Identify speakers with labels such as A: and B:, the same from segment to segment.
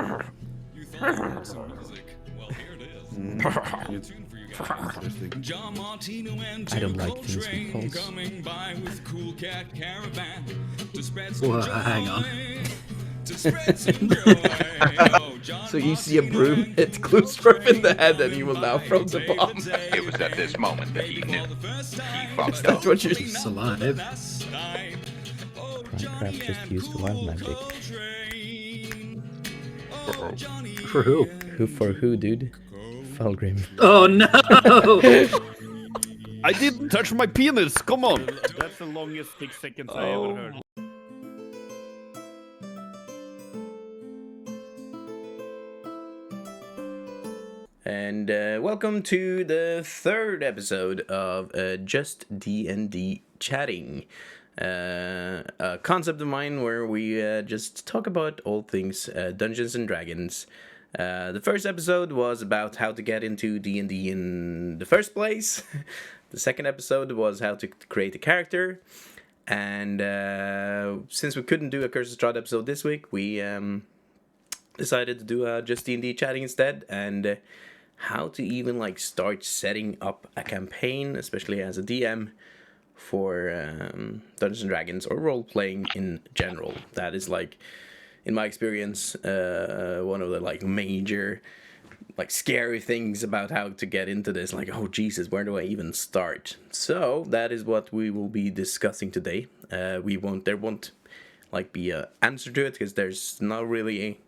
A: You thought you heard some music? Well, here it is. A tune for you guys. John Martino and
B: I don't
A: Joe
B: like things with
A: Coltrane
B: pulse.
A: coming by with Cool Cat Caravan to spread some
C: Well,
A: joy.
C: hang on.
A: To spread some joy. Oh, John
D: So you see a
A: Martino
D: broom
A: and
D: hit
A: Joe
D: Gloomsworth in the head, and
A: Coltrane
D: he will now
A: coming
D: throw
A: by
D: the
A: to
D: bomb.
A: save the day.
E: It was at this moment that he knew. He fucked
D: That's
E: up.
D: what you're
C: He's alive.
B: Minecraft just used wild magic.
C: For who?
B: Who for who, dude? Fulgrim.
C: Oh no!
F: I didn't touch my penis. Come on. That's the longest 6 seconds I ever heard.
D: And welcome to the third episode of Just D&D Chatting. A concept of mine where we just talk about all things Dungeons and Dragons. The first episode was about how to get into D&D in the first place. The second episode was how to create a character. And since we couldn't do a Curse of Strahd episode this week, we decided to do Just D&D Chatting instead. And how to even like start setting up a campaign, especially as a DM, for Dungeons and Dragons or role playing in general. That is like, in my experience, one of the like major, like scary things about how to get into this. Like, oh Jesus, where do I even start? So that is what we will be discussing today. There won't like be an answer to it because there's not really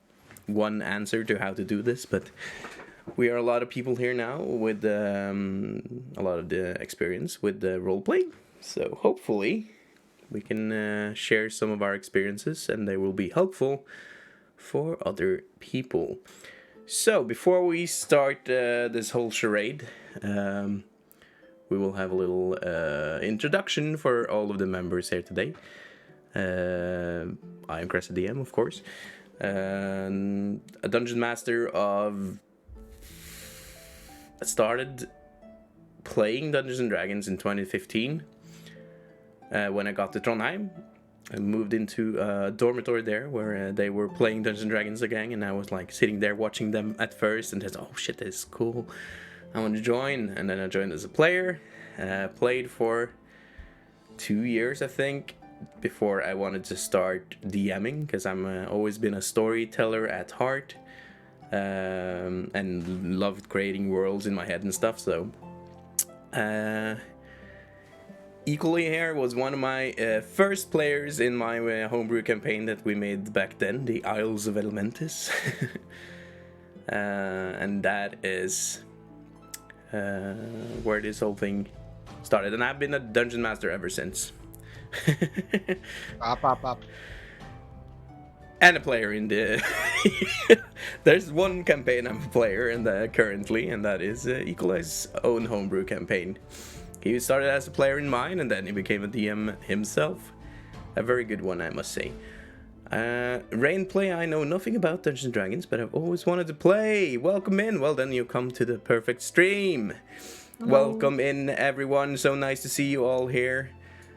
D: one answer to how to do this, but we are a lot of people here now with a lot of the experience with the roleplay. So hopefully we can share some of our experiences and they will be helpful for other people. So before we start this whole charade, we will have a little introduction for all of the members here today. I am Cressa DM, of course. A Dungeon Master of... I started playing Dungeons and Dragons in 2015 when I got to Trondheim. I moved into a dormitory there where they were playing Dungeons and Dragons again, and I was like sitting there watching them at first and just, oh shit, this is cool, I want to join. And then I joined as a player, played for 2 years I think before I wanted to start DMing, because I'm always been a storyteller at heart. And loved creating worlds in my head and stuff, so Ekolie here was one of my first players in my homebrew campaign that we made back then, the Isles of Elementis. And that is where this whole thing started, and I've been a dungeon master ever since.
C: Up.
D: And a player in the... There's one campaign I'm a player in currently, and that is Ekolie's own homebrew campaign. He started as a player in mine, and then he became a DM himself. A very good one, I must say. Rainplay, I know nothing about Dungeons & Dragons, but I've always wanted to play. Welcome in. Well, then you come to the perfect stream. Hello. Welcome in, everyone. So nice to see you all here.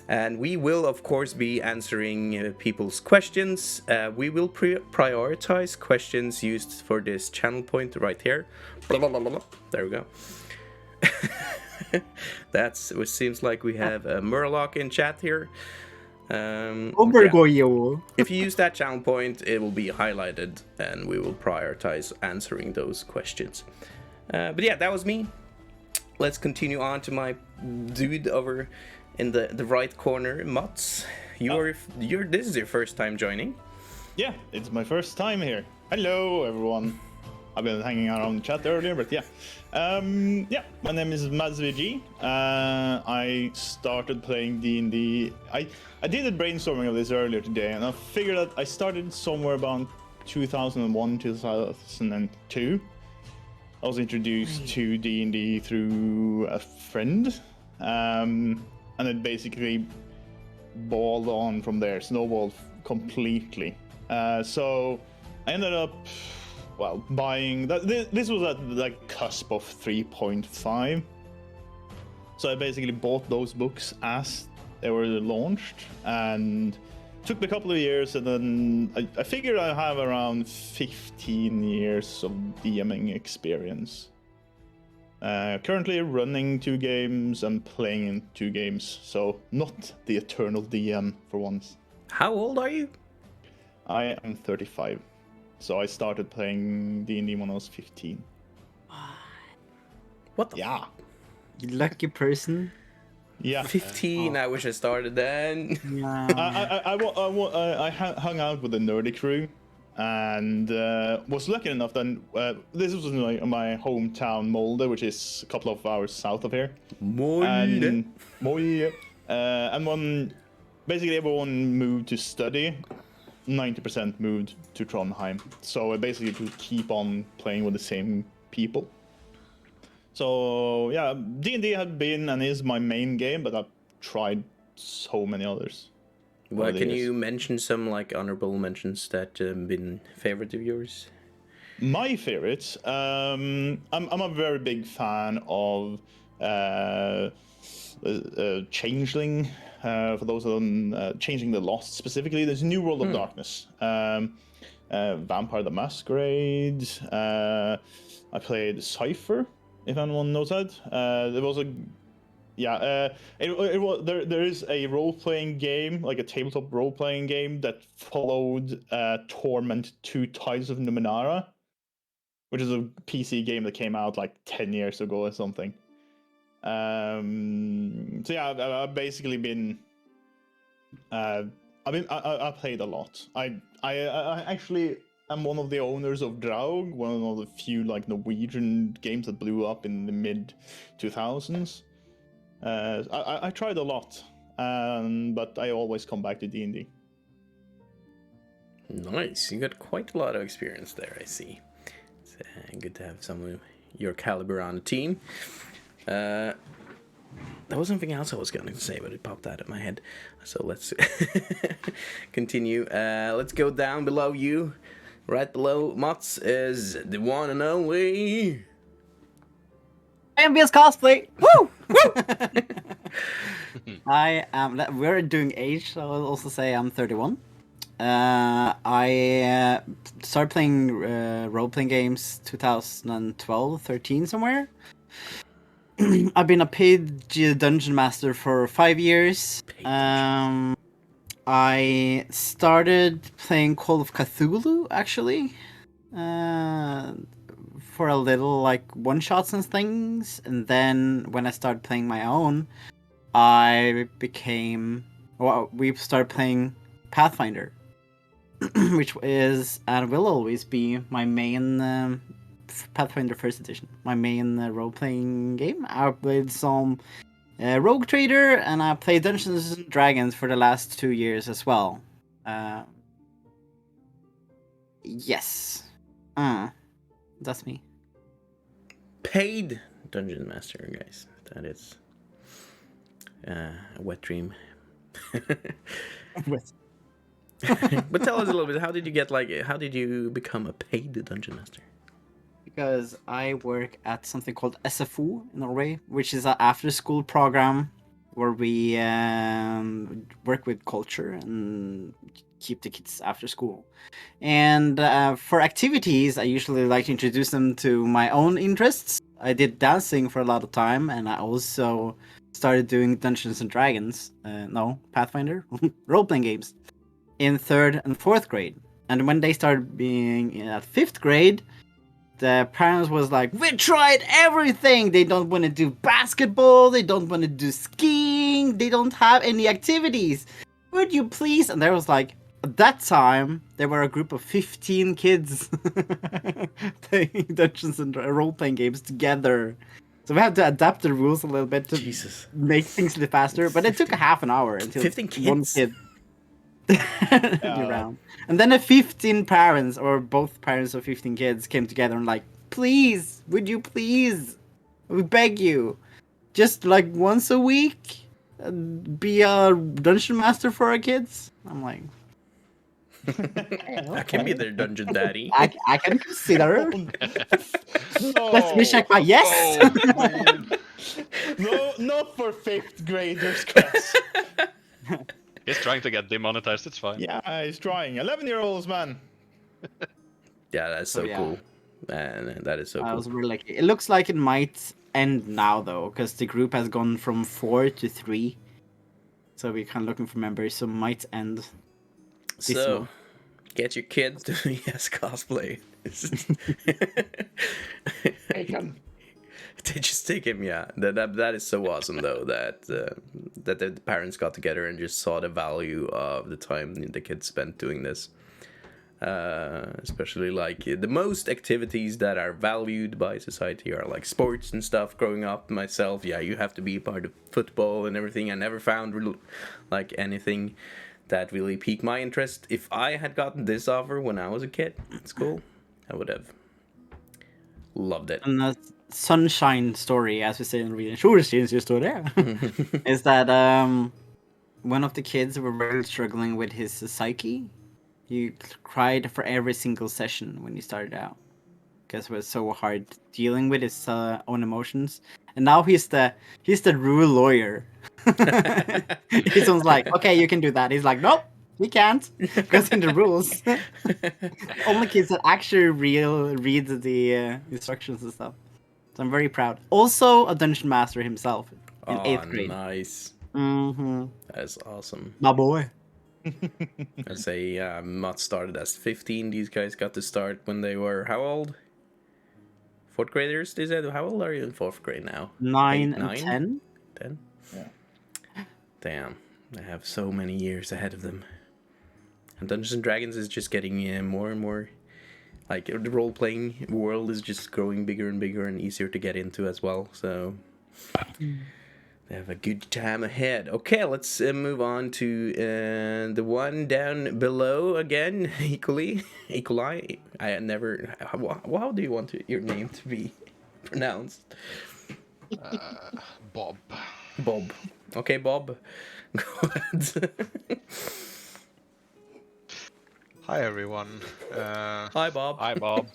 D: And we will, of course, be answering people's questions. We will prioritize questions used for this channel point right here. Blah, blah, blah, blah. There we go. It seems like we have a Murloc in chat here. Yeah. If you use that channel point, it will be highlighted, and we will prioritize answering those questions. But yeah, that was me. Let's continue on to my dude over in the right corner, Mats. This is your first time joining.
G: Yeah, it's my first time here. Hello, everyone. I've been hanging around the chat earlier, but yeah. My name is Madsvg. I started playing D&D. I did a brainstorming of this earlier today, and I figured that I started somewhere about 2001, 2002. I was introduced to D&D through a friend. And it basically balled on from there, snowballed completely. So I ended up, buying that. This was at the cusp of 3.5. So I basically bought those books as they were launched, and took me a couple of years, and then I figured I have around 15 years of DMing experience. Currently running 2 games and playing in 2 games, so not the eternal DM for once.
D: How old are you?
G: I am 35, so I started playing D&D when I was 15.
D: What the?
G: Yeah.
C: You lucky person.
G: Yeah.
D: 15. I wish I started then.
C: Yeah.
G: I hung out with the nerdy crew, and was lucky enough then. This was in my hometown, Molde, which is a couple of hours south of here.
D: Molde.
G: And when basically everyone moved to study, 90% moved to Trondheim. So I basically could keep on playing with the same people. So yeah, D&D had been and is my main game, but I've tried so many others.
D: Well, can you mention some like honorable mentions that been favorite of yours?
G: My favorites. I'm a very big fan of Changeling. For those of them, Changing the Lost specifically. There's a New World of Darkness. Vampire the Masquerade. I played Cypher, if anyone knows that. There was a there is a role-playing game, like a tabletop role-playing game that followed Torment 2 Tides of Numenera, which is a PC game that came out like 10 years ago or something. So yeah, I've basically been I played a lot. I actually am one of the owners of Draug, one of the few like Norwegian games that blew up in the mid 2000s. I tried a lot, but I always come back to D&D.
D: Nice, you got quite a lot of experience there, I see. It's good to have some of your caliber on the team. There was something else I was going to say, but it popped out of my head. So let's continue. Let's go down below you. Right below Mats is the one and only...
C: I am VScosplay. Woo! Woo! I am. We're doing age, so I'll also say I'm 31. I started playing role-playing games 2012, 13 somewhere. I've been a paid dungeon master for 5 years. I started playing Call of Cthulhu actually, for a little like one-shots and things, and then when I started playing my own, we started playing Pathfinder, which is and will always be my main Pathfinder First Edition, my main role-playing game. I played some Rogue Trader, and I played Dungeons and Dragons for the last 2 years as well. Yes. That's me.
D: Paid Dungeon Master, guys. That is a wet dream. But tell us a little bit, how did you become a paid Dungeon Master?
C: Because I work at something called SFO in Norway, which is an after-school program where we work with culture and keep the kids after school. And for activities, I usually like to introduce them to my own interests. I did dancing for a lot of time, and I also started doing Dungeons and Dragons, Pathfinder, role-playing games, in 3rd and 4th grade. And when they started being at 5th grade, the parents was like, we tried everything. They don't want to do basketball. They don't want to do skiing. They don't have any activities. Would you please? And there was like, at that time, there were a group of 15 kids playing Dungeons and role-playing games together. So we had to adapt the rules a little bit to make things a little faster. But it took a half an hour until
D: 15 kids?
C: one kid around. And then the 15 parents, or both parents of 15 kids, came together and like, please, would you please, we beg you, just like once a week, be a dungeon master for our kids? I'm like,
D: I can be their dungeon daddy.
C: I can consider. Let me check my yes.
G: No, not for 5th graders, Chris.
H: He's trying to get demonetized. It's fine.
G: Yeah, he's trying. 11-year-olds, man.
D: Yeah, that's so
C: yeah.
D: cool. Man, that is so
C: I
D: cool.
C: was really lucky. It looks like it might end now though, because the group has gone from 4 to 3. So we're kind of looking for members, so might end this
D: So,
C: month.
D: get your kids to VScosplay.
G: Take him.
D: They just take him, yeah. That is so awesome though that that the parents got together and just saw the value of the time the kids spent doing this. Especially like the most activities that are valued by society are like sports and stuff. Growing up myself, yeah, you have to be a part of football and everything. I never found like anything that really piqued my interest. If I had gotten this offer when I was a kid at school, I would have loved it.
C: And the sunshine story, as we say in Norwegian, solskenshistorie, is that one of the kids were really struggling with his psyche. He cried for every single session when he started out because it was so hard dealing with his own emotions. And now he's the rule lawyer. He's like, okay, you can do that. He's like, nope, he can't because in the rules, only kids that actually read the instructions and stuff. So I'm very proud. Also, a dungeon master himself in 8th grade.
D: Nice.
C: Mm-hmm.
D: That's awesome.
C: My boy.
D: I say Matt started as 15. These guys got to start when they were how old? 4th graders? They said, how old are you in 4th grade now?
C: 9
D: 8,
C: and 10.
D: 10?
G: Yeah.
D: Damn. They have so many years ahead of them. And Dungeons and Dragons is just getting more and more. Like, the role-playing world is just growing bigger and bigger and easier to get into as well, so... They have a good time ahead. Okay, let's move on to the one down below again. Ekolie. I never... How do you want your name to be pronounced?
H: Bob.
D: Bob. Okay, Bob. Go ahead.
I: Hi everyone.
D: Hi, Bob.
H: Hi, Bob.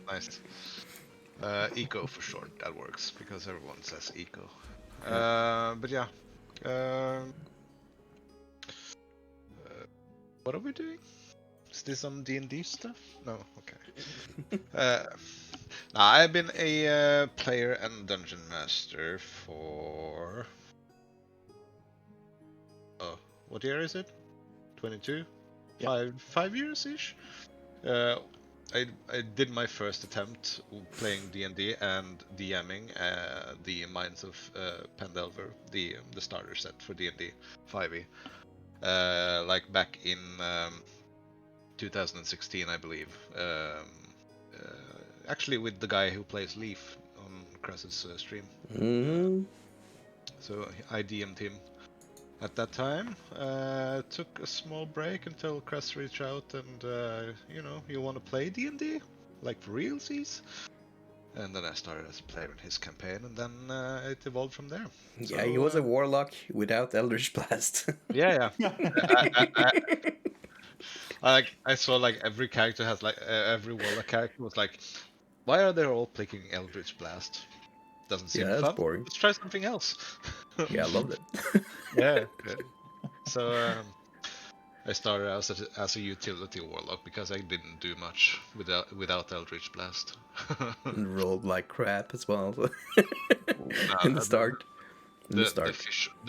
I: Nice. Eco for short, that works because everyone says eco. But yeah. What are we doing? Is this some D&D stuff? No, okay. I've been a player and dungeon master for... what year is it? 22?
G: Yeah.
I: 5 years-ish? I did my first attempt playing D&D and DMing the Minds of Pendelver, the starter set for D&D 5e. Like back in 2016, I believe. Actually with the guy who plays Leaf on Cress's stream.
D: Mm-hmm.
I: So I DM'd him at that time. Took a small break until Cress reached out and, you know, you want to play D&D? Like for realsies? And then I started as a player in his campaign, and then it evolved from there.
D: Yeah, he was a warlock without Eldritch Blast.
I: Yeah. I saw like every character has like every warlock character was like, why are they all picking Eldritch Blast? Doesn't seem
D: that's
I: fun.
D: boring.
I: Let's try something else.
D: Yeah, I loved it.
I: Yeah. So I started as a utility warlock because I didn't do much without Eldritch Blast.
D: And rolled like crap as well. In the start.
I: The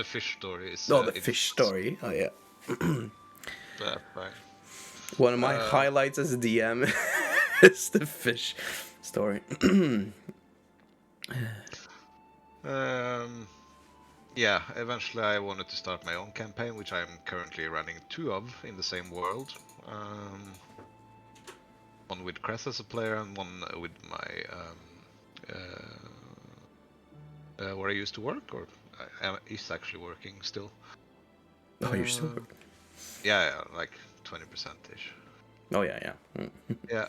I: fish story is.
D: Oh, the fish story. Oh yeah.
I: Fine.
D: One of my highlights as a DM is the fish story.
I: Yeah, eventually I wanted to start my own campaign, which I'm currently running 2 of in the same world. One with Cress as a player and one with my where I used to work, or is actually working still.
D: Oh, you're still working?
I: Yeah, like 20%ish.
D: Oh yeah.
I: Yeah.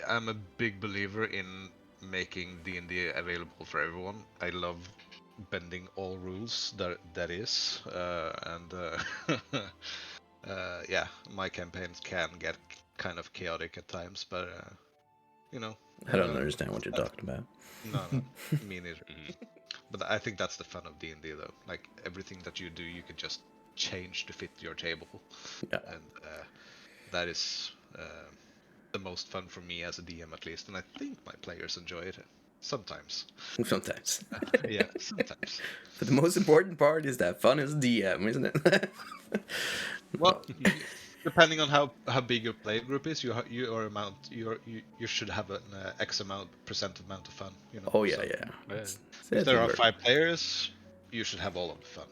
I: I'm a big believer in making D&D available for everyone. I love bending all rules that is, and yeah, my campaigns can get kind of chaotic at times, but you know.
D: I don't understand what you're talking about.
I: No, me neither. But I think that's the fun of D&D, though. Like everything that you do, you can just change to fit your table, and that is the most fun for me as a DM, at least. And I think my players enjoy it sometimes.
D: Sometimes.
I: Yeah, sometimes.
D: But the most important part is that fun as DM, isn't it?
I: Well, depending on how big your player group is, you should have an X percent amount of fun. You know.
D: Oh yeah,
I: So
D: yeah.
I: if there are 5 players, you should have all of the fun.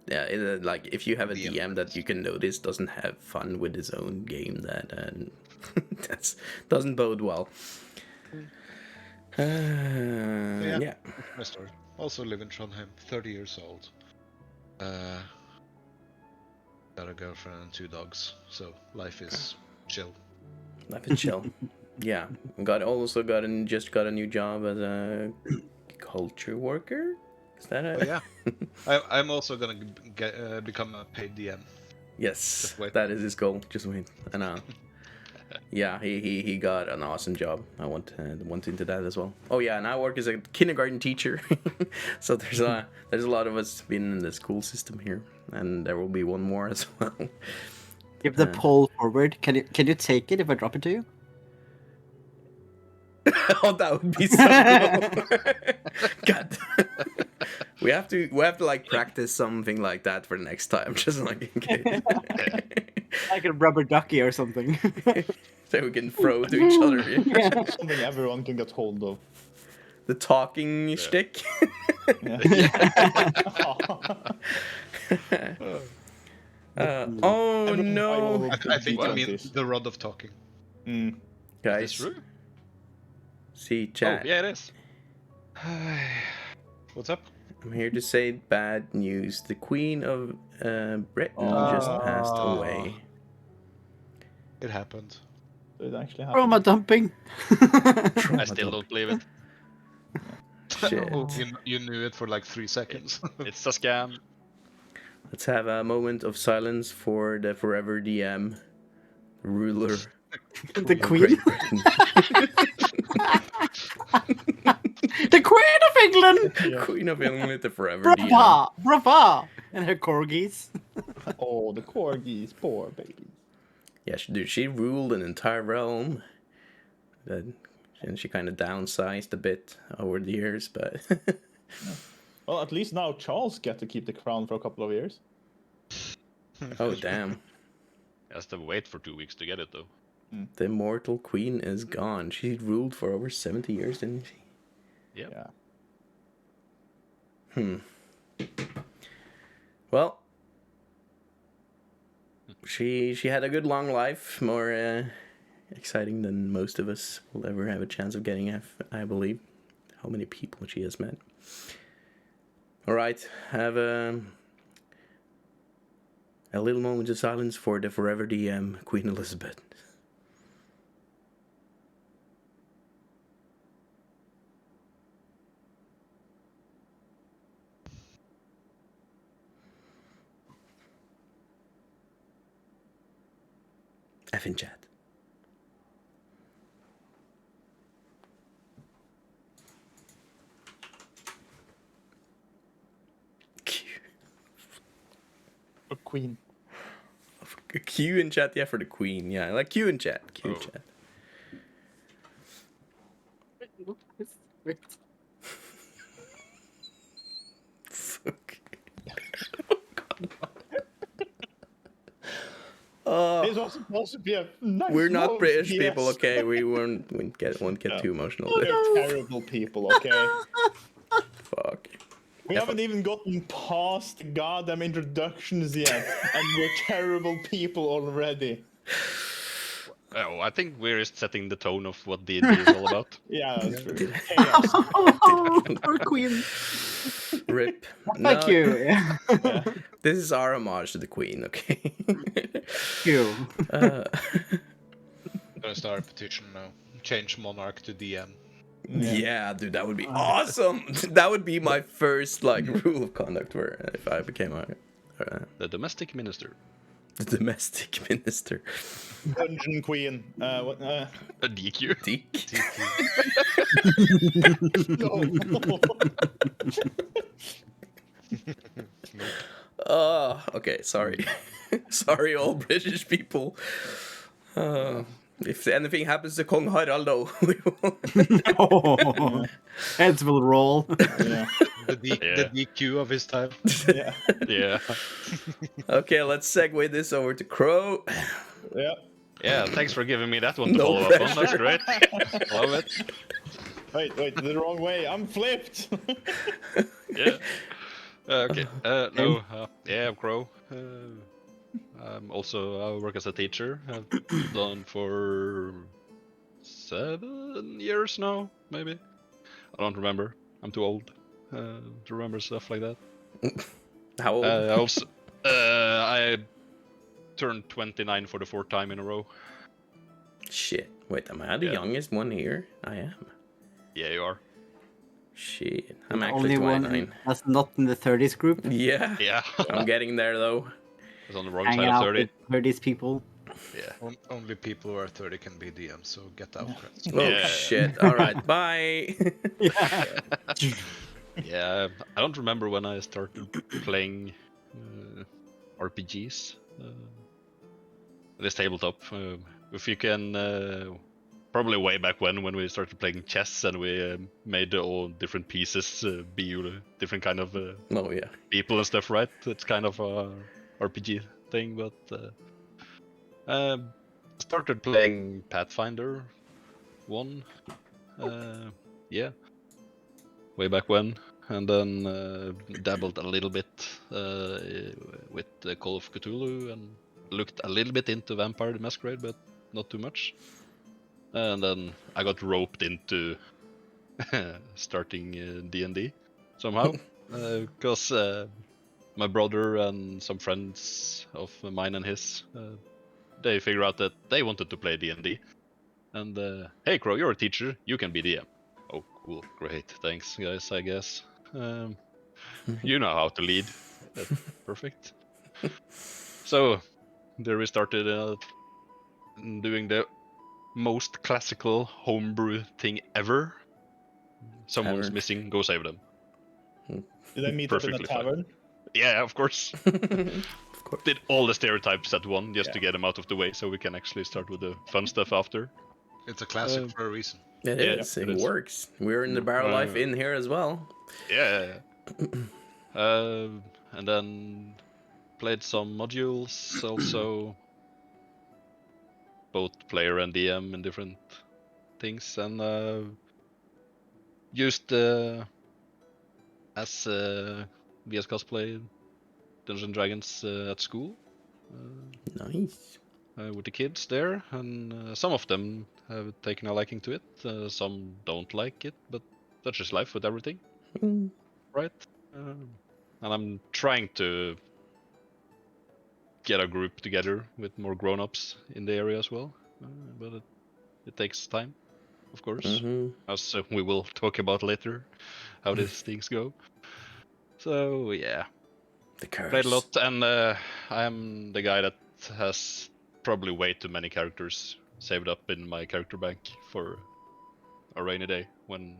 D: Yeah, like if you have a
I: DM
D: DM that you can notice doesn't have fun with his own game, that that's doesn't bode well. Yeah.
I: That's my story. Also live in Trondheim, 30 years old. Got a girlfriend and 2 dogs, so life is chill.
D: Life is chill. Yeah, just got a new job as a culture worker. Is that a...
I: Oh yeah, I'm also gonna become a paid DM.
D: Yes, that is his goal. Just wait. And yeah, he got an awesome job. I went into that as well. Oh yeah, and I work as a kindergarten teacher. So there's a lot of us been in the school system here, and there will be one more as well.
C: Give the poll forward. Can you take it if I drop it to you?
D: Oh, that would be so cool. God. We have to like practice something like that for next time, just like in case.
C: Like a rubber ducky or something.
D: So we can throw to each other.
G: Something everyone can get hold of.
D: The talking shtick. Oh no!
I: I think you mean the rod of talking.
D: Guys, see chat.
H: Oh, yeah, it is.
I: What's up?
D: I'm here to say bad news. The Queen of Britain just passed away.
I: It happened.
G: It actually happened.
C: Trauma dumping.
H: I still don't believe it.
D: Shit.
I: You knew it for like 3 seconds.
H: It's a scam.
D: Let's have a moment of silence for the forever DM, ruler.
C: The
D: of
C: Queen.
D: Great Britain.
C: The Queen of England.
D: Queen of England, the forever DM.
C: Brava, brava, and her corgis.
G: Oh, the corgis, poor baby.
D: Yeah, she ruled an entire realm. And she kind of downsized a bit over the years, but...
G: Well, at least now Charles get to keep the crown for a couple of years.
D: Oh, damn.
H: Has to wait for 2 weeks to get it, though.
D: The immortal queen is gone. She ruled for over 70 years, didn't she?
H: Yep.
G: Yeah.
D: Well, she had a good long life, more exciting than most of us will ever have a chance of getting, I believe. How many people she has met. All right, have a little moment of silence for the forever DM, Queen Elizabeth. F in chat.
G: A queen.
D: Q in chat, yeah, for the queen. Yeah, like Q in chat. Q in chat. Fuck.
G: This was supposed to be a nice
D: We're not
G: moment,
D: British
G: yes.
D: people, okay? We won't get too emotional.
G: They're terrible people, okay?
D: Fuck.
G: We haven't even gotten past the goddamn introductions yet, and we're terrible people already.
H: Oh, I think we're just setting the tone of what D&D is all about.
G: Yeah, that's true.
C: Oh, poor Queen.
D: Rip.
C: Thank you. Yeah.
D: This is our homage to the queen, okay?
C: Thank you.
I: I'm gonna start a petition now. Change monarch to DM.
D: Yeah, dude, that would be awesome. That would be my first rule of conduct for if I became a
H: The domestic minister.
D: the domestic minister.
G: Dungeon Queen. What?
H: A DQ.
G: No.
D: Oh, okay, sorry. Sorry, all British people. If anything happens to Kong Harald, though, we will...
C: Heads will roll.
G: Yeah.
I: The DQ of his time.
G: Yeah.
H: Yeah.
D: Okay, let's segue this over to Crow.
G: Yeah.
H: Yeah, thanks for giving me that one to
D: No
H: follow up on. That's great. Love it.
G: Wait, the wrong way. I'm flipped.
H: Yeah. Okay. No. Yeah, I'm Crow. I'm also I work as a teacher. I've done for 7 years now, maybe. I don't remember. I'm too old to remember stuff like that.
D: How old?
H: I also I turned 29 for the 4th time in a row.
D: Shit. Wait, am I the youngest one here? I am.
H: Yeah, you are.
D: Shit. I'm
C: The
D: actually
C: only
D: 29.
C: one that's not in the 30s group.
D: Yeah.
H: Yeah.
D: I'm getting there, though.
H: I was on the wrong
C: Hanging
H: side of
C: out
H: 30.
C: with 30s people.
H: Yeah.
I: Only people who are 30 can be DM, so get out, Chris.
D: Oh,
H: Yeah.
D: shit. All right, bye.
H: Yeah, I don't remember when I started playing RPGs. This tabletop. If you can, probably way back when we started playing chess and we made all different pieces be different kind of
D: Oh, yeah.
H: people and stuff, right? It's kind of a RPG thing, but started playing Pathfinder 1. Yeah, way back when. And then dabbled a little bit with Call of Cthulhu and looked a little bit into Vampire the Masquerade, but not too much. And then I got roped into starting D&D somehow, because my brother and some friends of mine and his, they figured out that they wanted to play D&D. And hey, Crow, you're a teacher, you can be DM. Oh, cool, great, thanks, guys, I guess. You know how to lead. That's perfect. So there we started doing the most classical homebrew thing ever. Someone's
D: Tavern.
H: missing, go save them.
G: Did I meet up in a
H: Perfectly fine.
G: tavern?
H: Yeah, of course.
D: Of course.
H: Did all the stereotypes at one just to
G: Yeah.
H: get them out of the way so we can actually start with the fun stuff after.
I: It's a classic for a reason.
D: It
H: Yeah,
D: is.
H: it
D: It
H: is.
D: works. We're in the barrel life in here as well.
H: Yeah. And then played some modules also, both player and DM in different things, and used as VScosplay Dungeons & Dragons at school
D: Nice.
H: with the kids there, and some of them have taken a liking to it, some don't like it, but that's just life with everything, right? And I'm trying to get a group together with more grown-ups in the area as well, but it takes time, of course, as we will talk about later how these things go. So yeah,
D: The curse.
H: played a lot, and I'm the guy that has probably way too many characters saved up in my character bank for a rainy day when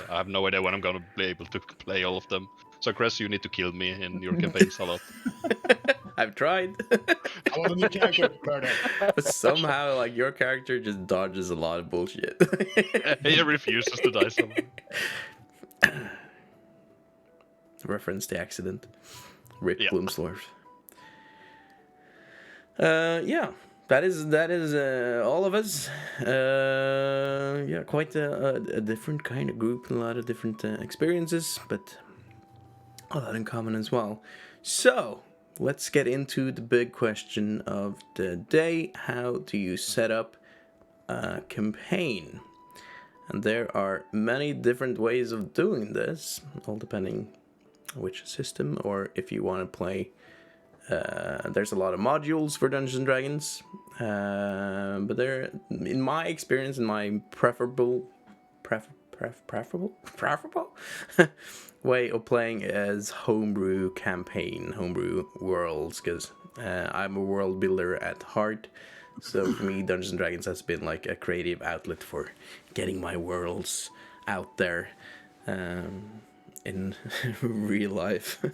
H: I have no idea when I'm gonna be able to play all of them. So Chris, you need to kill me in your campaigns a lot.
D: I've tried.
G: I want a new character, Carter.
D: But somehow, like, your character just dodges a lot of bullshit.
H: He refuses to die somehow.
D: Reference the accident. Rip
H: Yeah.
D: Gloomsworth. Yeah, that is all of us. Yeah, quite a different kind of group and a lot of different experiences, but a lot in common as well. So let's get into the big question of the day: how do you set up a campaign? And there are many different ways of doing this, all depending which system, or if you want to play. There's a lot of modules for Dungeons & Dragons, but they're, in my experience, in my preferable way of playing is homebrew campaign, homebrew worlds, because I'm a world builder at heart, So for me, Dungeons and Dragons has been like a creative outlet for getting my worlds out there in real life.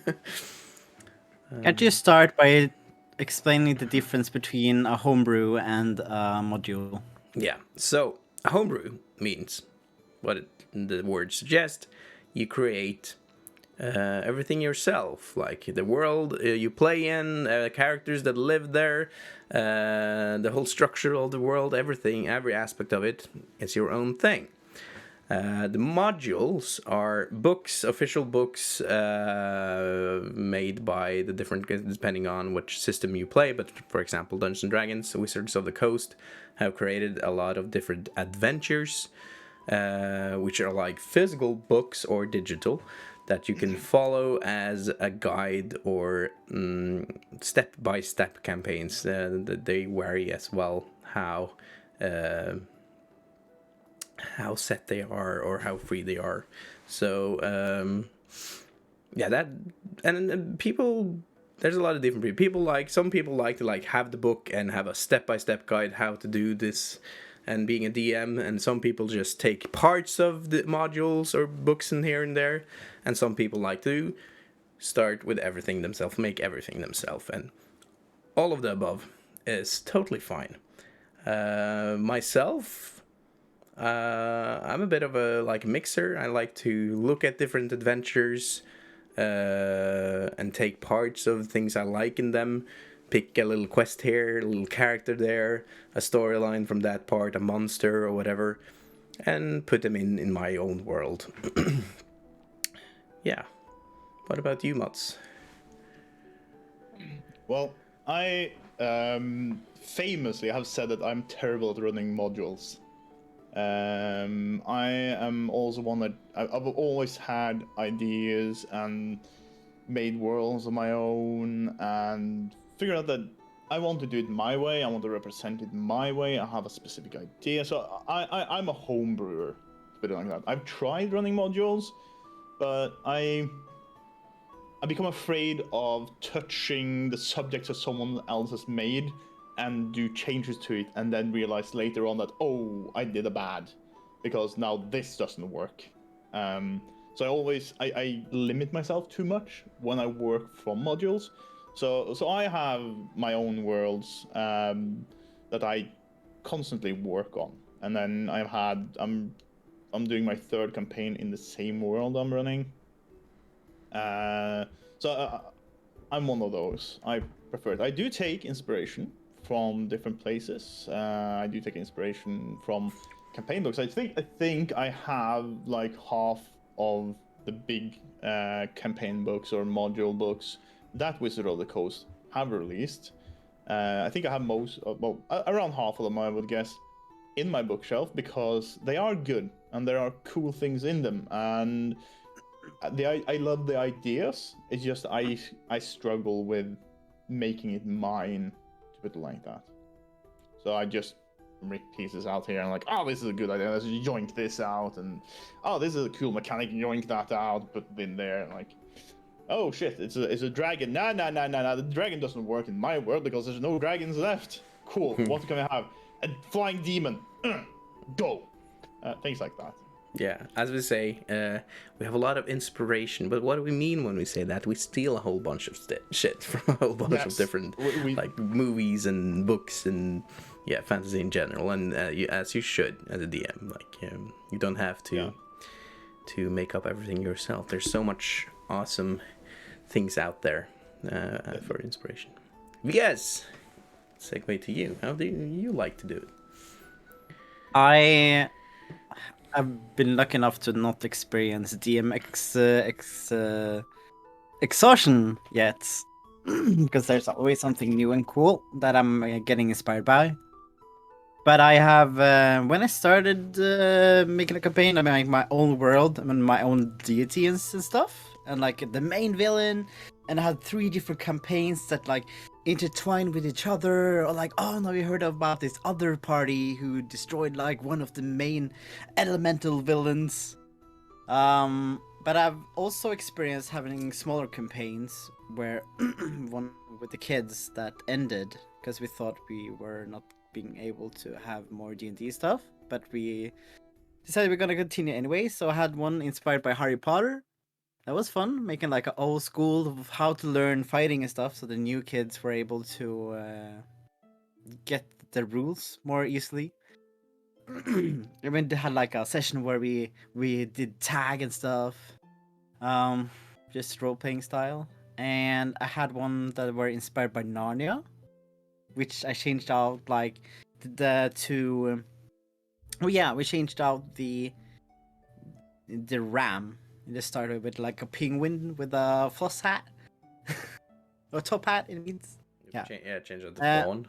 C: Can't you start by explaining the difference between a homebrew and a module?
D: Yeah, so a homebrew means what the word suggests. You create everything yourself, like the world you play in, characters that live there, the whole structure of the world, everything, every aspect of it is your own thing. The modules are books, official books made by the different, depending on which system you play. But for example, Dungeons and Dragons, Wizards of the Coast have created a lot of different adventures, which are like physical books or digital that you can follow as a guide or step-by-step campaigns. They vary as well how set they are or how free they are. So yeah, that and people, there's a lot of different people. Some people like to have the book and have a step-by-step guide how to do this and being a DM, and some people just take parts of the modules or books in here and there, and some people like to start with everything themselves, make everything themselves, and all of the above is totally fine. Myself, I'm a bit of a mixer. I like to look at different adventures and take parts of things I like in them, pick a little quest here, a little character there, a storyline from that part, a monster or whatever, and put them in my own world. Yeah. What about you, Mats?
G: Well, I famously have said that I'm terrible at running modules. I am also one that I've always had ideas and made worlds of my own and figured out that I want to do it my way. I want to represent it my way. I have a specific idea. So I'm a home brewer, put it like that. I've tried running modules, but I become afraid of touching the subjects that someone else has made and do changes to it and then realize later on that, oh, I did a bad because now this doesn't work. So I limit myself too much when I work from modules. So I have my own worlds that I constantly work on, and then I'm doing my third campaign in the same world I'm running. So I'm one of those. I prefer it. I do take inspiration from different places. I do take inspiration from campaign books. I think I have like half of the big campaign books or module books that Wizard of the Coast have released. I think I have around half of them, I would guess, in my bookshelf because they are good and there are cool things in them. And I love the ideas. It's just I struggle with making it mine, to put it like that. So I just rip pieces out here and like, oh, this is a good idea. Let's yoink this out, and oh, this is a cool mechanic. Yoink that out, put it in there. And like, oh shit, it's a dragon. Nah. The dragon doesn't work in my world because there's no dragons left. Cool. What can we have? A flying demon. Go. Things like that.
D: Yeah, as we say, we have a lot of inspiration, but what do we mean when we say that? We steal a whole bunch of shit from a whole bunch of different like movies and books and fantasy in general, and as you should as a DM. Like you don't have to make up everything yourself. There's so much awesome things out there for inspiration. Yes, segue to you. How do you like to do it?
C: I've been lucky enough to not experience DMX exhaustion yet, because there's always something new and cool that I'm getting inspired by. But I have, when I started making a campaign, I made my own world, I mean, my own deities and stuff, and like the main villain, and I had 3 different campaigns that like intertwine with each other, or like, oh no, you heard about this other party who destroyed like one of the main elemental villains. But I've also experienced having smaller campaigns where one with the kids that ended because we thought we were not being able to have more D&D stuff, but we decided we're gonna continue anyway. So I had one inspired by Harry Potter. That was fun, making like an old school of how to learn fighting and stuff, so the new kids were able to get the rules more easily. And then they had like a session where we did tag and stuff, just role playing style. And I had one that were inspired by Narnia, which I changed out like the two. Oh yeah, we changed out the ram. It just started with like a penguin with a floss hat, or top hat. It means yeah.
D: Change out the font.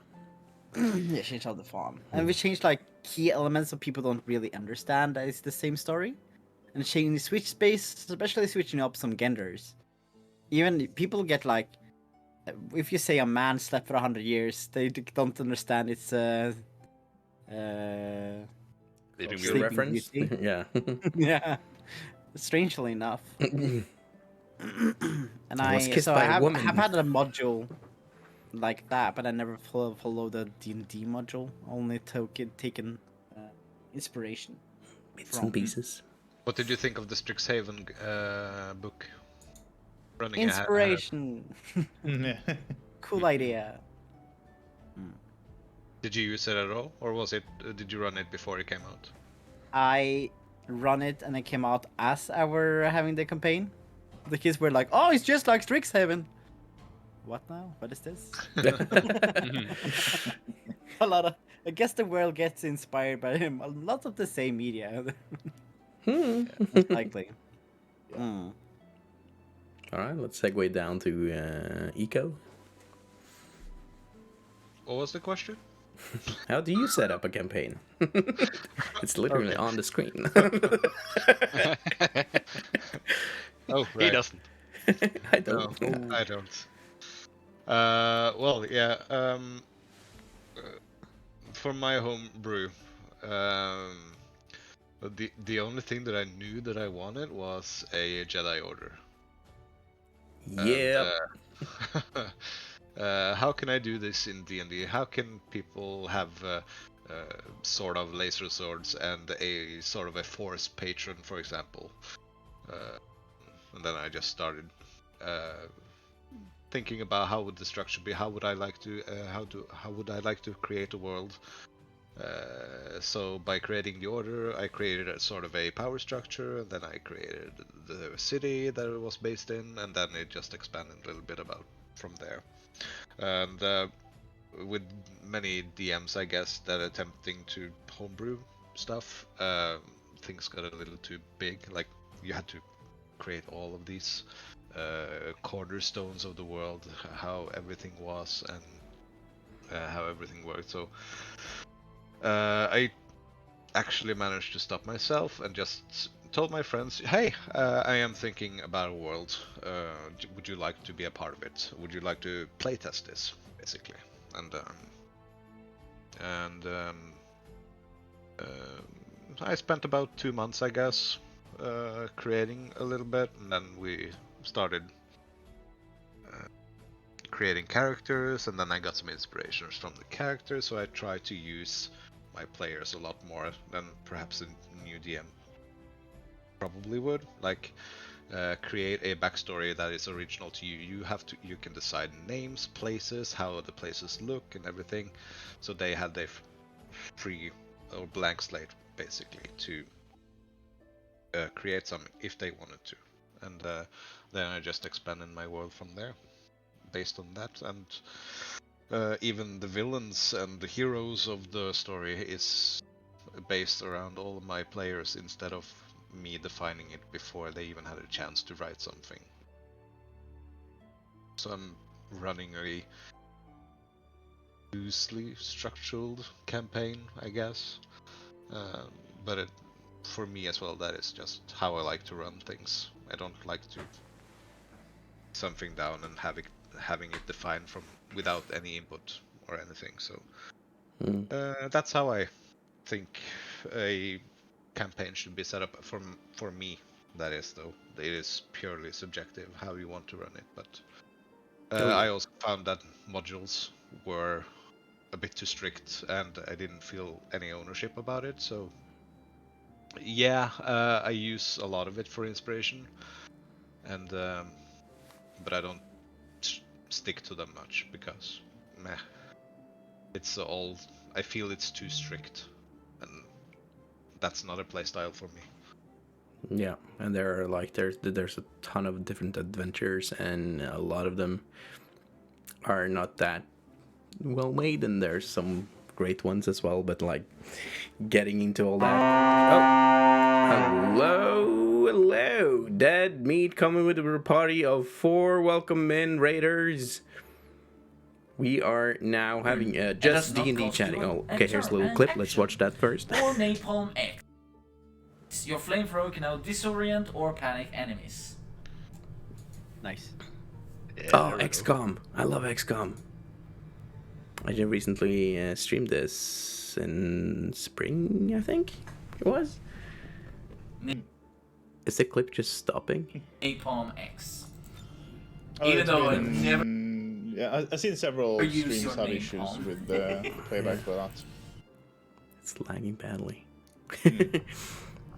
C: Yeah, change out the font, and we changed like key elements so people don't really understand that it's the same story, and changing switch space, especially switching up some genders. Even people get like, if you say a man slept for 100 years, they don't understand it's
H: Sleeping
D: reference.
C: Beauty.
D: Yeah.
C: Yeah, strangely enough. And
D: Was
C: I
D: kissed
C: so
D: by
C: I
D: a
C: have,
D: woman.
C: have had a module like that, but I never followed the D&D module. Only taken inspiration.
D: Bits and pieces.
I: What did you think of the Strixhaven book? Running
C: Inspiration. Cool idea.
I: Did you use it at all, or was it? Did you run it before it came out?
C: I run it and it came out as I were having the campaign. The kids were like, "Oh, it's just like Strixhaven." What now? What is this? A lot of. I guess the world gets inspired by him. A lot of the same media. Likely. Mm.
D: All right, let's segue down to Eco.
I: What was the question?
D: How do you set up a campaign? It's literally on the screen.
I: Oh, right.
H: He doesn't.
D: I don't.
I: No, I don't. Well, yeah. For my home brew, the only thing that I knew that I wanted was a Jedi Order.
D: Yeah.
I: How can I do this in D&D? How can people have sort of laser swords and a sort of a force patron, for example? And then I just started thinking about how would the structure be? How would I like to how would I like to create a world? So by creating the order, I created a sort of a power structure, and then I created the city that it was based in, and then it just expanded a little bit about from there. And with many DMs, I guess, that attempting to homebrew stuff, things got a little too big. Like you had to create all of these cornerstones of the world, how everything was and how everything worked. So I actually managed to stop myself and just told my friends, hey, I am thinking about a world. Would you like to be a part of it? Would you like to playtest this, basically? And I spent about 2 months, I guess, creating a little bit, and then we started creating characters, and then I got some inspirations from the characters, so I tried to use my players a lot more than perhaps a new DM probably would. Like create a backstory that is original to you. You can decide names, places, how the places look and everything, so they had their free or blank slate basically to create some if they wanted to, and then I just expanded my world from there based on that. And even the villains and the heroes of the story is based around all of my players instead of me defining it before they even had a chance to write something. So I'm running a loosely structured campaign, I guess, but for me as well, that is just how I like to run things. I don't like to something down and having it defined from without any input or anything. So that's how I think a campaign should be set up for me. That is, though, it is purely subjective how you want to run it. But I also found that modules were a bit too strict, and I didn't feel any ownership about it. So yeah, I use a lot of it for inspiration, and but I don't stick to them much because meh, it's all. I feel it's too strict, and that's not a playstyle for me.
D: Yeah, and there are like there's a ton of different adventures, and a lot of them are not that well made, and there's some great ones as well. But like getting into all that. Oh, hello, Dead Meat coming with a party of 4. Welcome in, Raiders. We are now having just D&D chatting. Oh, okay, here's a little clip. Let's watch that first.
J: Or Napalm X. Your flamethrower can now disorient or panic enemies.
C: Nice.
D: Oh, XCOM. I love XCOM. I just recently streamed this in spring, I think it was. Is the clip just stopping?
J: Napalm X.
G: Oh,
J: Even though I
G: been,
J: never
G: yeah, I've seen several
J: use
G: streams
J: your
G: have
J: name,
G: issues
J: Palm.
G: with playback for that.
D: It's lagging badly.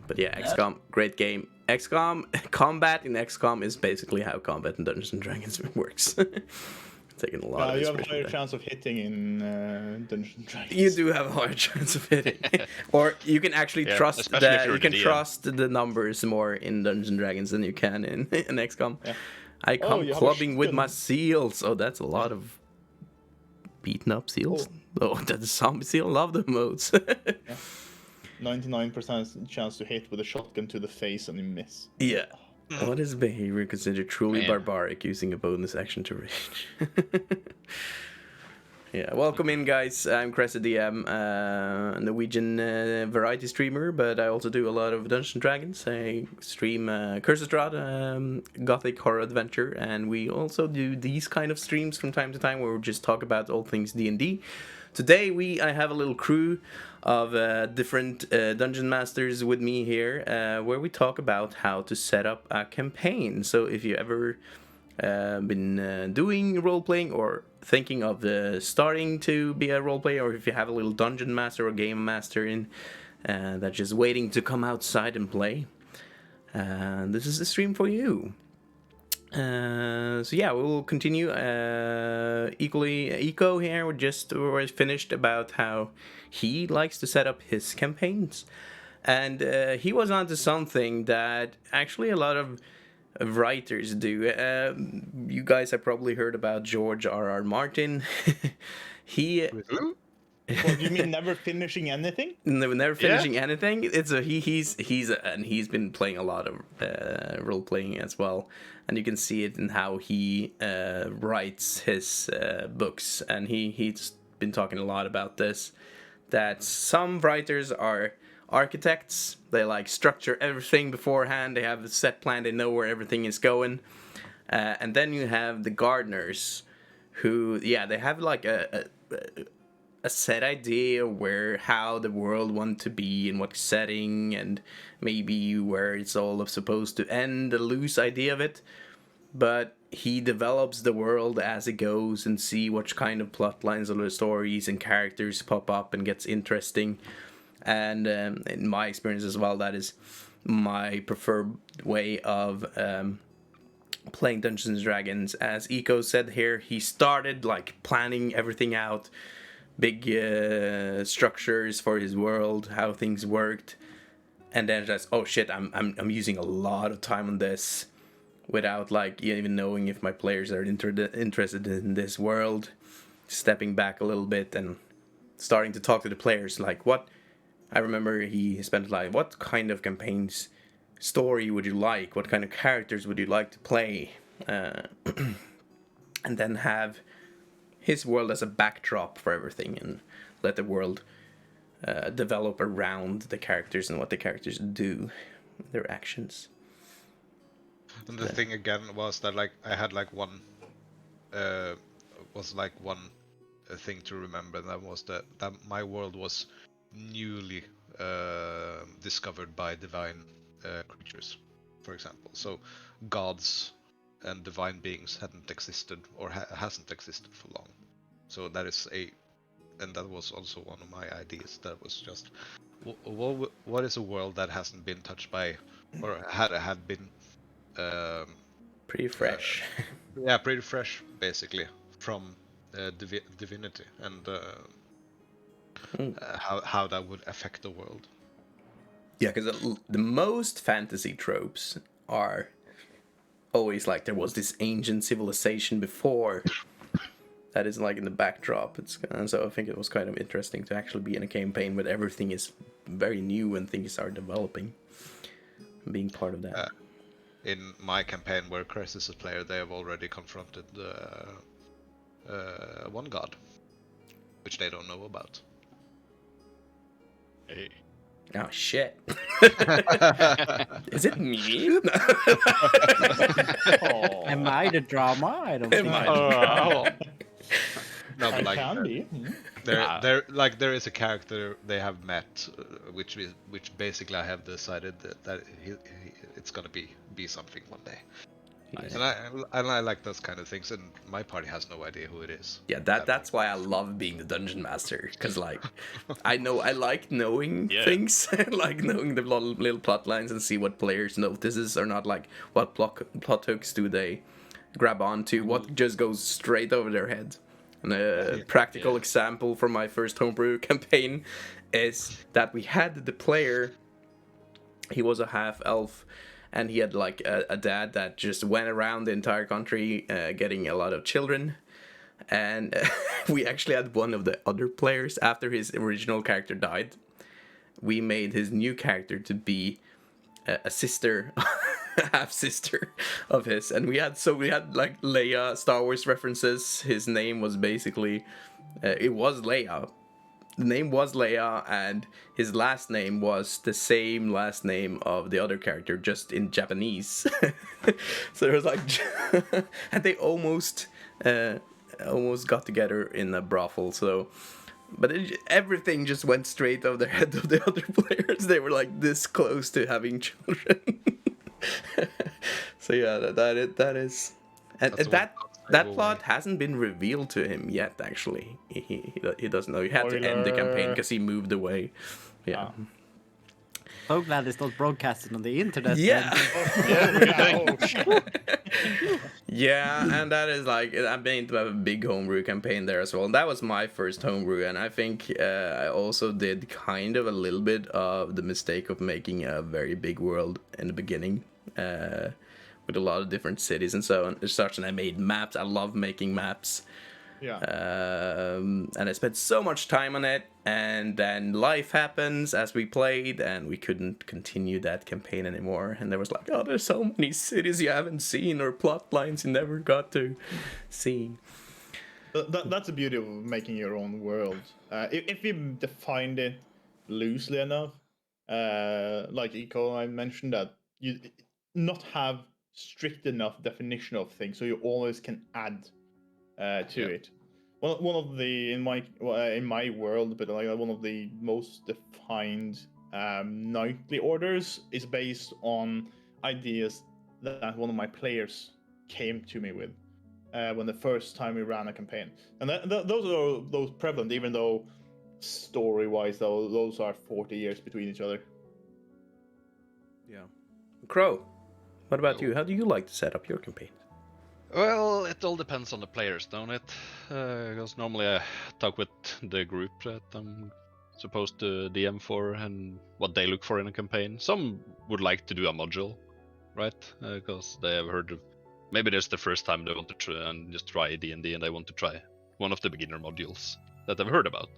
D: But yeah, XCOM, great game. XCOM, combat in XCOM is basically how combat in Dungeons and Dragons works. Taking a lot of
G: You have a
D: inspiration
G: higher
D: there.
G: chance of hitting in Dungeons and Dragons.
D: You do have a higher chance of hitting, or you can actually
H: Yeah,
D: trust
H: especially if
D: the
H: you're
D: you can
H: the DM.
D: trust the numbers more in Dungeons and Dragons than you can in XCOM.
G: Yeah.
D: I come
G: you have a
D: clubbing with my
G: shotgun.
D: seals. Oh, that's a lot of beaten up seals. Oh, that's a zombie seal. Love the modes.
G: 99% chance to hit with a shotgun to the face and you miss.
D: Yeah. What is behavior considered truly
H: Man.
D: barbaric using a bonus action to rage? Yeah, welcome in, guys. I'm Cressa DM, a Norwegian variety streamer, but I also do a lot of Dungeons and Dragons. I stream Curses Strahd, Gothic horror adventure, and we also do these kind of streams from time to time where we just talk about all things D&D. Today I have a little crew of different dungeon masters with me here, where we talk about how to set up a campaign. So if you ever been doing role playing or thinking of starting to be a role player, or if you have a little dungeon master or game master in that's just waiting to come outside and play, this is the stream for you. So yeah, we will continue. Eco here, we're finished about how he likes to set up his campaigns, and he was onto something that actually a lot of writers do. You guys have probably heard about George R.R. Martin. He
G: What, do you mean never finishing anything?
D: never finishing anything. It's he's been playing a lot of role playing as well, and you can see it in how he writes his books. And he's been talking a lot about this. That some writers are architects. They like structure everything beforehand. They have a set plan. They know where everything is going. And then you have the gardeners, who they have like a set idea how the world want to be in what setting, and maybe where it's all supposed to end, a loose idea of it. But he develops the world as it goes and see what kind of plot lines or stories and characters pop up and gets interesting. And in my experience as well, that is my preferred way of playing Dungeons and Dragons. As Eco said here, he started like planning everything out, big structures for his world, how things worked, and then just, oh shit, I'm using a lot of time on this without like even knowing if my players are interested in this world. Stepping back a little bit and starting to talk to the players, like what. I remember he spent like, what kind of campaigns story would you like? What kind of characters would you like to play? And then have his world as a backdrop for everything, and let the world develop around the characters and what the characters do, their actions.
I: And the thing again was that like I had like one thing to remember. That was that my world was newly discovered by divine creatures, for example. So gods and divine beings hadn't existed or hasn't existed for long. So that is a and that was also one of my ideas. That was just, what is a world that hasn't been touched by, or had been,
D: Pretty fresh.
I: yeah, pretty fresh, basically, from divinity, and how that would affect the world.
D: Yeah, because the most fantasy tropes are always like there was this ancient civilization before that is like in the backdrop. And so I think it was kind of interesting to actually be in a campaign where everything is very new and things are developing. Being part of that.
I: In my campaign, where Chris is a player, they have already confronted one god, which they don't know about.
H: Hey.
D: Oh shit. Is it me?
C: Am I the drama? I don't think.
I: No, but
G: It
I: like
G: can be.
I: there is a character they have met, which basically I have decided that it's gonna be something one day.
D: Yeah.
I: And I like those kind of things, and my party has no idea who it is.
D: Yeah, that's why I love being the dungeon master, because like I like knowing things, like knowing the little plot lines and see what players notices or not, like what plot hooks do they grab onto, what just goes straight over their head. And a practical example from my first homebrew campaign is that we had the player, he was a half elf, and he had like a dad that just went around the entire country getting a lot of children. And we actually had one of the other players, after his original character died, we made his new character to be a sister, half sister of his. And we had like Leia Star Wars references. His name was basically, it was Leia. The name was Leia, and his last name was the same last name of the other character, just in Japanese. So it was like, and they almost got together in a brothel. So, but everything just went straight over the head of the other players. They were like this close to having children. So yeah, that is, and that plot hasn't been revealed to him yet. Actually, he doesn't know. He had to end the campaign because he moved away. Yeah.
C: So glad it's not broadcasted on the internet.
D: Yeah. Yeah, and that is like, I've been to a big homebrew campaign there as well. And that was my first homebrew, and I think I also did kind of a little bit of the mistake of making a very big world in the beginning. With a lot of different cities and so on. And I made maps. I love making maps.
G: Yeah.
D: And I spent so much time on it, and then life happens as we played, and we couldn't continue that campaign anymore. And there was like, oh, there's so many cities you haven't seen, or plot lines you never got to see.
G: That's the beauty of making your own world. If you defined it loosely enough, like Ekolie, I mentioned that you not have strict enough definition of things, so you always can add to it. Well, one of the in my world, but like one of the most defined knightly orders is based on ideas that one of my players came to me with when the first time we ran a campaign, and those prevalent, even though story-wise, those are 40 years between each other.
D: Yeah. Crow, what about you? How do you like to set up your campaign?
H: Well, it all depends on the players, don't it? Because normally I talk with the group that I'm supposed to DM for and what they look for in a campaign. Some would like to do a module, right? Because they have heard of, maybe there's the first time they want to try and just try D&D, and they want to try one of the beginner modules that they've heard about.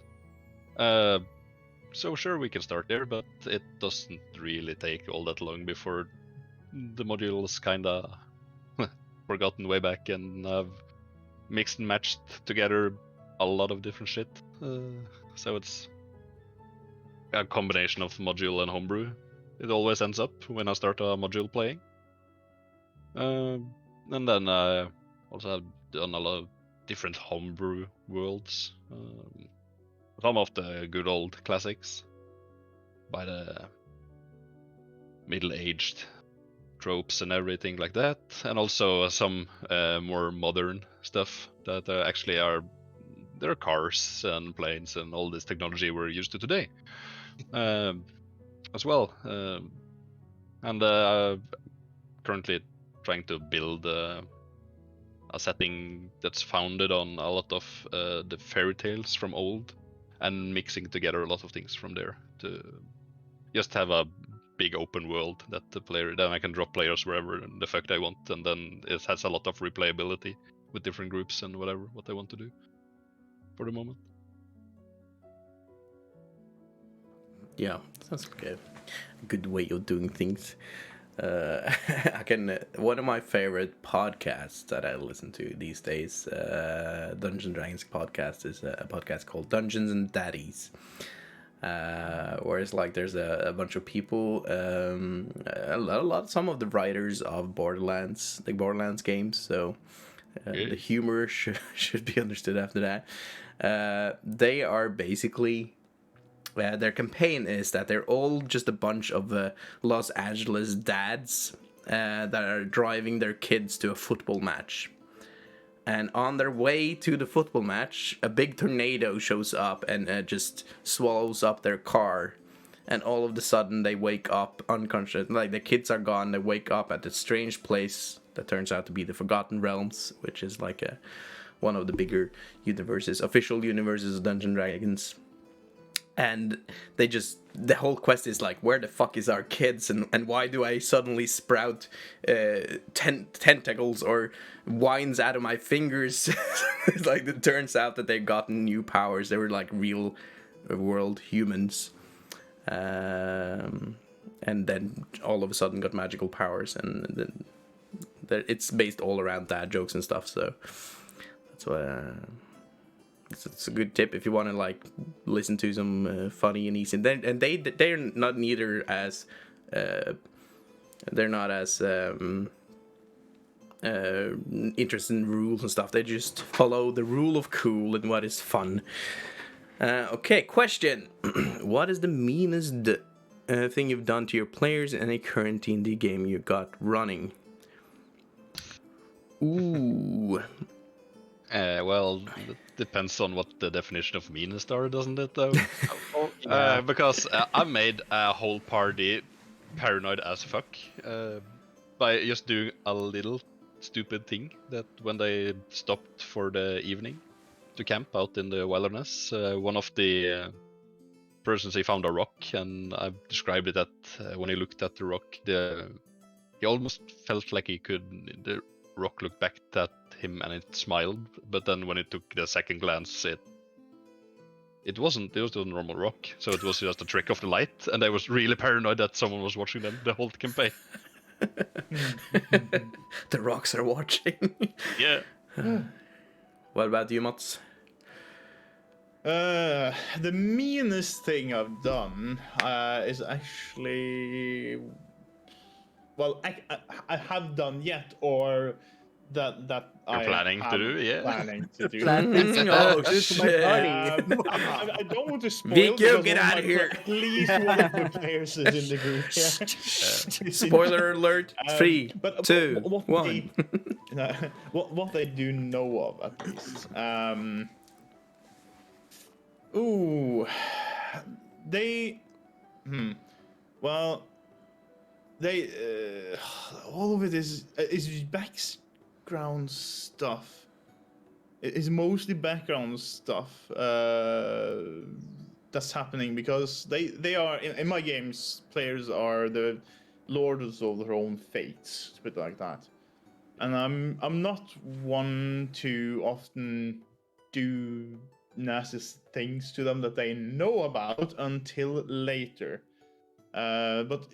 H: So sure, we can start there, but it doesn't really take all that long before the modules kinda forgotten way back, and I've mixed and matched together a lot of different shit. So it's a combination of module and homebrew. It always ends up when I start a module playing. And then I also have done a lot of different homebrew worlds. Some of the good old classics by the middle-aged tropes and everything like that, and also some more modern stuff that actually are there are cars and planes and all this technology we're used to today, as well. And currently trying to build a setting that's founded on a lot of the fairy tales from old, and mixing together a lot of things from there to just have a big open world that then I can drop players wherever the fuck I want, and then it has a lot of replayability with different groups and what I want to do for the moment.
D: Yeah, sounds like a good way of doing things. One of my favorite podcasts that I listen to these days, Dungeons and Dragons podcast, is a podcast called Dungeons and Daddies. Where it's like there's a bunch of people, some of the writers of Borderlands, the Borderlands games. So the humor should be understood after that. They are basically. Their campaign is that they're all just a bunch of Los Angeles dads that are driving their kids to a football match. And on their way to the football match, a big tornado shows up and just swallows up their car. And all of a sudden they wake up unconscious. Like, the kids are gone, they wake up at a strange place that turns out to be the Forgotten Realms, which is like one of the bigger official universes of Dungeons & Dragons. And the whole quest is like, where the fuck is our kids, and why do I suddenly sprout tentacles or vines out of my fingers? It's like, it turns out that they've gotten new powers. They were like real world humans. And then all of a sudden got magical powers, and then it's based all around dad jokes and stuff, so that's why... It's a good tip if you want to like listen to some funny and easy. They're not neither as they're not as interested in rules and stuff. They just follow the rule of cool and what is fun. Okay, question: what is the meanest thing you've done to your players in a current D&D game you got running? Ooh.
H: Well, it depends on what the definition of meanest are, doesn't it, though?
C: Yeah.
H: Because I made a whole party paranoid as fuck by just doing a little stupid thing that when they stopped for the evening to camp out in the wilderness, one of the persons, he found a rock, and I described it that when he looked at the rock, he almost felt like the rock looked back at him and it smiled, but then when it took the second glance, it was a normal rock, so it was just a trick of the light, and I was really paranoid that someone was watching them the whole campaign.
D: The rocks are watching.
H: Yeah.
D: What about you, Mats?
G: The meanest thing I've done is actually, well, I have done yet, or that
H: You're planning to do, yeah.
G: Planning to do.
D: Oh shit!
G: I don't want to spoil.
D: Vico, get out of here!
G: At least one of the players is in the group. Yeah.
D: Spoiler alert! 3, 2, 1.
G: What they do know of, at least. Ooh, they. Well, they. All of it is background stuff. It's mostly background stuff that's happening because they are in my games. Players are the lords of their own fates, to put it like that. And I'm not one to often do nasty things to them that they know about until later. But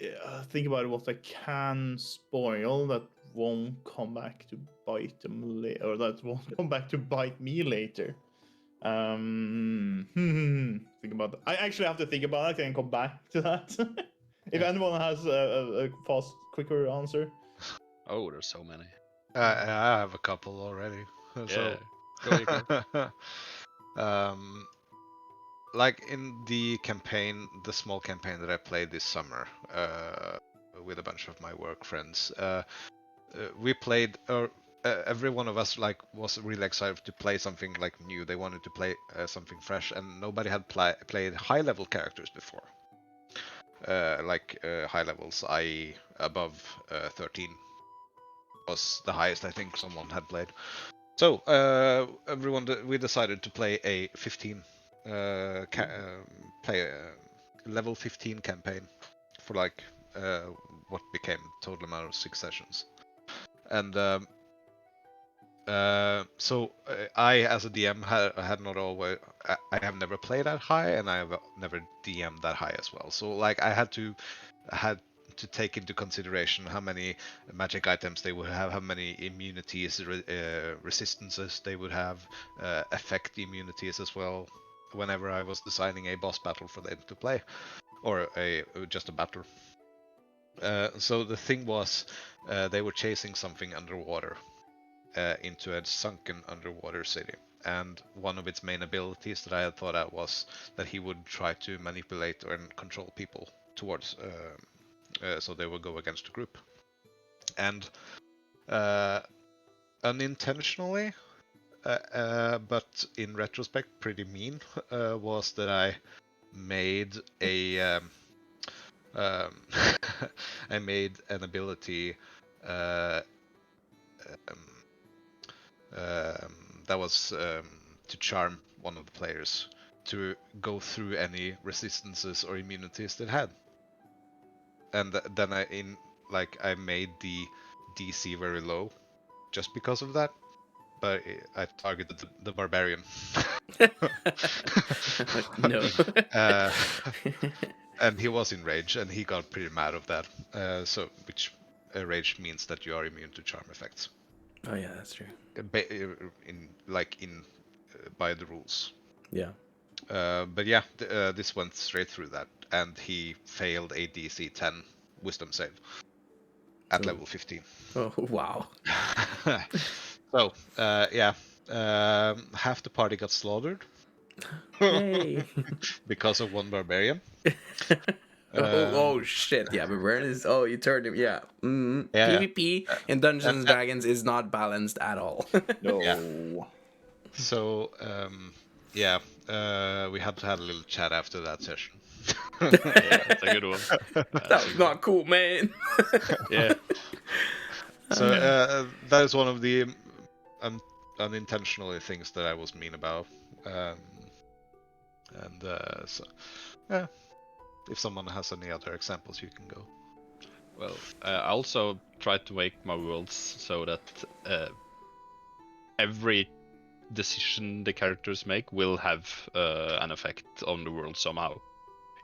G: think about what I can spoil that won't come back to bite them later, or that won't come back to bite me later. Think about that. I actually have to think about it. I can come back to that. If anyone has a fast, quicker answer.
H: Oh, there's so many.
I: I have a couple already.
H: Yeah.
I: Go. Like in the campaign, the small campaign that I played this summer with a bunch of my work friends, we played every one of us like was really excited to play something like new. They wanted to play something fresh, and nobody had played high level characters before. High levels, i.e. above 13 was the highest I think someone had played. So we decided to play a 15 level 15 campaign for like what became total amount of 6 sessions. And so I, as a DM, had not always. I have never played that high, and I have never DM'd that high as well. So like I had to take into consideration how many magic items they would have, how many immunities, resistances they would have, effect immunities as well. Whenever I was designing a boss battle for them to play, or just a battle. So the thing was, they were chasing something underwater. Into a sunken underwater city, and one of its main abilities that I had thought out was that he would try to manipulate and control people towards, so they would go against the group. And unintentionally, but in retrospect pretty mean, was that I made a I made an ability that was to charm one of the players to go through any resistances or immunities they had, and then I made the DC very low, just because of that. But I targeted the barbarian.
D: No.
I: And he was in rage, and he got pretty mad of that. So which rage means that you are immune to charm effects.
D: Oh yeah, that's true.
I: By the rules.
D: Yeah.
I: But yeah, this went straight through that, and he failed a DC 10 Wisdom save at level 15.
D: Oh wow.
I: So half the party got slaughtered.
D: Hey.
I: Because of one barbarian.
D: Oh shit! Yeah, barbarian is. Oh, you turned him. Yeah.
I: Yeah.
D: PvP in Dungeons and Dragons is not balanced at all.
G: No.
I: Yeah. So we had to have a little chat after that session.
H: Yeah, that's a good one.
D: That was not cool, man.
I: Yeah. So that is one of the unintentional things that I was mean about. If someone has any other examples, you can go.
H: Well, I also tried to make my worlds so that every decision the characters make will have an effect on the world somehow,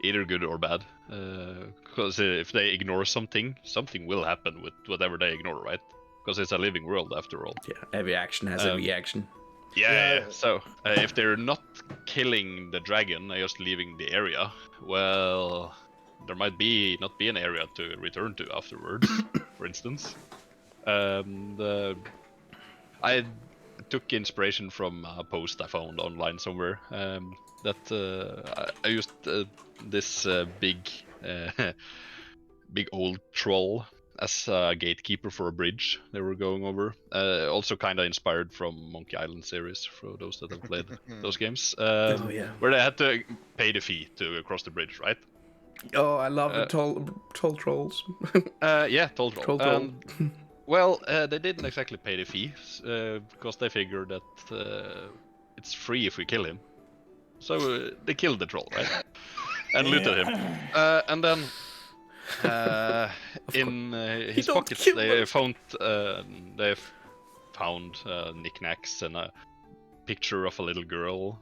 H: either good or bad. Because if they ignore something, something will happen with whatever they ignore, right? Because it's a living world after all.
D: Yeah, every action has a reaction.
H: Yeah. So if they're not killing the dragon, they're just leaving the area, well, there might not be an area to return to afterwards, for instance. I took inspiration from a post I found online somewhere. I used this big old troll as a gatekeeper for a bridge they were going over. Also kind of inspired from Monkey Island series, for those that have played those games. Where they had to pay the fee to cross the bridge, right?
D: Oh, I love toll trolls.
H: Yeah, toll troll.
D: Troll.
H: Well, they didn't exactly pay the fee, because they figured that it's free if we kill him. So they killed the troll, right? And looted him. And then in his pockets they found knickknacks and a picture of a little girl,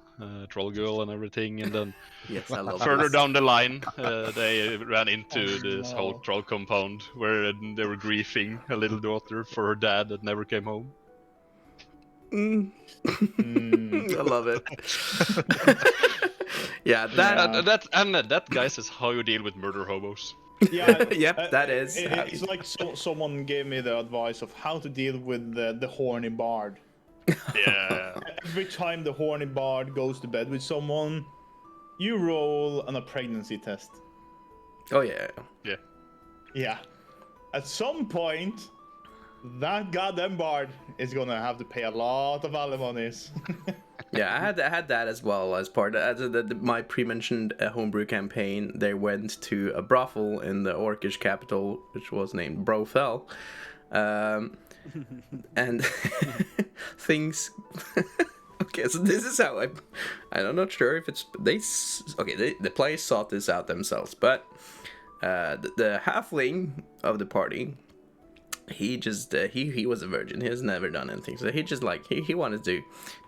H: troll girl and everything, and then
D: yes, I love
H: further
D: this.
H: down the line they ran into this whole troll compound where they were grieving a little daughter for her dad that never came home.
D: I love it. Yeah, that guys is how you deal with murder hobos.
G: Yeah,
D: yep, that is.
G: It's like someone gave me the advice of how to deal with the horny bard.
H: Yeah.
G: Every time the horny bard goes to bed with someone, you roll on a pregnancy test.
D: Oh yeah.
H: Yeah.
G: Yeah. At some point, that goddamn bard is gonna have to pay a lot of alimonies.
D: Yeah, I had that as well as part of my pre-mentioned homebrew campaign. They went to a brothel in the Orcish capital, which was named Brofell, and things. Okay, so this is how I'm not sure if it's the players sought this out themselves, but the halfling of the party. He just he was a virgin. He has never done anything, so he just he wanted to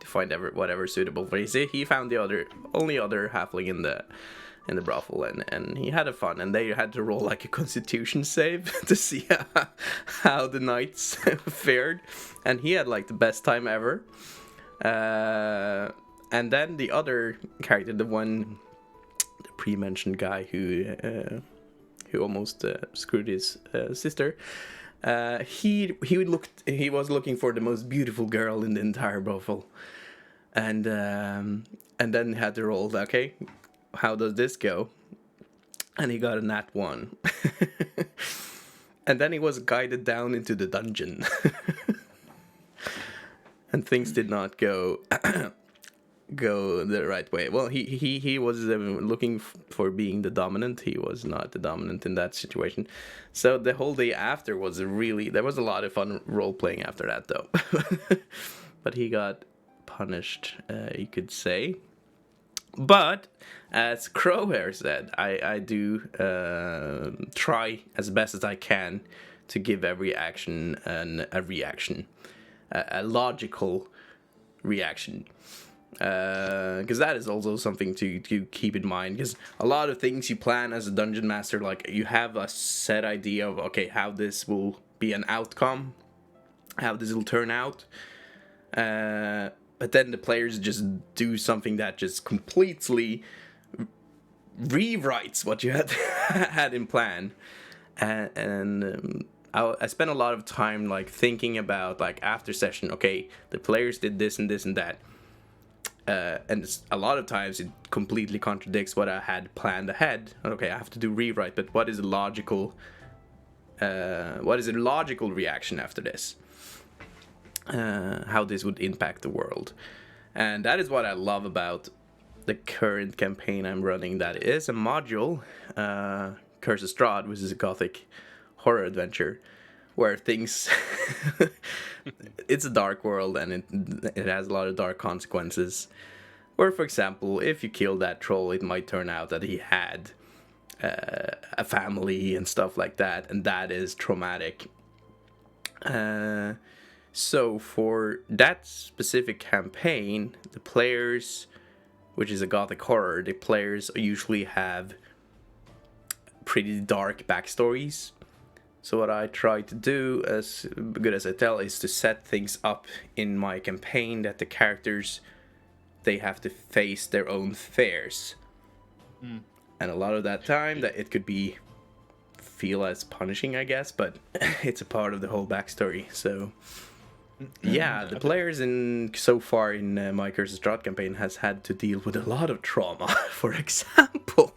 D: find whatever suitable for. He found the only other halfling in the brothel, and he had a fun. And they had to roll like a Constitution save to see how the knights fared, and he had like the best time ever. And then the other character, the pre-mentioned guy who almost screwed his sister. He was looking for the most beautiful girl in the entire brothel, and then had to roll. Okay, how does this go? And he got a nat 1, and then he was guided down into the dungeon, and things did not go the right way. Well, he was looking for being the dominant. He was not the dominant in that situation. So the whole day after was there was a lot of fun role playing after that though. But he got punished, you could say. But as Crowhair said, I do try as best as I can to give every action a reaction, a logical reaction. Because that is also something to keep in mind, because a lot of things you plan as a dungeon master, like you have a set idea of how this will be an outcome, how this will turn out, but then the players just do something that just completely rewrites what you had in plan, and I spent a lot of time like thinking about like after session, the players did this and this and that. And a lot of times it completely contradicts what I had planned ahead. I have to do rewrite, but what is a logical reaction after this? How this would impact the world. And that is what I love about the current campaign I'm running. That is a module, Curse of Strahd, which is a gothic horror adventure, where things it's a dark world, and it has a lot of dark consequences. Where, for example, if you kill that troll, it might turn out that he had a family and stuff like that, and that is traumatic. So for that specific campaign, the players, which is a gothic horror, the players usually have pretty dark backstories. So what I try to do, as good as I tell, is to set things up in my campaign that the characters, they have to face their own fears. And a lot of that time, that it could feel as punishing, I guess, but it's a part of the whole backstory. So yeah, the players so far in my Curse of Strahd campaign has had to deal with a lot of trauma. For example,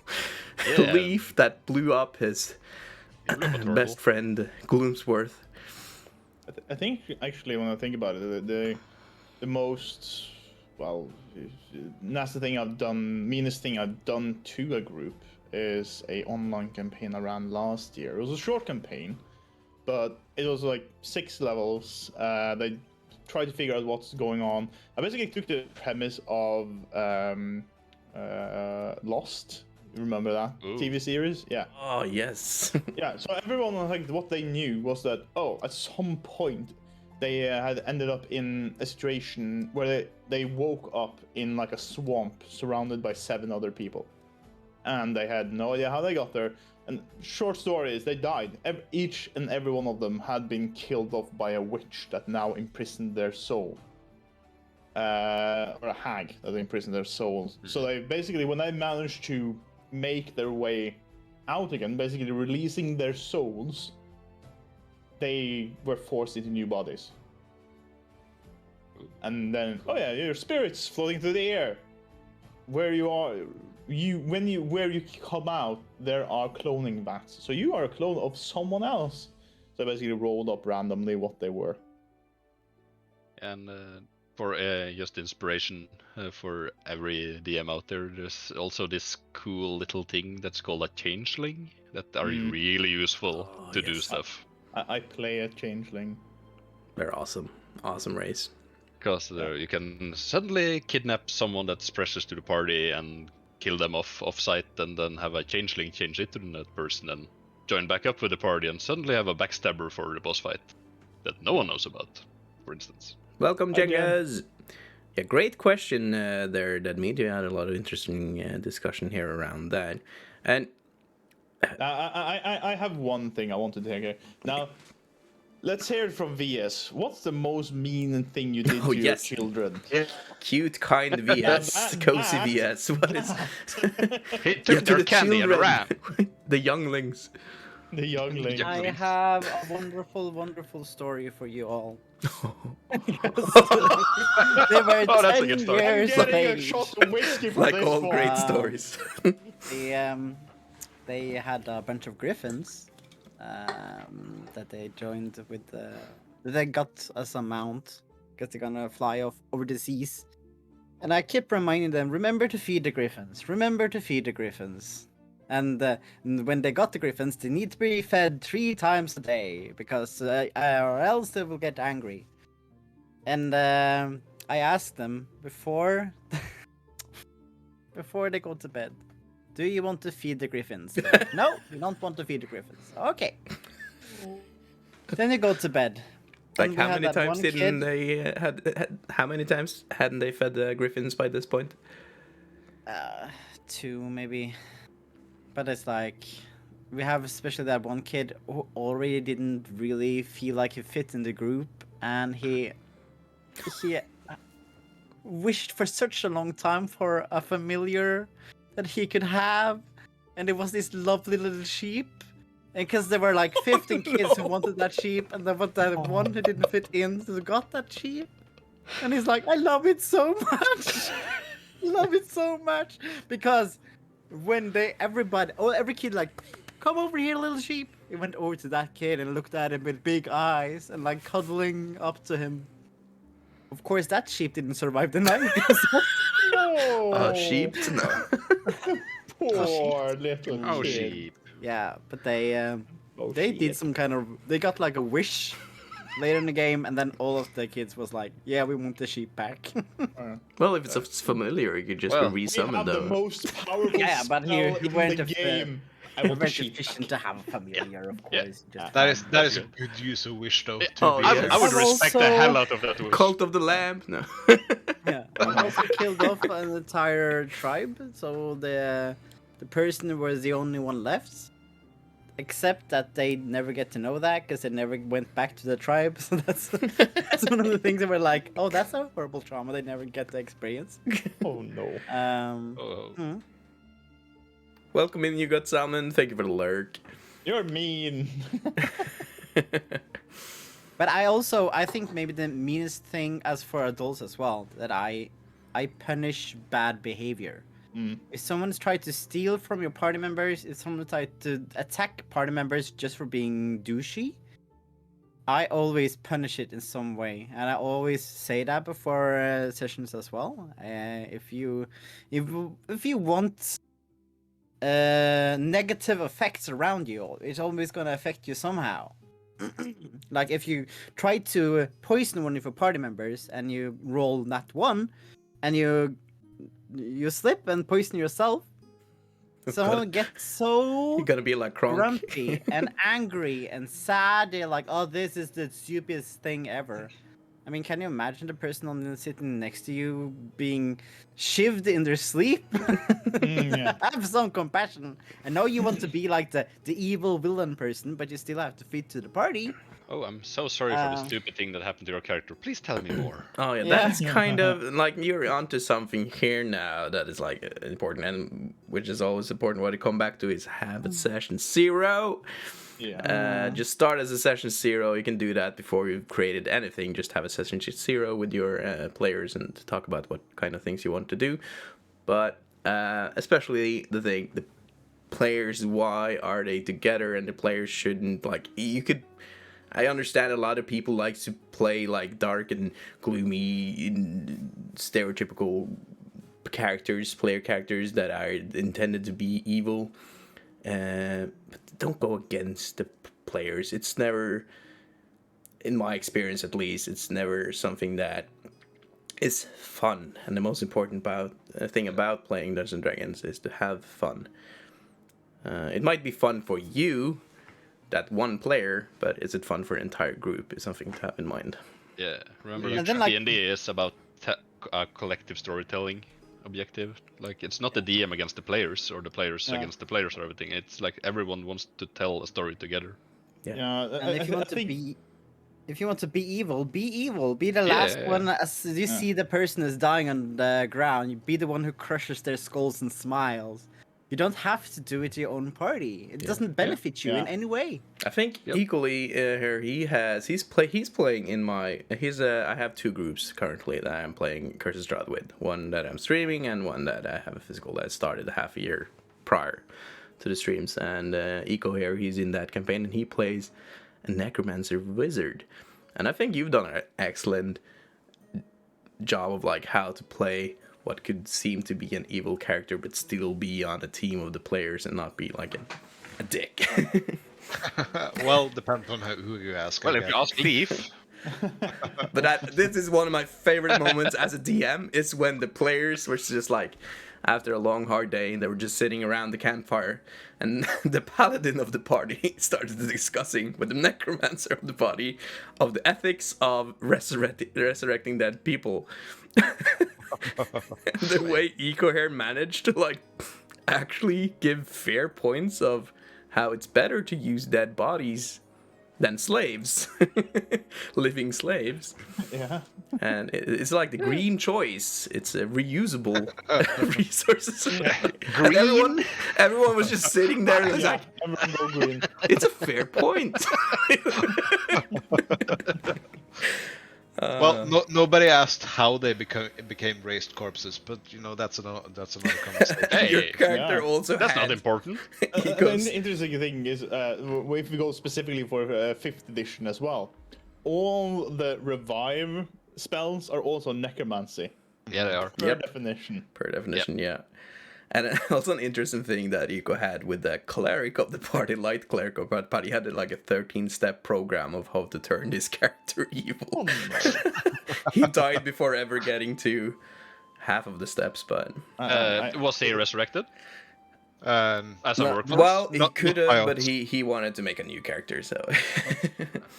D: Leaf that blew up his best friend Gloomsworth.
G: I think actually, when I think about it, the most meanest thing I've done to a group is a online campaign I ran last year. It was a short campaign, but it was like 6 levels. They tried to figure out what's going on. I basically took the premise of Lost. Remember that TV series? Yeah.
D: Oh yes.
G: Yeah. So everyone, like, what they knew was that at some point they had ended up in a situation where they woke up in like a swamp surrounded by 7 other people, and they had no idea how they got there. And short story is they died. Each and every one of them had been killed off by a witch that now imprisoned their soul. Or a hag that imprisoned their souls. So they basically, when they managed to make their way out again, basically releasing their souls, they were forced into new bodies. And then, your spirits floating through the air. Where you are, where you come out, there are cloning vats. So you are a clone of someone else. So I basically rolled up randomly what they were.
H: And for just inspiration for every DM out there, there's also this cool little thing that's called a changeling that are really useful to do stuff.
G: I play a changeling.
D: They're awesome. Awesome race.
H: Because you can suddenly kidnap someone that's precious to the party and kill them off site, and then have a changeling change into that person and join back up with the party, and suddenly have a backstabber for the boss fight that no one knows about, for instance.
D: Welcome, Jengas. Yeah, great question there, that media had a lot of interesting discussion here around that. And
G: I have one thing I wanted to hear here. Now, let's hear it from VS. What's the most mean thing you did to your children?
D: Cute, kind VS, cozy VS. What is?
H: He took their candy and ran.
D: The younglings.
G: The younglings.
C: I have a wonderful, wonderful story for you all. They were 10 years of age.
D: Like all great stories.
C: They had a bunch of griffins that they joined with that they got as a mount because they're gonna fly off over the seas. And I kept reminding them, remember to feed the griffins. Remember to feed the griffins. And when they got the griffins, they need to be fed 3 times a day because or else they will get angry. And I asked them before they go to bed, do you want to feed the griffins? No, we don't want to feed the griffins. Okay. Then they go to bed.
D: Like how many times didn't they how many times hadn't they fed the griffins by this point?
C: 2 maybe. But it's like, we have especially that one kid who already didn't really feel like he fit in the group, and he wished for such a long time for a familiar that he could have, and it was this lovely little sheep, and because there were like 15 kids who wanted that sheep, and there was that one who didn't fit in who got that sheep, and he's like, I love it so much. Love it so much, because when every kid like, come over here, little sheep. He went over to that kid and looked at him with big eyes and like cuddling up to him. Of course, that sheep didn't survive the night.
D: Sheep? No.
G: Poor little kid.
H: Sheep.
C: Yeah, but they did some kind of, they got like a wish later in the game, and then all of the kids was like, yeah, we want the sheep back.
D: Well, if it's familiar, you could just resummon them.
G: The most powerful
C: but he went
G: in the game. I want the sheep.
C: Efficient to have a familiar, of course.
H: Yeah.
I: That is a good use of wish, though.
H: I would respect the hell out of that wish.
D: Cult of the Lamb? No.
C: Yeah, I also killed off an entire tribe, so the person was the only one left. Except that they never get to know that because they never went back to the tribe. So that's one of the things that were like, oh, that's a horrible trauma they never get to experience.
G: Oh no.
D: Welcome in, you got salmon. Thank you for the lurk.
G: You're mean.
C: But I think maybe the meanest thing as for adults as well, that I punish bad behavior. If someone's tried to steal from your party members, if someone tried to attack party members just for being douchey, I always punish it in some way, and I always say that before sessions as well. If you want negative effects around you, it's always gonna affect you somehow. Like if you try to poison one of your party members and you roll that one, and you slip and poison yourself, someone gets so
D: you're gonna be like Kronk.
C: grumpy and angry and sad. They're like, oh, this is the stupidest thing ever. I mean, can you imagine the person sitting next to you being shivved in their sleep?
G: Yeah.
C: Have some compassion. I know you want to be like the evil villain person, but you still have to fit to the party.
H: Oh, I'm so sorry for the stupid thing that happened to your character. Please tell me more.
D: Oh yeah, that's kind of like you're onto something here now that is like important, and which is always important. What I come back to is have a session 0. Yeah. Just start as a session 0. You can do that before you've created anything. Just have a session 0 with your players and talk about what kind of things you want to do. But especially the players, why are they together? And the players shouldn't, like, you could I understand a lot of people like to play like dark and gloomy, stereotypical player characters that are intended to be evil. But don't go against the players. It's never, in my experience at least, it's never something that is fun. And the most important thing about playing Dungeons and Dragons is to have fun. It might be fun for you, that one player, but is it fun for an entire group is something to have in mind.
H: Yeah, remember
C: And then, like-
H: D&D is about collective storytelling objective. Like, it's not the DM against the players or the players against the players or everything. It's like everyone wants to tell a story together.
G: Yeah,
C: And if you want to be, if you want to be evil, be evil. Be the
H: Yeah,
C: last
H: yeah.
C: one. As you see the person is dying on the ground, you be the one who crushes their skulls and smiles. You don't have to do it to your own party. It doesn't benefit you in any way.
D: I think Ekolie here he's playing in my I have two groups currently that I'm playing Curses Strahd with. One that I'm streaming and one that I have a physical that started half a year prior to the streams. And Eco here, he's in that campaign and he plays a necromancer wizard. And I think you've done an excellent job of like how to play what could seem to be an evil character but still be on a team of the players and not be like a dick.
I: Well, depends on who you ask.
H: Well, if you ask Thief.
D: But this is one of my favorite moments as a DM is when the players were just like, after a long hard day, they were just sitting around the campfire, and the paladin of the party started discussing with the necromancer of the party of the ethics of resurrecting dead people. The way Eco here managed to like actually give fair points of how it's better to use dead bodies than slaves, living slaves.
G: Yeah.
D: And it's like the green choice. It's a reusable resources. And everyone was just sitting there and was like,
G: green.
D: it's a fair point.
I: Well, nobody asked how they became raised corpses, but you know that's another conversation.
H: Hey,
D: Your character also
H: that's
D: had,
H: not important.
G: An interesting thing is, if we go specifically for 5th edition as well, all the revive spells are also necromancy.
H: Yeah, they are.
G: Per definition.
D: Per definition, yeah. And also an interesting thing that Eco had with the cleric of the party, light cleric of the party, had like a 13-step program of how to turn this character evil.
G: Oh, no.
D: He died before ever getting to half of the steps, but...
H: Was he resurrected? As a workforce?
D: Well, he could have, but he wanted to make a new character, so...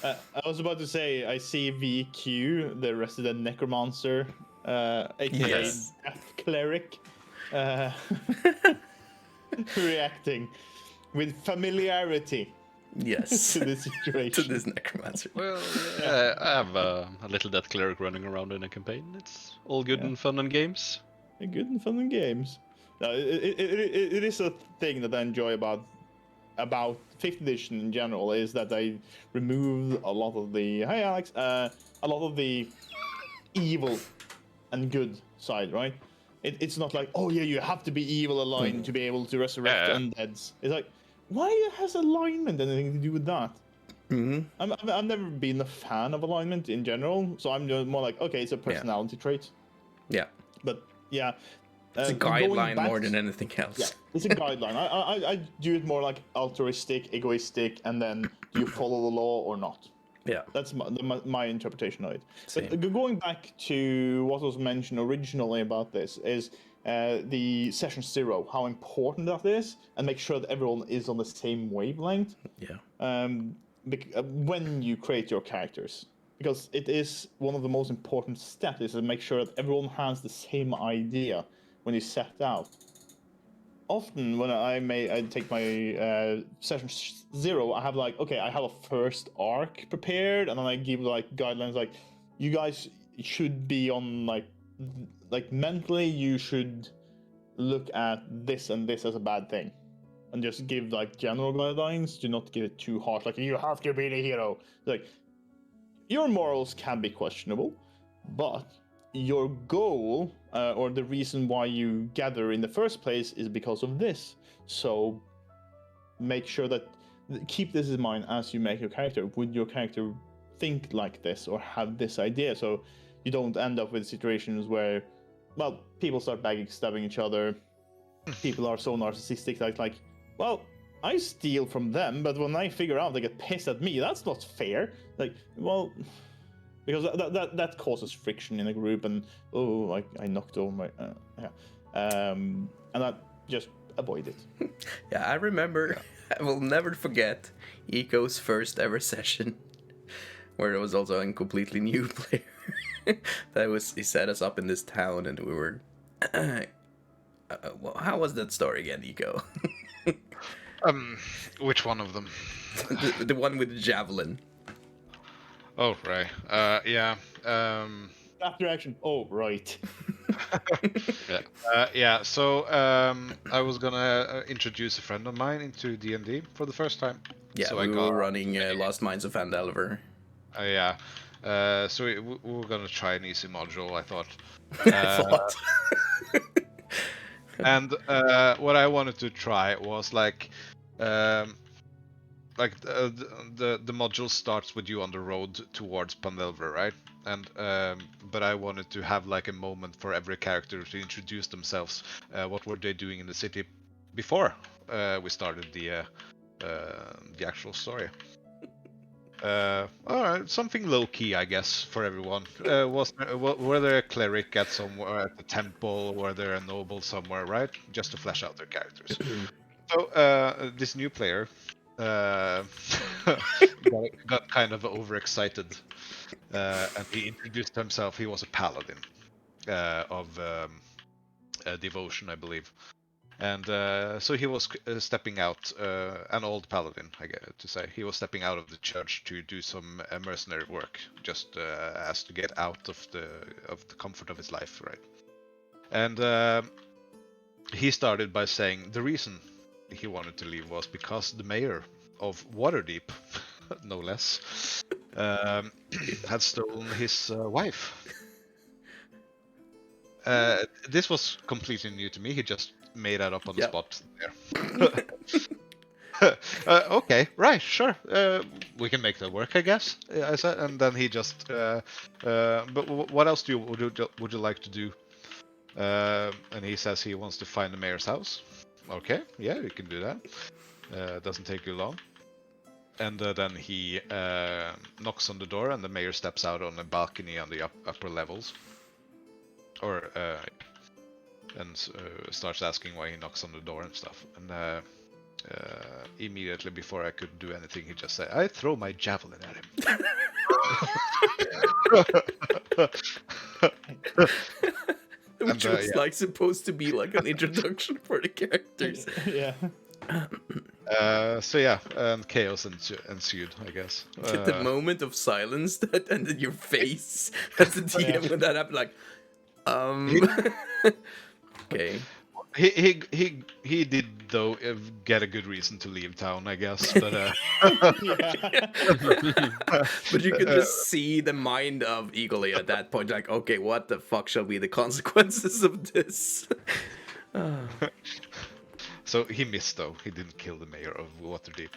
G: I was about to say, I see VQ, the resident necromancer, aka Death Cleric, reacting with familiarity.
D: Yes.
G: To this situation.
D: To this necromancer.
H: Well, I have a little death cleric running around in a campaign. It's all good and fun and games.
G: Good and fun and games. No, it is a thing that I enjoy about 5th edition in general, is that I removed a lot of the a lot of the evil and good side, right? It's not like, oh yeah, you have to be evil aligned to be able to resurrect undeads. It's like, why has alignment anything to do with that? Mm-hmm. I've never been a fan of alignment in general, so I'm just more like, okay, it's a personality trait. Yeah. But yeah.
D: It's a guideline more than anything else.
G: Yeah, it's a guideline. I do it more like altruistic, egoistic, and then do you follow the law or not? Yeah. That's my interpretation of it. Same. But going back to what was mentioned originally about this is the session 0, how important that is, and make sure that everyone is on the same wavelength. Yeah. When you create your characters. Because it is one of the most important steps, is to make sure that everyone has the same idea when you set out. Often when I take my session 0, I have like, okay, I have a first arc prepared, and then I give like guidelines like, you guys should be on like mentally, you should look at this and this as a bad thing, and just give like general guidelines. Do not give it too harsh, like you have to be the hero. Like, your morals can be questionable, but your goal or the reason why you gather in the first place is because of this. So make sure that keep this in mind as you make your character. Would your character think like this or have this idea, so you don't end up with situations where, well, people start stabbing each other. People are so narcissistic that like, well, I steal from them, but when I figure out they get pissed at me, that's not fair. Like, well, because that causes friction in a group, and I knocked over my and that just avoid it.
D: Yeah, I remember. I will never forget Eco's first ever session, where there was also a completely new player. He set us up in this town, and we were. Well, how was that story again, Eco?
I: Which one of them?
D: the one with the javelin.
I: Oh, right. Yeah.
G: After action. Oh, right.
I: Yeah. So I was gonna introduce a friend of mine into D&D for the first time.
D: Yeah,
I: so
D: we were running Lost Mines of Phandelver.
I: Yeah. So we were gonna try an easy module, I thought. And what I wanted to try was like the module starts with you on the road towards Phandelver, right? And but I wanted to have like a moment for every character to introduce themselves. What were they doing in the city before we started the actual story? All right, something low key, I guess, for everyone. Were there a cleric at somewhere at the temple? Were there a noble somewhere, right? Just to flesh out their characters. So this new player got kind of overexcited, and he introduced himself. He was a paladin of devotion, I believe. And so he was stepping out, an old paladin, I get to say. He was stepping out of the church to do some mercenary work, just as to get out of the comfort of his life, right? And he started by saying the reason he wanted to leave was because the mayor of Waterdeep, no less, had stolen his wife. This was completely new to me. He just made that up on the spot there. Okay, right, sure. We can make that work, I guess. I said, and then he just. But what else would you like to do? And he says he wants to find the mayor's house. Okay, yeah, we can do that. Doesn't take you long. And then he knocks on the door, and the mayor steps out on a balcony on the upper levels. Or and starts asking why he knocks on the door and stuff. And immediately before I could do anything, he just said, "I throw my javelin at him."
D: Which was like supposed to be like an introduction for the characters.
G: Yeah.
I: So yeah, and chaos ensued, I guess.
D: The moment of silence that ended your face as the DM when that happened, like, okay.
I: He did though get a good reason to leave town, I guess. But
D: but you could just see the mind of Ekolie at that point, like, okay, what the fuck shall be the consequences of this?
I: So he missed though. He didn't kill the mayor of Waterdeep.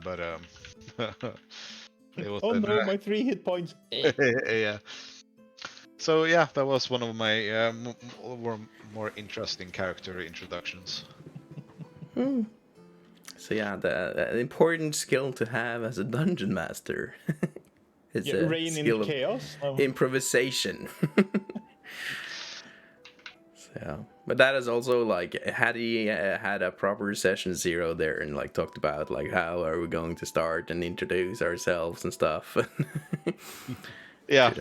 I: But it was
G: oh no, my 3 hit points.
I: Yeah. So yeah, that was one of my more interesting character introductions.
D: So yeah, the important skill to have as a dungeon master is a
G: reign
D: skill
G: in chaos.
D: Improvisation. So, but that is also like, had he had a proper session 0 there and like talked about like how are we going to start and introduce ourselves and stuff.
I: Yeah.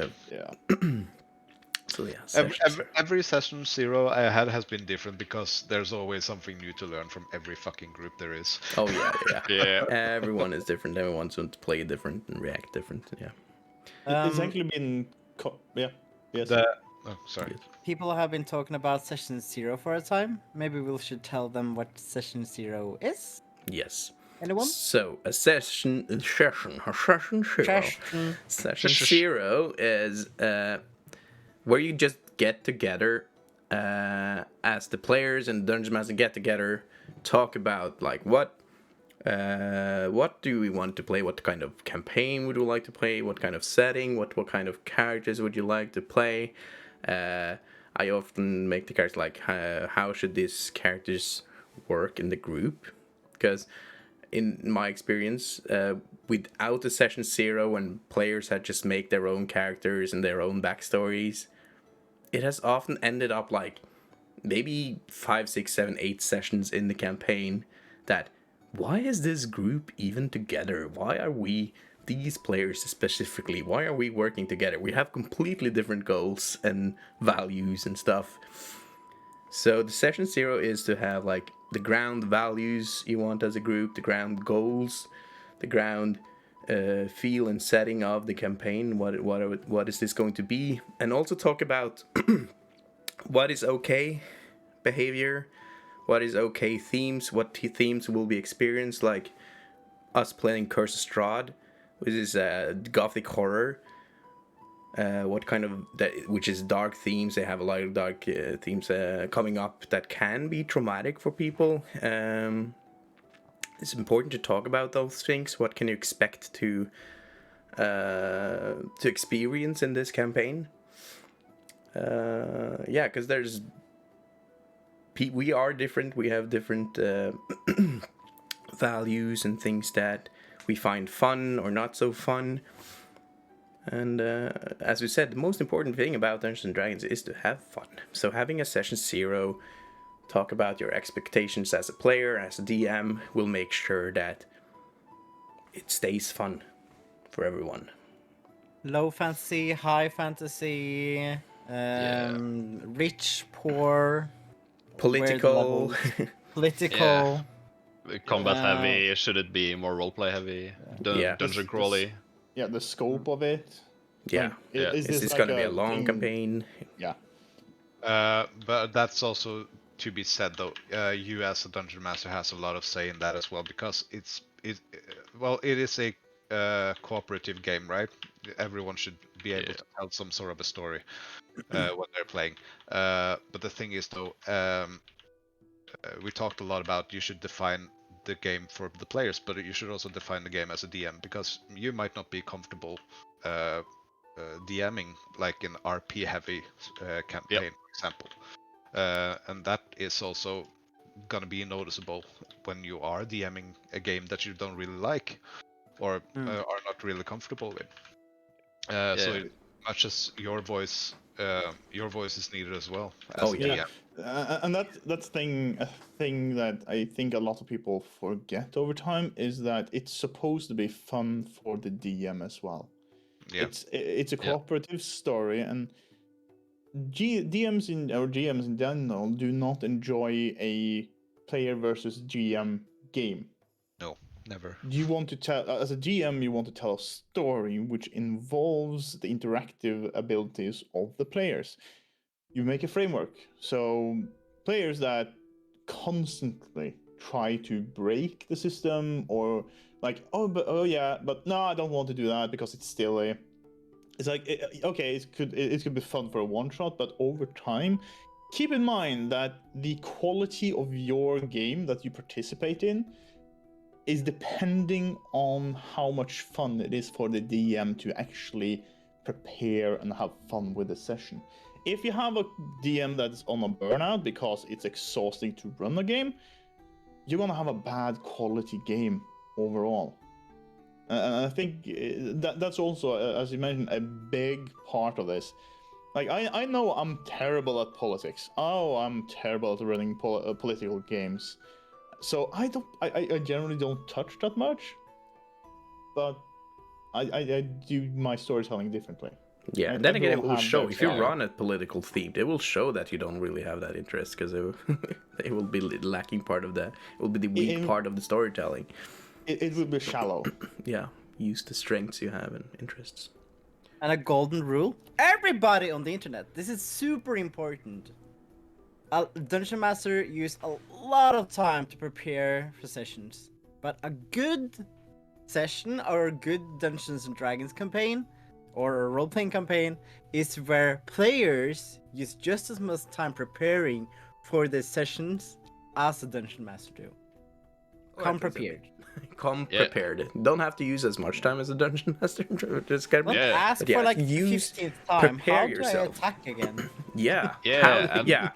D: So yeah,
I: every session 0 I had has been different because there's always something new to learn from every fucking group there is.
D: Oh yeah.
H: Yeah.
D: Everyone is different. Everyone wants to play different and react different. Yeah.
G: It's actually been yes.
I: Sorry.
C: People have been talking about session 0 for a time. Maybe we should tell them what session 0 is.
D: Yes.
C: Anyone?
D: So a session 0 is where you just get together as the players and Dungeon Master get together, talk about like what What do we want to play? What kind of campaign would you like to play? What kind of setting? What kind of characters would you like to play? I often make the characters like, how should these characters work in the group? Because in my experience, without the session 0, when players had just make their own characters and their own backstories, it has often ended up like maybe 5, 6, 7, 8 sessions in the campaign that, why is this group even together? Why are we, these players specifically, why are we working together? We have completely different goals and values and stuff. So the session 0 is to have like the ground values you want as a group, the ground goals, the ground feel and setting of the campaign. What is this going to be? And also talk about what is okay behavior, what is okay themes, what themes will be experienced, like us playing Curse of Strahd, which is gothic horror. What kind of that, which is dark themes. They have a lot of dark themes coming up that can be traumatic for people. It's important to talk about those things. What can you expect to experience in this campaign? Yeah, because we are different. We have different values and things that we find fun or not so fun. And as we said, the most important thing about Dungeons and Dragons is to have fun. So having a session 0, talk about your expectations as a player, as a DM, will make sure that it stays fun for everyone.
C: Low fantasy, high fantasy, rich, poor,
D: political.
C: Political.
H: Combat heavy, should it be more roleplay heavy? Dungeon crawly?
G: Yeah, the scope of it.
D: Yeah.
G: Like,
D: is this going to be a long campaign?
G: Yeah.
I: But that's also to be said, though. You as a dungeon master has a lot of say in that as well, because it is a cooperative game, right? Everyone should be able to tell some sort of a story when they're playing. But the thing is, though, we talked a lot about you should define the game for the players, but you should also define the game as a DM, because you might not be comfortable DMing like an RP heavy campaign, for example, and that is also gonna be noticeable when you are DMing a game that you don't really like or are not really comfortable with. So much as your voice is needed as well as a DM.
G: And that's a thing that I think a lot of people forget over time, is that it's supposed to be fun for the DM as well. Yeah. It's a cooperative story, and GMs in general do not enjoy a player versus GM game.
I: No, never.
G: You want to tell, as a GM, you want to tell a story which involves the interactive abilities of the players. You make a framework, so players that constantly try to break the system, or like, but no, I don't want to do that because it's still it's like, okay, it could be fun for a one shot, but over time, keep in mind that the quality of your game that you participate in is depending on how much fun it is for the DM to actually prepare and have fun with the session. If you have a DM that's on a burnout because it's exhausting to run a game, you're gonna have a bad quality game overall. And I think that's also, as you mentioned, a big part of this. Like, I know I'm terrible at politics. Oh, I'm terrible at running political games. So I generally don't touch that much. But I do my storytelling differently.
D: Yeah, and then again, it will show. If you run a political theme, it will show that you don't really have that interest, because they will be lacking part of that. It will be the weak part of the storytelling.
G: It will be shallow.
D: Yeah, use the strengths you have and interests.
C: And a golden rule: everybody on the internet. This is super important. A Dungeon Master use a lot of time to prepare for sessions, but a good session or a good Dungeons and Dragons campaign or a role-playing campaign is where players use just as much time preparing for the sessions as the Dungeon Master do. Come prepared.
D: Come
H: Yeah.
D: prepared. Don't have to use as much time as a dungeon master. Just get
C: Don't
H: Yeah.
C: ask
D: But yeah,
C: for like
D: use-
C: 15th time.
D: prepare
C: How do
D: yourself.
C: I attack again?
D: Yeah.
H: Yeah, and-
D: Yeah.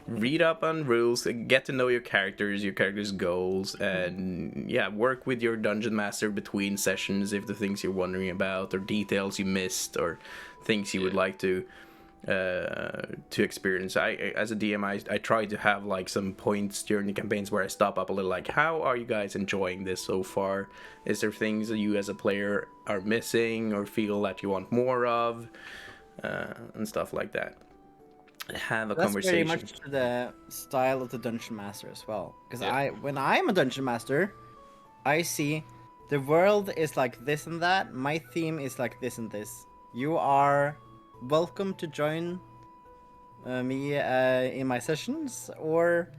D: Read up on rules, get to know your character's goals, and yeah, work with your dungeon master between sessions if the things you're wondering about, or details you missed, or things you would like to experience. As a DM, I try to have like some points during the campaigns where I stop up a little, like, how are you guys enjoying this so far? Is there things that you as a player are missing or feel that you want more of, and stuff like that. Have a
C: That's
D: conversation.
C: very much to the style of the dungeon master as well. Because
H: Yeah.
C: when I'm a dungeon master, I see the world is like this and that. My theme is like this and this. You are welcome to join me in my sessions, or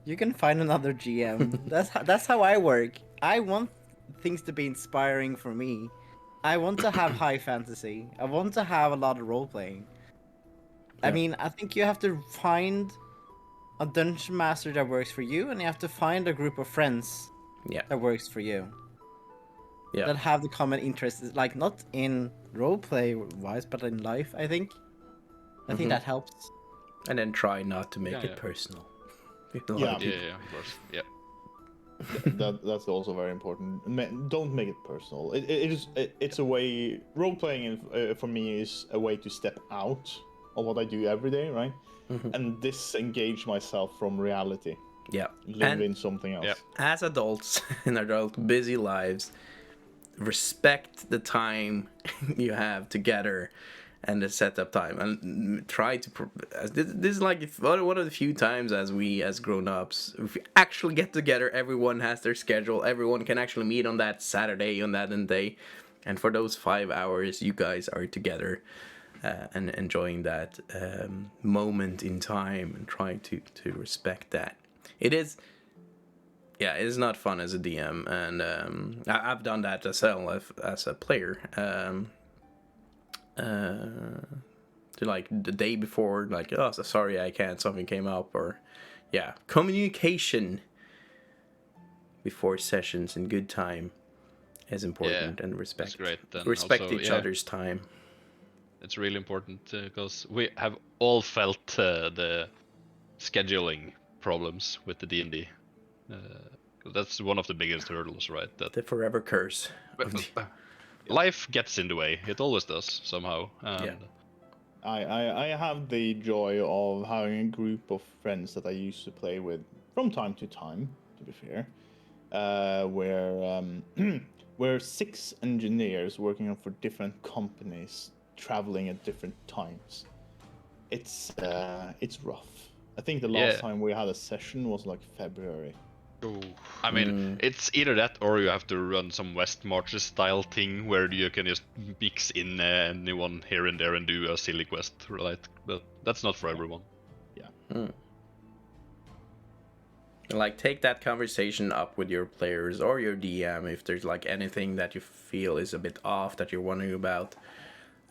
C: you can find another GM. That's how I work. I want things to be inspiring for me. I want to have high fantasy. I want to have a lot of role playing. I mean, I think you have to find a dungeon master that works for you, and you have to find a group of friends that works for you.
D: Yeah.
C: That have the common interests, like not in roleplay wise, but in life. I think that helps.
D: And then try not to make
H: Yeah,
D: it
H: yeah.
D: personal.
G: Yeah.
H: Yeah, of course. Yeah.
G: That's also very important. Don't make it personal. It's a way. Role playing for me is a way to step out of what I do every day, right? And disengage myself from reality.
D: Yeah.
G: Live in something else.
H: Yeah.
D: As adults in our busy lives, respect the time you have together and the setup time, and try to this is like one of the few times as grown-ups, if we actually get together, everyone has their schedule, everyone can actually meet on that Saturday, on that day, and for those 5 hours you guys are together and enjoying that moment in time, and trying to respect that. It is not fun as a DM, and I've done that as well as a player. To like the day before, like, oh, so sorry, I can't, something came up, or communication before sessions in good time is important, and respect.
H: That's great. And
D: respect
H: also,
D: each other's time.
H: It's really important because we have all felt the scheduling problems with the D&D. That's one of the biggest hurdles, right? That
D: The forever curse.
H: life gets in the way. It always does somehow. And
G: I have the joy of having a group of friends that I used to play with from time to time, to be fair, where we're 6 engineers working for different companies, traveling at different times. It's rough. I think the last time we had a session was like February.
H: I mean, it's either that or you have to run some West Marches style thing where you can just mix in anyone here and there and do a silly quest, right? But that's not for everyone.
G: Yeah.
D: Like, take that conversation up with your players or your DM if there's like anything that you feel is a bit off that you're wondering about.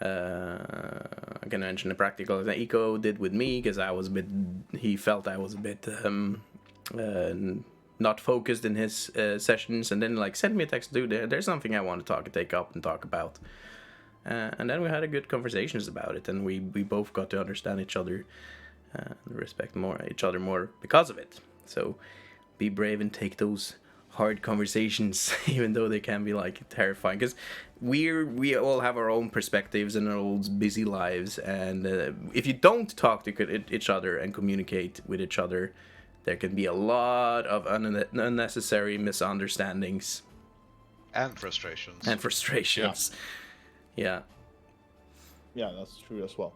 D: I can mention the practical that Eko did with me, because he felt I was a bit not focused in his sessions, and then like send me a text, dude, there's something I want to take up and talk about, and then we had a good conversations about it, and we both got to understand each other and respect each other more because of it. So be brave and take those hard conversations, even though they can be like terrifying, because we all have our own perspectives and our own busy lives, and if you don't talk to each other and communicate with each other, there can be a lot of unnecessary misunderstandings
I: and frustrations.
G: Yeah, that's true as well.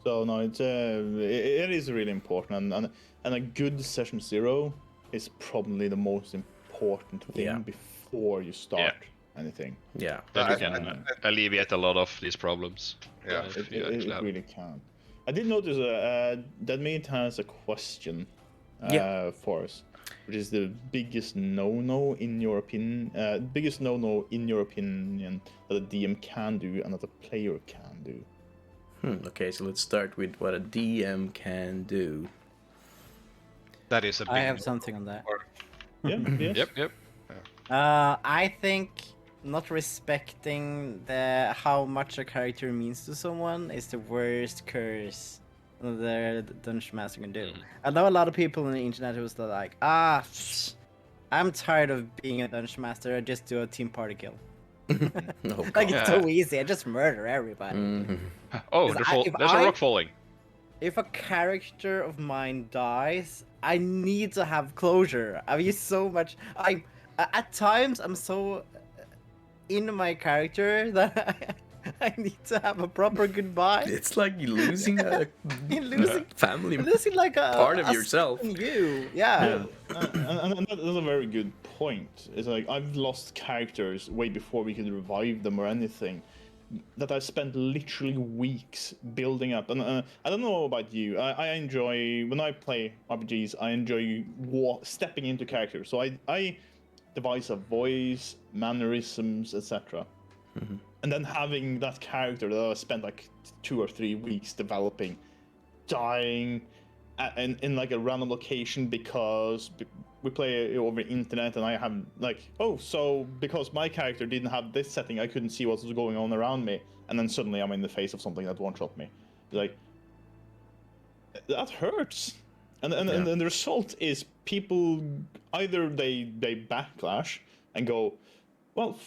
G: So no, it is really important, and a good session 0 is probably the most important thing before you start anything.
D: Yeah,
H: that can alleviate a lot of these problems.
I: Yeah,
G: it really can. I did notice that Meat has a question for us, which is the biggest no-no in your opinion. Biggest no-no in your opinion that a DM can do and that a player can do.
D: Okay, so let's start with what a DM can do.
I: That is a big
C: I have something on that.
G: Yeah. Yes.
H: Yep.
C: I think not respecting how much a character means to someone is the worst curse the dungeon master can do. I know a lot of people on the internet who's like, I'm tired of being a dungeon master. I just do a team party kill.
D: Oh,
C: Like
D: God.
C: it's so easy. I just murder everybody.
H: Oh, there's a rock falling.
C: If a character of mine dies, I need to have closure. I mean, so much. At times I'm so in my character that I need to have a proper goodbye.
D: It's like you're losing a family
C: losing like a
D: part of
C: a
D: yourself.
C: step in you. Yeah.
G: And that's a very good point. It's like I've lost characters way before we could revive them or anything. That I spent literally weeks building up. And I don't know about you. I enjoy when I play RPGs. I enjoy stepping into characters. So I devise a voice, mannerisms, etc. And then having that character that I spent like 2 or 3 weeks developing, dying in like a random location because we play over internet and I have like, so because my character didn't have this setting, I couldn't see what was going on around me, and then suddenly I'm in the face of something that one-shot me. Like, that hurts. And the result is people either they backlash and go, well,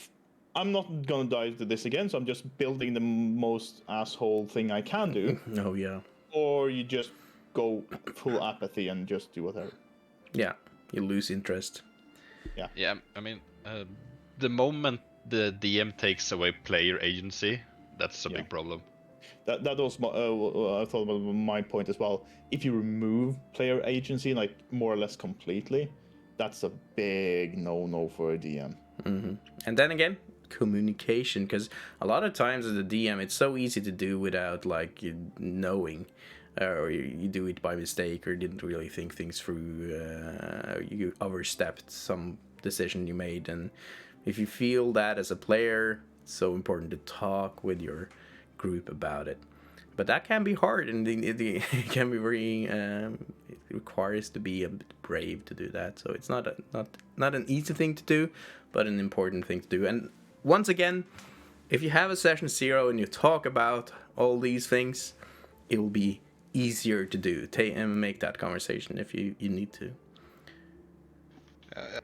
G: I'm not gonna die to this again, so I'm just building the most asshole thing I can do.
D: Oh yeah.
G: Or you just go full apathy and just do whatever.
D: Yeah, you lose interest.
G: Yeah.
H: Yeah, I mean, the moment the DM takes away player agency, that's a big problem.
G: That was I thought about my point as well. If you remove player agency, like more or less completely, that's a big no for a DM.
D: And then again, communication, because a lot of times as a DM, it's so easy to do without like you knowing, or you do it by mistake, or didn't really think things through. You overstepped some decision you made, and if you feel that as a player, it's so important to talk with your group about it. But that can be hard, and it can be very. It requires to be a bit brave to do that. So it's not an easy thing to do, but an important thing to do. And once again, if you have a session 0 and you talk about all these things, it will be easier to do. And make that conversation if you need to.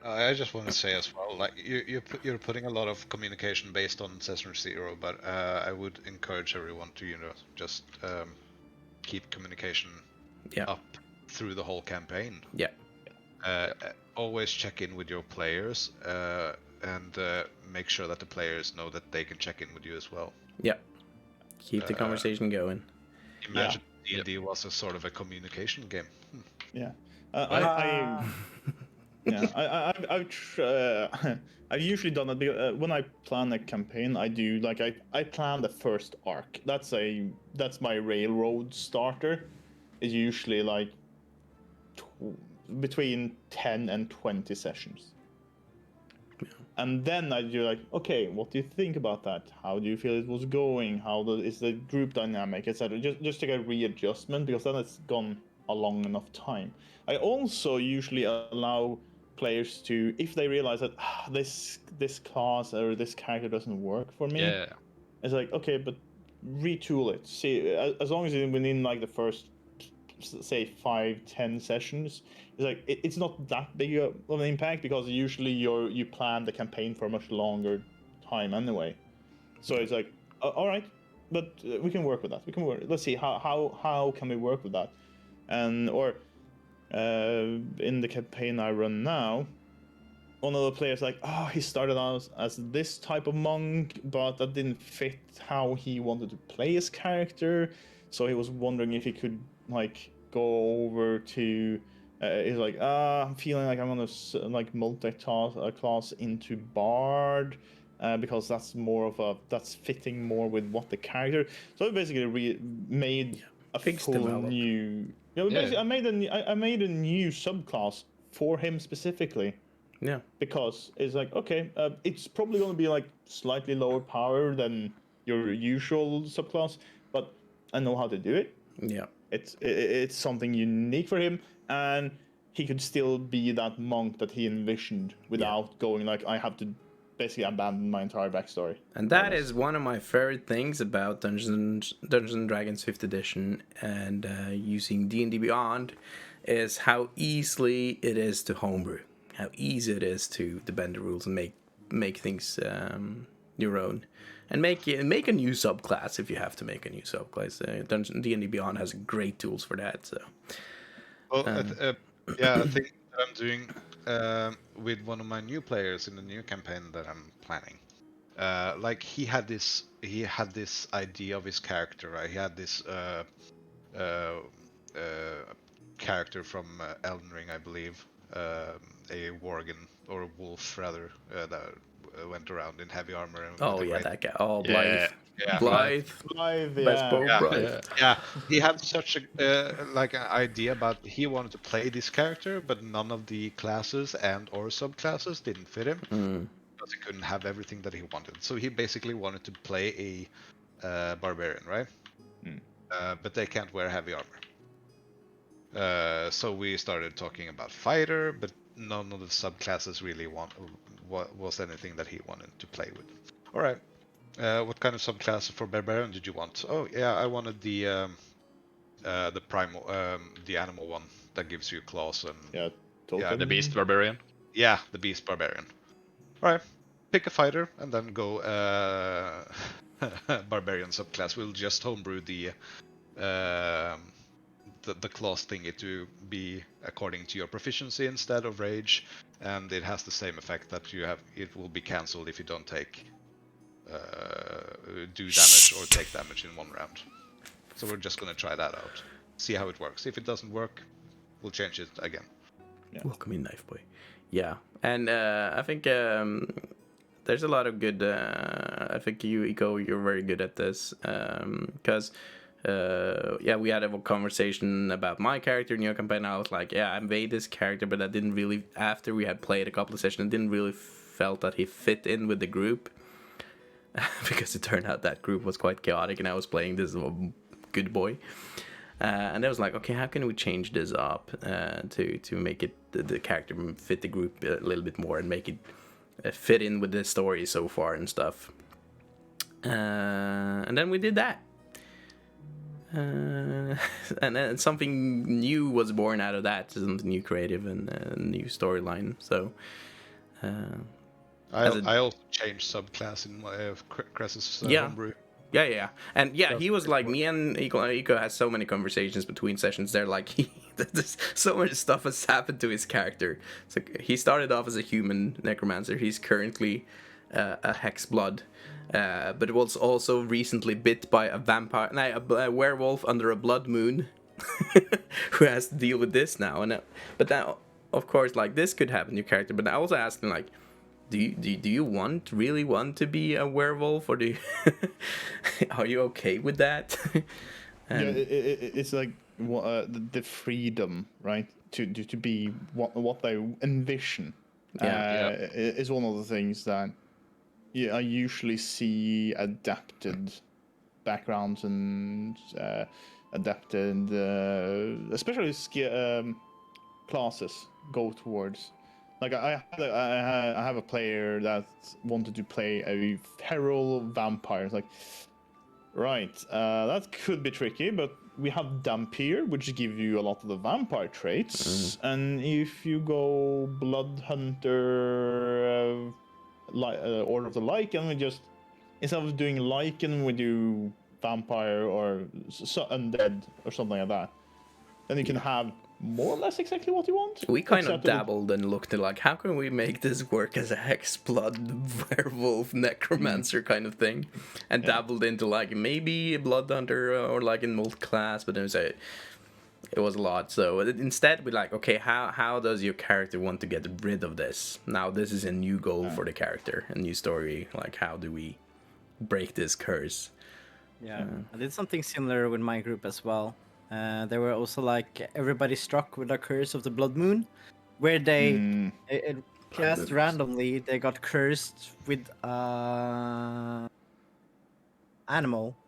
I: I just want to say as well, like you're putting a lot of communication based on session 0, but I would encourage everyone to just keep communication up through the whole campaign.
D: Yeah.
I: Always check in with your players and make sure that the players know that they can check in with you as well.
D: Yeah. Keep the conversation going.
I: Imagine D&D was a sort of a communication game.
G: Yeah. I've usually done it because, when I plan a campaign, I do like I plan the first arc. That's my railroad starter. Is usually like between 10 and 20 sessions. Yeah. And then I do like, okay, what do you think about that? How do you feel it was going? Is the group dynamic, etc. Just to get a readjustment, because then it's gone a long enough time. I also usually allow players to, if they realize that this class or this character doesn't work for me, it's like, okay, but retool it. See, as long as it's within like the first, say 5-10 sessions, it's like it's not that big of an impact, because usually you plan the campaign for a much longer time anyway. So it's like, all right, but we can work with that. Let's see how can we work with that, and in the campaign I run now, one of the players like, he started out as this type of monk, but that didn't fit how he wanted to play his character, so he was wondering if he could like go over to he's like, I'm feeling like I'm gonna like multi-class into bard, because that's fitting more with what the character. So I basically made a full new. Basically, I made a new subclass for him specifically.
D: Yeah.
G: Because it's like, okay, it's probably going to be like slightly lower power than your usual subclass, but I know how to do it.
D: Yeah.
G: It's something unique for him, and he could still be that monk that he envisioned without going like, I have to basically abandon my entire backstory.
D: And that is one of my favorite things about Dungeons and Dragons 5th edition and using D&D Beyond is how easily it is to homebrew, how easy it is to bend the rules and make things your own, and make a new subclass if you have to make a new subclass. D&D Beyond has great tools for that. So,
I: Well, I think that I'm doing with one of my new players in the new campaign that I'm planning. Like he had this idea of his character, right? He had this character from Elden Ring, I believe, a worgen or a wolf rather, that went around in heavy armor. And
D: that guy. Oh, Blythe.
I: Yeah.
D: Blythe.
G: Yeah.
D: Blythe.
I: Yeah, he had such a like an idea about he wanted to play this character, but none of the classes and or subclasses didn't fit him because he couldn't have everything that he wanted. So he basically wanted to play a barbarian, right? But they can't wear heavy armor. So we started talking about fighter, but none of the subclasses really was anything that he wanted to play with. All right. What kind of subclass for barbarian did you want? Oh yeah, I wanted the primal, the animal one that gives you claws and
H: the beast barbarian.
I: Yeah, the beast barbarian. All right, pick a fighter and then go barbarian subclass. We'll just homebrew the class thingy to be according to your proficiency instead of rage, and it has the same effect that you have. It will be cancelled if you don't take. Do damage or take damage in one round. So we're just gonna try that out, see how it works. If it doesn't work, we'll change it again.
D: Welcome in, Knife Boy. Yeah, and I think there's a lot of good. I think you're very good at this because we had a conversation about my character in your campaign. I was like, I made this character, but I didn't really. After we had played a couple of sessions, I didn't really felt that he fit in with the group. Because it turned out that group was quite chaotic and I was playing this good boy. And I was like, okay, how can we change this up to make it the character fit the group a little bit more and make it fit in with the story so far and stuff. And then we did that. And then something new was born out of that, something new creative and a new storyline. So...
I: I also changed subclass in my Cress's homebrew.
D: Yeah. And he was like, me and Iko has so many conversations between sessions. They're like, so much stuff has happened to his character. So he started off as a human necromancer. He's currently a hexblood, but was also recently bit by a werewolf under a blood moon, who has to deal with this now. But now, of course, like this could happen to your character. But I also asked him like, do you really want to be a werewolf, or do you are you okay with that?
G: It's like the freedom, right? To be what they envision. Is one of the things that I usually see adapted backgrounds and adapted, especially classes go towards. Like I have a player that wanted to play a feral vampire. It's like, right, that could be tricky, but we have Dampier, which give you a lot of the vampire traits. And if you go Blood Hunter, Order of the Lycan, we just, instead of doing Lycan, we do vampire or undead or something like that. Then you can have more or less exactly what you want.
D: We kind of dabbled and looked at like, how can we make this work as a hexblood werewolf necromancer kind of thing, and dabbled into like maybe a blood hunter or like in multi-class, but it was a lot. So instead we like, okay, how does your character want to get rid of this? Now this is a new goal for the character, a new story. Like, how do we break this curse?
C: I did something similar with my group as well. They were also like, everybody struck with a curse of the blood moon, where they just randomly they got cursed with animal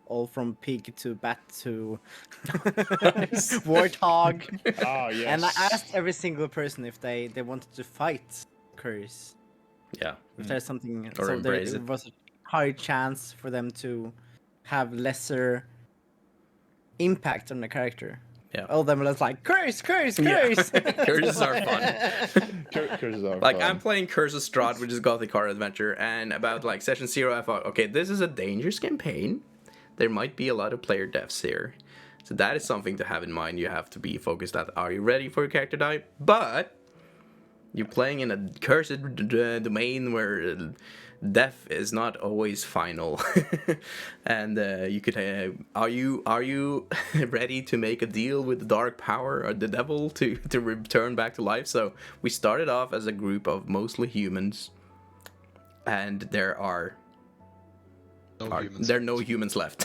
C: all from pig to bat to warthog.
G: Ah, yes.
C: And I asked every single person if they wanted to fight curse.
D: Yeah.
C: If there's something,
D: Or
C: so there
D: embrace it.
C: was a high chance for them to have lesser impact on the character.
D: Yeah.
C: All of them was like curse.
D: Yeah. Curses are fun.
G: Curses are
D: Like,
G: fun.
D: I'm playing Curse of Strahd, which is Gothic Horror Adventure, and about, like, Session 0, I thought, okay, this is a dangerous campaign. There might be a lot of player deaths here. So that is something to have in mind. You have to be focused on, are you ready for your character to die? But you're playing in a cursed domain where death is not always final. And you could are you ready to make a deal with the dark power or the devil to return back to life? So we started off as a group of mostly humans, and there are no humans left.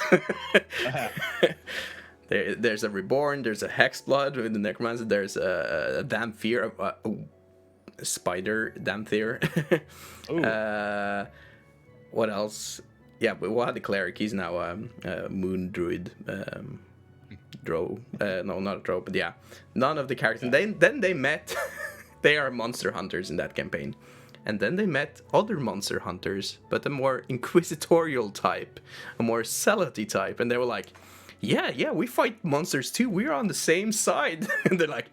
D: There's a reborn, there's a hexblood with the necromancer, there's a Damthir, a spider Damthir. What else? Yeah, we had the cleric. He's now a moon druid. Drow. No, not a drow, but yeah. None of the characters. Then they met. They are monster hunters in that campaign. And then they met other monster hunters, but a more inquisitorial type, a more zealoty type. And they were like, yeah, we fight monsters too. We're on the same side. And they're like,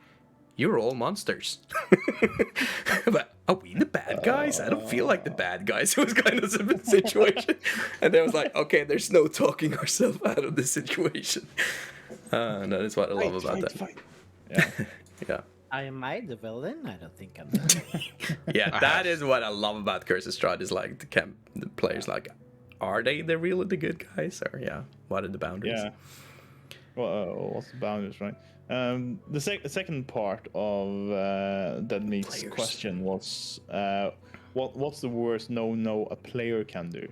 D: you're all monsters. But are we the bad guys? I don't feel like the bad guys. It was kind of a situation. And they was like, okay, there's no talking ourselves out of this situation. And that is what I love about that.
G: Yeah.
D: Yeah.
C: Am I the villain? I don't think I'm the villain.
D: Yeah, that is what I love about Curse of Strahd, is like the players like, are they the good guys? Or yeah, what are the boundaries?
G: Yeah. Well, what's the boundaries, right? The second part of Dead Meat's question was, what's the worst no a player can do?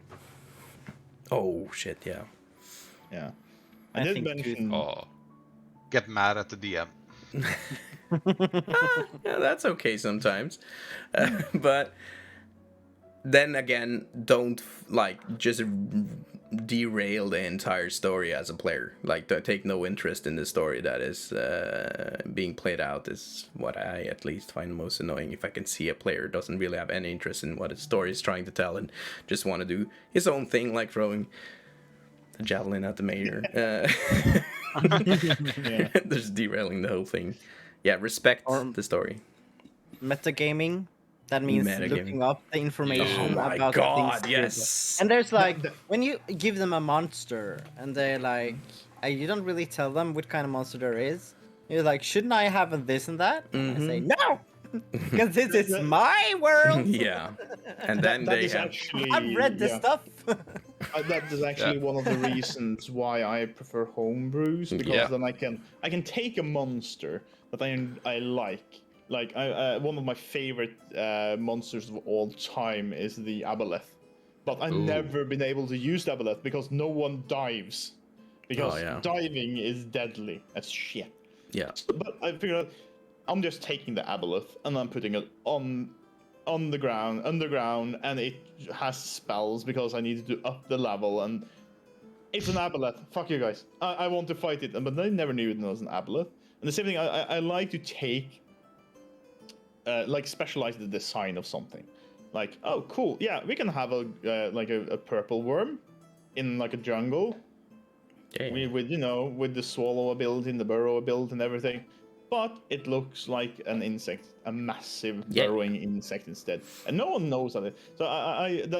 D: Oh shit, yeah.
G: Yeah. I did mention.
I: Get mad at the DM.
D: Yeah, that's okay sometimes. But then again, don't just derail the entire story as a player. Like, take no interest in the story that is being played out is what I at least find most annoying. If I can see a player doesn't really have any interest in what his story is trying to tell and just want to do his own thing, like throwing a javelin at the mayor. Just derailing the whole thing. Yeah, respect the story.
C: Metagaming. That means looking up the information about
D: God,
C: things.
D: Yes.
C: And there's like, when you give them a monster and they're like, you don't really tell them what kind of monster there is. You're like, shouldn't I have this and that? And I say, no! Because this is my world!
D: Yeah. And then
C: I've read this stuff!
G: That is actually one of the reasons why I prefer homebrews, because then I can take a monster that I like. Like, one of my favorite monsters of all time is the aboleth. But I've never been able to use the aboleth because no one dives. Because diving is deadly as shit.
D: Yeah.
G: But I figured out, I'm just taking the aboleth and I'm putting it on the ground, underground, and it has spells because I need to up the level, and it's an aboleth. Fuck you guys. I want to fight it, but I never knew it was an aboleth. And the same thing, I like to take... specialize the design of something. Like, oh, cool, yeah, we can have a purple worm in like a jungle. With the swallow ability and the burrow ability and everything. But it looks like an insect, a massive burrowing insect instead. And no one knows that. So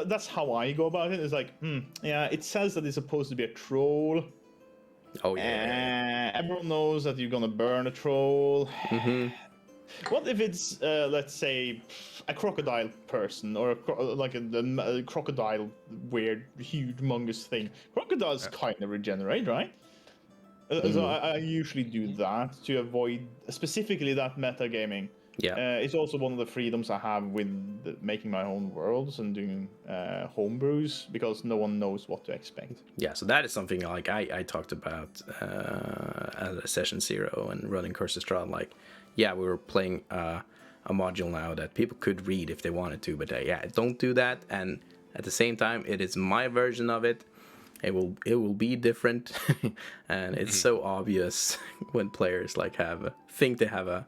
G: that's how I go about it. It's like, it says that it's supposed to be a troll.
D: Oh, yeah.
G: Everyone knows that you're gonna burn a troll.
D: Mm-hmm.
G: What if it's, let's say, a crocodile person, or a crocodile weird, huge, humongous thing? Crocodiles kind of regenerate, right? So I usually do that to avoid specifically that metagaming.
D: Yeah.
G: It's also one of the freedoms I have with making my own worlds and doing homebrews, because no one knows what to expect.
D: Yeah, so that is something like I talked about at Session 0 and running Curse of Strahd. Like, yeah, we were playing a module now that people could read if they wanted to, but don't do that. And at the same time, it is my version of it. it will be different, and it's so obvious when players like think they have a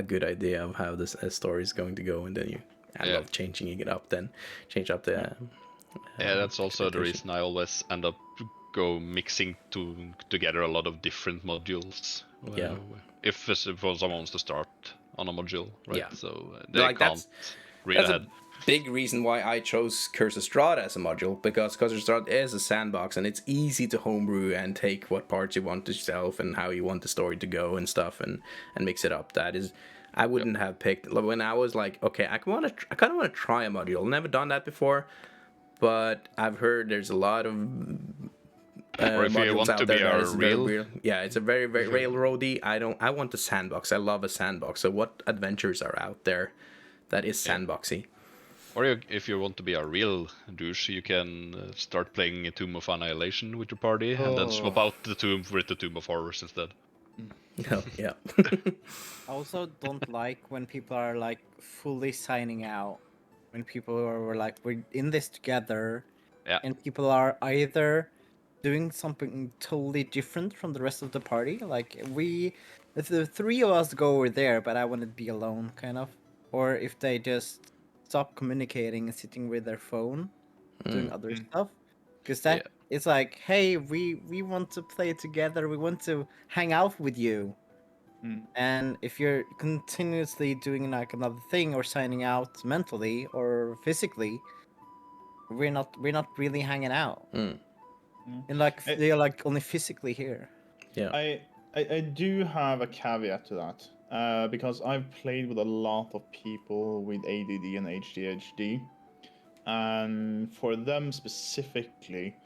D: good idea of how this story is going to go, and then you end up changing it up. Then change up the.
H: That's also the
D: expectation.
H: reason I always end up mixing together a lot of different modules.
D: Yeah.
H: If someone wants to start on a module, right?
D: Yeah.
H: So they
D: Like,
H: can't read
D: That's
H: ahead.
D: a big reason why I chose Curse of Strahd as a module, because Curse of Strahd is a sandbox and it's easy to homebrew and take what parts you want yourself and how you want the story to go and stuff, and mix it up. That is, I wouldn't have picked when I was like, okay, I kind of want to try a module. Never done that before, but I've heard there's a lot of
H: or if you
D: modules
H: want
D: out
H: to
D: there
H: be
D: that
H: a
D: is very
H: real,
D: real. Yeah, it's a very railroady. I want a sandbox. I love a sandbox. So what adventures are out there that is sandboxy?
H: or if you want to be a real douche, you can start playing a Tomb of Annihilation with your party, and then swap out the tomb with the Tomb of Horrors instead.
D: Oh, yeah.
C: I also don't like when people are like fully signing out. When people are like, we're in this together, and people are either doing something totally different from the rest of the party. Like if the three of us go over there, but I want to be alone, kind of. Or if they just stop communicating and sitting with their phone, doing other stuff. Because that it's like, hey, we want to play together. We want to hang out with you. And if you're continuously doing like another thing or signing out mentally or physically, we're not really hanging out. And like they're like only physically here.
D: Yeah.
G: I do have a caveat to that, because I've played with a lot of people with ADD and ADHD, and for them specifically,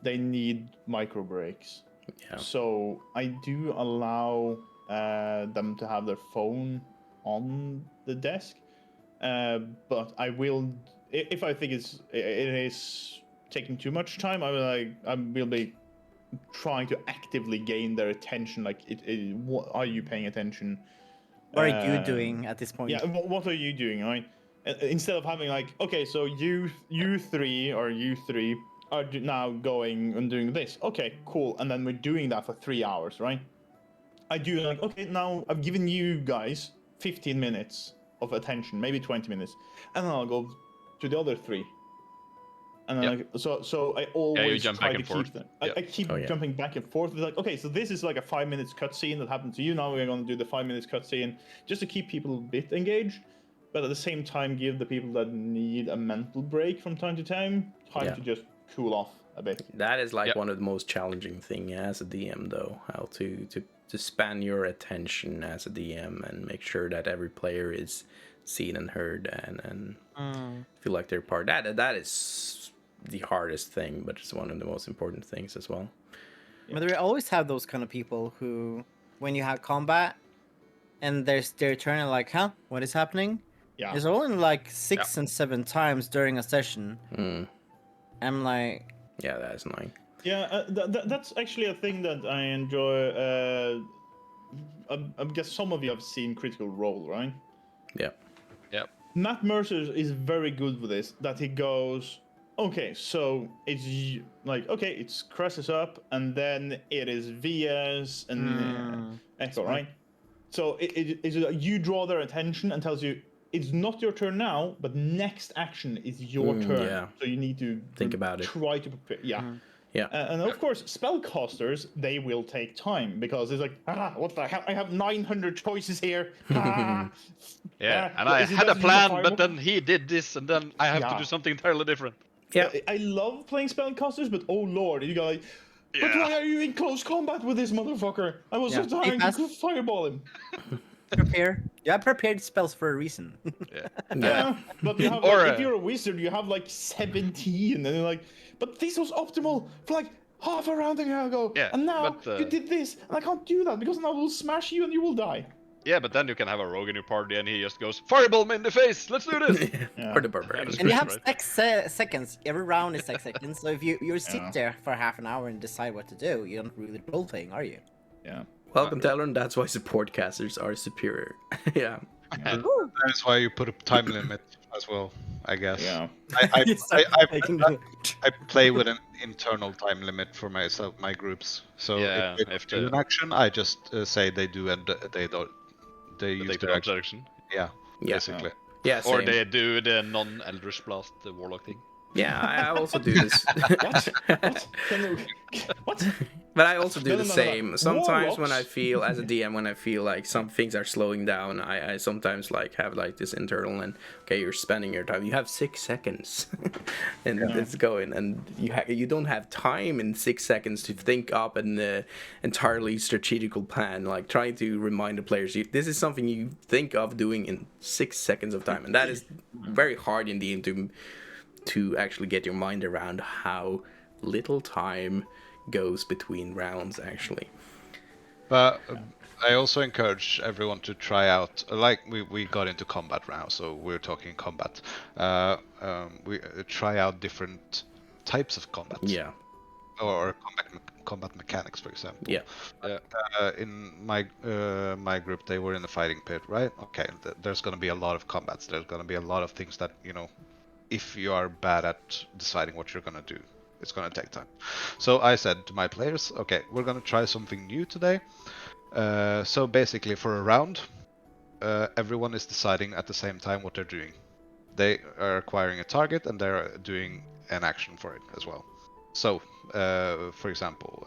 G: they need micro breaks.
D: Yeah.
G: So I do allow them to have their phone on the desk, but I will, if I think it is taking too much time, I will be trying to actively gain their attention. Like, what are you paying attention?
C: What are you doing at this point?
G: Yeah, what are you doing, right? Instead of having like, okay, so you three are now going and doing this. Okay, cool. And then we're doing that for 3 hours, right? I do like, okay, now I've given you guys 15 minutes of attention, maybe 20 minutes, and then I'll go to the other three. And then so I always try to keep them. I keep jumping back and forth. It's like, okay, so this is like a 5 minutes cutscene that happened to you. Now we're going to do the 5 minutes cutscene just to keep people a bit engaged, but at the same time give the people that need a mental break from time to time to just cool off a bit.
D: That is like one of the most challenging thing as a DM, though, how to span your attention as a DM and make sure that every player is seen and heard and feel like they're part. That is the hardest thing, but it's one of the most important things as well.
C: But we always have those kind of people who, when you have combat and there's their turn, and like, huh, what is happening?
G: Yeah,
C: there's only like 6 and 7 times during a session. I'm like,
D: yeah, that's annoying.
G: Yeah, that's actually a thing that I enjoy. I guess some of you have seen Critical Role, right?
D: Yeah.
G: Matt Mercer is very good with this. That he goes, okay, so it's like, okay, it's crosses up, and then it is VS and Echo, right? So you draw their attention and tells you it's not your turn now, but next action is your turn.
D: Yeah.
G: So you need to
D: think about it.
G: Try to prepare. Yeah.
D: Yeah.
G: And of course, spellcasters, they will take time because it's like, what the hell? I have 900 choices here.
H: And I had a plan, but then he did this, and then I have to do something entirely different.
D: Yeah.
G: I love playing spellcasters, but oh lord, you go like, but why are you in close combat with this motherfucker? I was just trying to fireball him.
C: Prepare. You have prepared spells for a reason.
G: But you have, like, if you're a wizard, you have like 17, and you're like, but this was optimal for like half a round ago, and now you did this, and I can't do that because now we'll smash you and you will die.
H: Yeah, but then you can have a rogue in your party, and he just goes, fireball me in the face, let's do this!
D: Or the barbarian.
C: And you have 6 seconds. Every round is 6 seconds. So if you sit there for half an hour and decide what to do, you're not really role playing, are you?
G: Yeah.
D: Welcome, Talon. That's why support casters are superior. Yeah.
I: That's why you put a time limit. as well, I guess.
G: Yeah.
I: I play with an internal time limit for myself, my groups. So
H: Yeah,
I: if they
H: if
I: do
H: the-
I: an action, I just say they do and they don't. They use
H: take the
I: their
H: opposite direction.
I: Yeah,
D: Yeah.
I: basically.
D: Yeah,
H: Or
D: same.
H: they do the non-Eldritch Blast, the Warlock thing.
D: Yeah, I also do this.
G: What? What?
D: But I also do
G: No,
D: the
G: no, no, no.
D: same. Sometimes when I
G: Warlocks?
D: feel, as a DM, when I feel like some things are slowing down, I sometimes like have like this internal and okay, you're spending your time. You have 6 seconds, and it's going, and you don't have time in 6 seconds to think up an entirely strategical plan. Like trying to remind the players, this is something you think of doing in 6 seconds of time, and that is very hard in DM to actually get your mind around how little time goes between rounds actually.
I: But I also encourage everyone to try out, like we got into combat round, so we're talking combat. We try out different types of combat.
D: Yeah.
I: Or combat mechanics, for example.
D: Yeah.
I: In my group, they were in the fighting pit, right? Okay, there's gonna be a lot of combats. There's gonna be a lot of things that, you know, if you are bad at deciding what you're gonna do, it's gonna take time. So I said to my players, okay, we're gonna try something new today. So basically, for a round, everyone is deciding at the same time what they're doing. They are acquiring a target and they're doing an action for it as well. So, for example,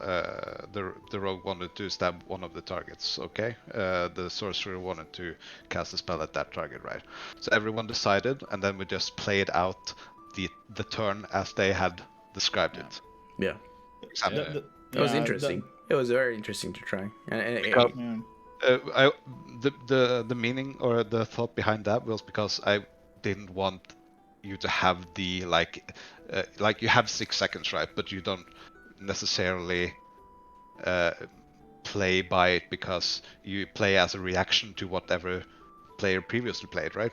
I: the rogue wanted to stab one of the targets. Okay, the sorcerer wanted to cast a spell at that target, right? So everyone decided, and then we just played out the turn as they had described it.
D: Yeah.
I: Example.
D: It was interesting. It was very interesting to try.
I: The meaning or the thought behind that was because I didn't want you to have the like you have 6 seconds, right? But you don't necessarily play by it because you play as a reaction to whatever player previously played, right?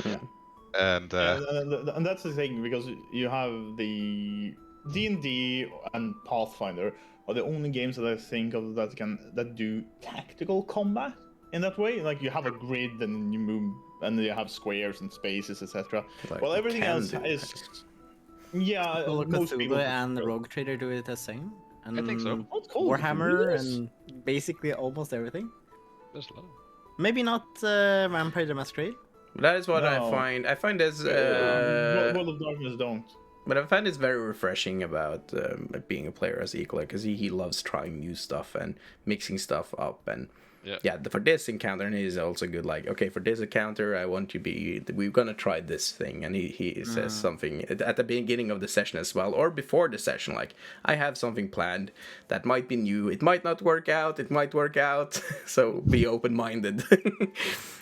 D: Yeah.
I: And
G: that's the thing, because you have the D&D and Pathfinder are the only games that I think of that do tactical combat in that way. Like you have a grid and you move, and you have squares and spaces, etc.
D: Like
G: Well, everything else is most people
C: and Rogue Trader do it the same. And
H: I think so.
G: What's called
C: Warhammer
G: Cthulhu?
C: and basically almost everything.
H: There's a lot.
C: Maybe not Vampire the Masquerade.
D: That is what
G: No.
D: I find this
G: World of Darkness don't.
D: but I find it's very refreshing about being a player as Ekolie, because he loves trying new stuff and mixing stuff up. And for this encounter, and he's also good, like, okay, for this encounter I want we're gonna try this thing, and he says something at the beginning of the session as well, or before the session, like, I have something planned that might be new, it might not work out, it might work out. So be open-minded.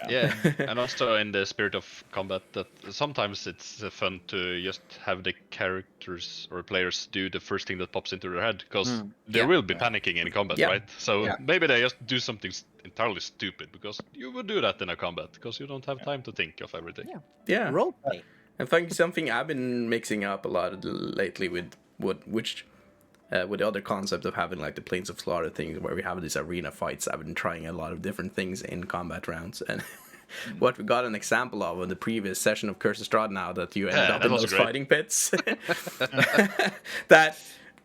H: Yeah, and also in the spirit of combat, that sometimes it's fun to just have the characters or players do the first thing that pops into their head, because they will be panicking in combat, right? So maybe they just do something entirely stupid, because you would do that in a combat, because you don't have time to think of everything.
D: Yeah.
C: Roleplay.
D: I think something I've been mixing up a lot lately with with the other concept of having like the Plains of Slaughter things where we have these arena fights. I've been trying a lot of different things in combat rounds, and what we got an example of in the previous session of Curse of Strahd, now that you ended up in those fighting pits, that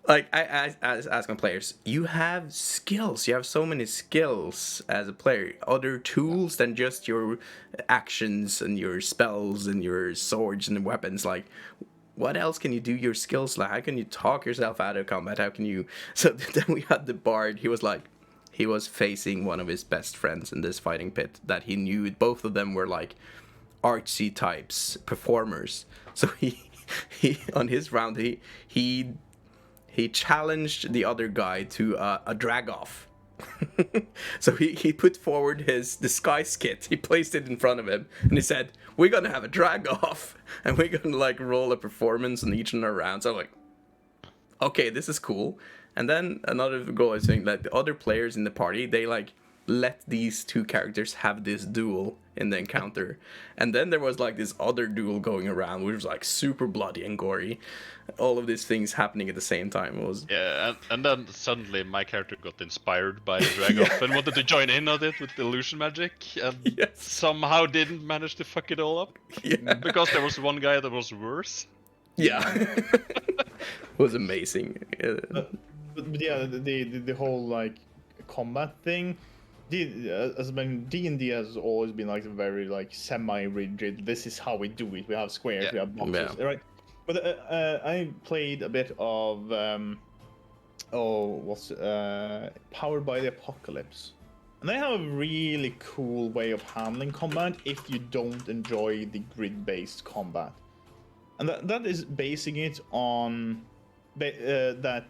D: like I ask my players, you have skills, you have so many skills as a player, other tools than just your actions and your spells and your swords and weapons, like what else can you do your skills like? How can you talk yourself out of combat? How can you... So then we had the bard. He was facing one of his best friends in this fighting pit that he knew both of them were like artsy types, performers. So he on his round he challenged the other guy to a drag off. So he put forward his disguise kit, he placed it in front of him, and he said, we're gonna have a drag off, and we're gonna like roll a performance on each of our rounds. I'm like, okay, this is cool. And then another goal is saying that the other players in the party, they like let these two characters have this duel in the encounter. And then there was like this other duel going around, which was like super bloody and gory. All of these things happening at the same time. It was
H: and then suddenly my character got inspired by the drag off and wanted to join in on it with illusion magic, and somehow didn't manage to fuck it all up. Because there was one guy that was worse.
D: It was amazing.
G: But yeah, the whole like combat thing. As I mean, D&D has always been like very like semi-rigid. This is how we do it. We have squares, we have boxes, right? But I played a bit of Powered by the Apocalypse, and they have a really cool way of handling combat if you don't enjoy the grid-based combat, and that is basing it on that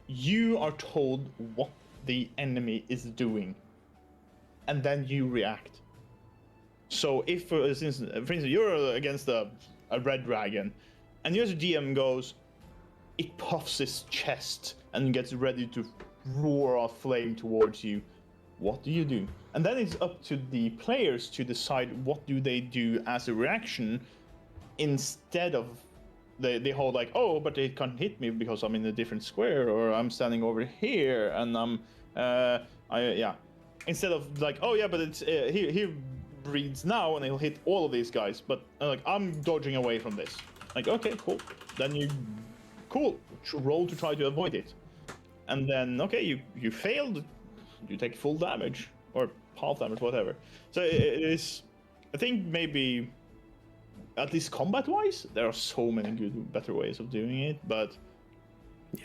G: you are told what the enemy is doing, and then you react. So if, for instance, you're against a red dragon, and your GM goes, it puffs its chest and gets ready to roar a flame towards you, what do you do? And then it's up to the players to decide what do they do as a reaction, instead of they hold like, oh, but it can't hit me because I'm in a different square, or I'm standing over here and I'm instead of like, oh yeah, but it's he breathes now and he'll hit all of these guys, but like I'm dodging away from this. Like, okay, cool. Then you roll to try to avoid it, and then okay, you failed. You take full damage or half damage, whatever. So it is. I think maybe, at least combat-wise, there are so many good, better ways of doing it. But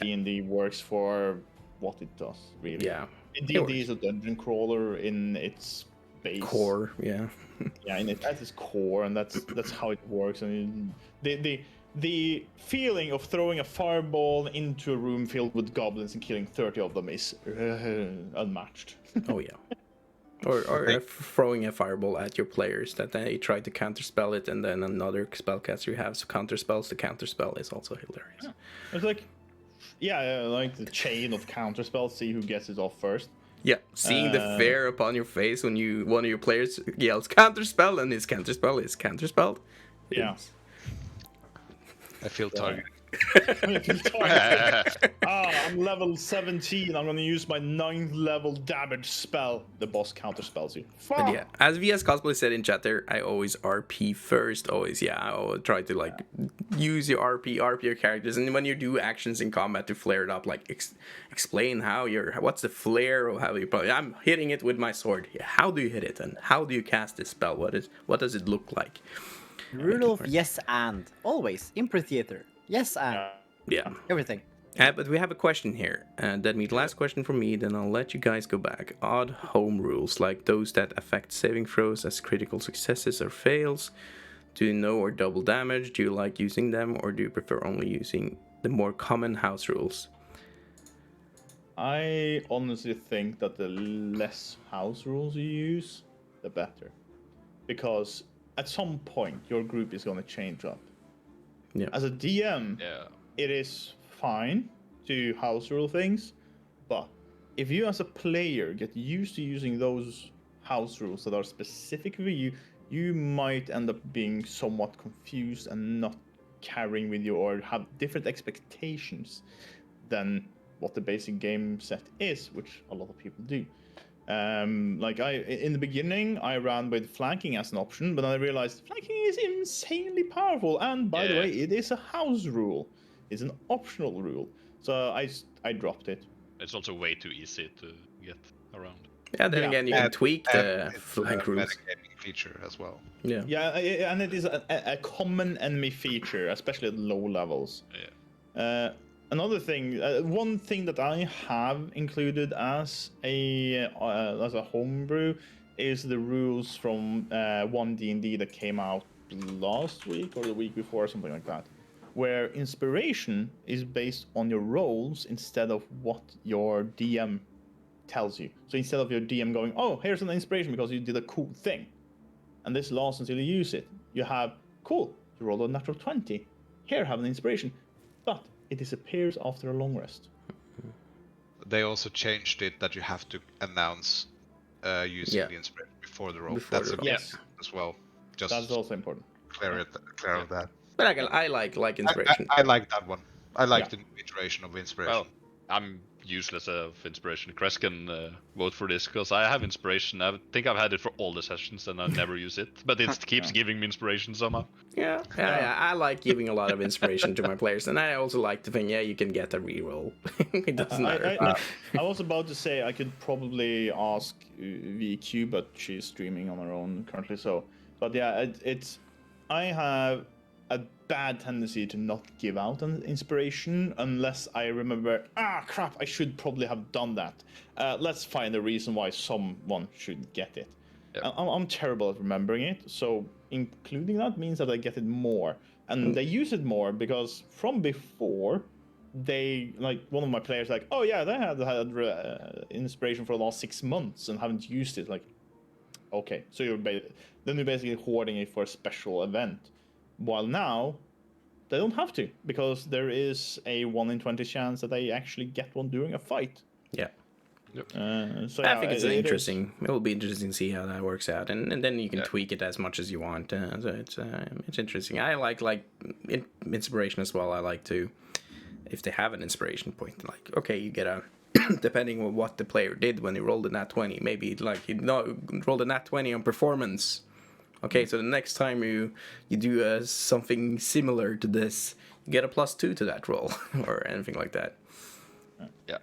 G: D&D works for what it does, really.
D: Yeah.
G: D&D is a dungeon crawler in its base
D: core. Yeah.
G: At its core, and that's how it works. And the feeling of throwing a fireball into a room filled with goblins and killing 30 of them is unmatched.
D: Oh yeah. Or throwing a fireball at your players that they try to counterspell it, and then another spellcaster you have counterspells. The counterspell is also hilarious.
G: Yeah. It's like, like the chain of counterspells. See who gets it off first.
D: Yeah, seeing the fear upon your face when one of your players yells counterspell and his counterspell is counterspelled.
G: Yeah.
I: I feel targeted.
G: I'm level 17. I'm gonna use my 9th level damage spell. The boss counterspells you.
D: But yeah, as VScosplay said in chat there, I always RP first. Always, I will try to like use your RP your characters, and when you do actions in combat to flare it up, like explain what's the flare or how you probably. I'm hitting it with my sword. How do you hit it, and how do you cast this spell? What does it look like?
C: Rule of yes and always improv theater. Yes and everything.
D: But we have a question here. That means last question from me, then I'll let you guys go back. Odd home rules, like those that affect saving throws as critical successes or fails. Do you know or double damage? Do you like using them, or do you prefer only using the more common house rules?
G: I honestly think that the less house rules you use, the better. Because at some point, your group is going to change up.
D: Yeah.
G: As a DM, it is fine to house rule things, but if you as a player get used to using those house rules that are specific for you, you might end up being somewhat confused and not carrying with you, or have different expectations than what the basic game set is, which a lot of people do. In the beginning, I ran with flanking as an option, but then I realized flanking is insanely powerful, and by the way, it is a house rule. It's an optional rule, so I dropped it.
H: It's also way too easy to get around.
D: Yeah, then again, you can tweak the flank rules.
I: Metagaming feature as well.
G: Yeah, and it is a common enemy feature, especially at low levels. Another thing, one thing that I have included as a homebrew is the rules from one D&D that came out last week or the week before, something like that, where inspiration is based on your rolls instead of what your DM tells you. So instead of your DM going, oh, here's an inspiration because you did a cool thing, and this lasts until you use it, you have, cool, you rolled a natural 20. Here, have an inspiration. But it disappears after a long rest.
I: They also changed it that you have to announce using the inspiration before the roll. That's as well. Just
G: That's also important.
I: clear that.
D: But I like inspiration.
I: I like that one. I like
G: Yeah.
I: the iteration of inspiration.
H: Well, I'm useless of inspiration. Chris can vote for this because I have inspiration. I think I've had it for all the sessions and I never use it, but it keeps giving me inspiration somehow.
D: Yeah, I like giving a lot of inspiration to my players, and I also like to think, you can get a reroll. It doesn't matter.
G: I was about to say I could probably ask VQ, but she's streaming on her own currently. So, but yeah, I have a bad tendency to not give out an inspiration unless I remember. Crap! I should probably have done that. Let's find a reason why someone should get it.
H: Yep.
G: I'm terrible at remembering it, so including that means that I get it more, and they use it more because from before, they like one of my players like, oh yeah, they had inspiration for the last 6 months and haven't used it. Like, okay, so you're basically hoarding it for a special event, while now they don't have to because there is a 1 in 20 chance that they actually get one during a fight.
D: Yeah.
G: So
D: I think it's interesting. It will be interesting to see how that works out, and then you can tweak it as much as you want. So it's interesting. I like inspiration as well. I like to, if they have an inspiration point, like okay, you get a depending on what the player did when he rolled a nat 20. Maybe like rolled a nat 20 on performance. Okay, so the next time you do something similar to this, you get a +2 to that roll or anything like that.
H: Yeah.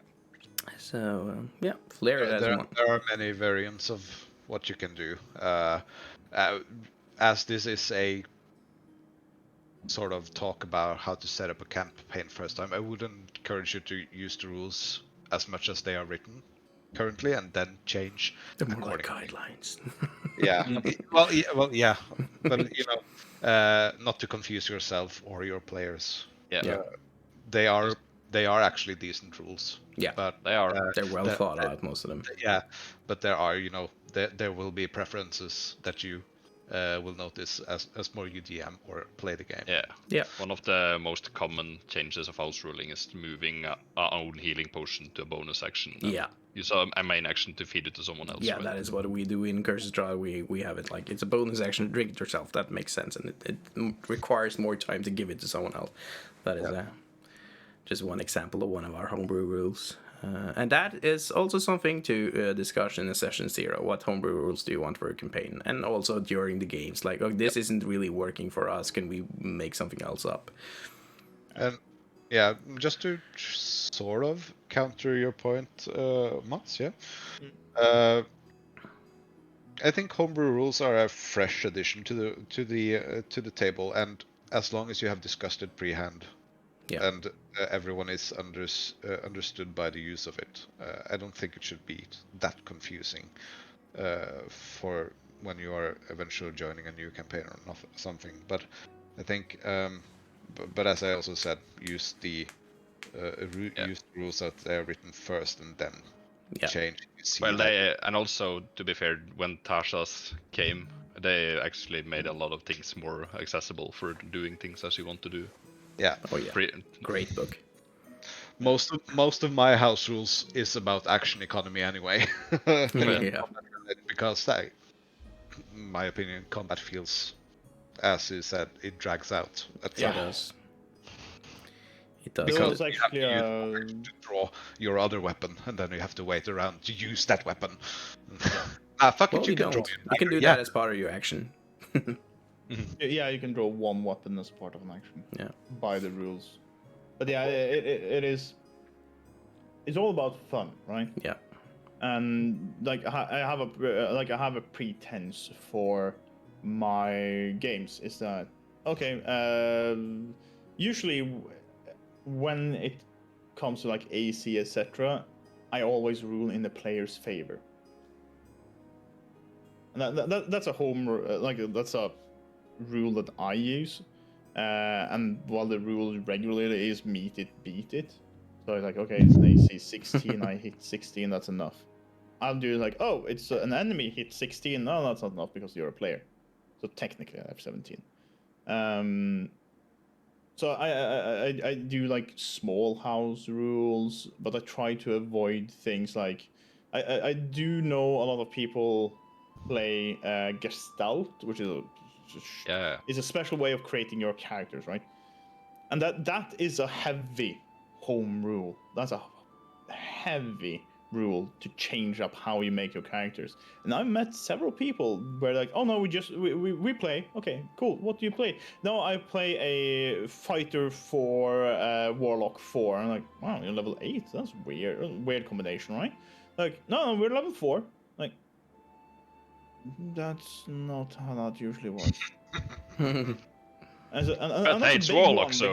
D: So flare it as one.
I: There are many variants of what you can do. As this is a sort of talk about how to set up a campaign first time, I wouldn't encourage you to use the rules as much as they are written currently, and then change.
D: They're more like guidelines.
I: Yeah. Yeah. But not to confuse yourself or your players.
H: Yeah.
I: They are actually decent rules.
D: Yeah,
I: but
H: they are.
D: They're well thought out, most of them.
I: Yeah, but there are, there will be preferences that you will notice as more you DM or play the game.
H: Yeah. One of the most common changes of house ruling is moving our own healing potion to a bonus action. Use a main action to feed it to someone else.
D: Yeah,
H: right?
D: that is what we do in Curses Trial. We have it like it's a bonus action. Drink it yourself. That makes sense, and it requires more time to give it to someone else. That is just one example of one of our homebrew rules. And that is also something to discuss in a session 0. What homebrew rules do you want for a campaign? And also during the games, like, this isn't really working for us. Can we make something else up?
I: And just to sort of counter your point, Mats, I think homebrew rules are a fresh addition to the table, and as long as you have discussed it pre-hand. And everyone is understood by the use of it. I don't think it should be that confusing for when you are eventually joining a new campaign or something. But I think, but as I also said, use the rules that they are written first and then change.
H: Well, and also to be fair, when Tasha's came, they actually made a lot of things more accessible for doing things as you want to do.
I: Yeah.
D: Oh yeah. Great book.
I: Most of my house rules is about action economy anyway. Because in my opinion, combat feels, as you said, it drags out.
D: It does. It does.
I: Because you have to draw your other weapon, and then you have to wait around to use that weapon. Fuck it, you can draw.
D: You can do that as part of your action.
G: Yeah, you can draw one weapon as part of an action. Yeah. By the rules. But yeah, it is. It's all about fun, right?
D: Yeah.
G: And like I have a pretense for my games is that okay. Usually, when it comes to like AC etc., I always rule in the player's favor. And that's a that's a rule that I use, and while the rule regularly is meet it, beat it. So it's like, okay, it's an AC 16, I hit 16, that's enough. I'll do like, oh, it's an enemy hit 16, no, that's not enough because you're a player. So technically I have 17. So I do like small house rules, but I try to avoid things like, I do know a lot of people play Gestalt, which is is a special way of creating your characters, right? And that is a heavy home rule. That's a heavy rule to change up how you make your characters. And I've met several people where like, oh no, we play. Okay, cool. What do you play? No, I play a fighter for Warlock 4. I'm like, wow, you're level 8. That's weird. Weird combination, right? Like, no, we're level 4. Like, that's not how that usually works. And that's
H: hates
G: a big
H: Warlock,
G: one
H: so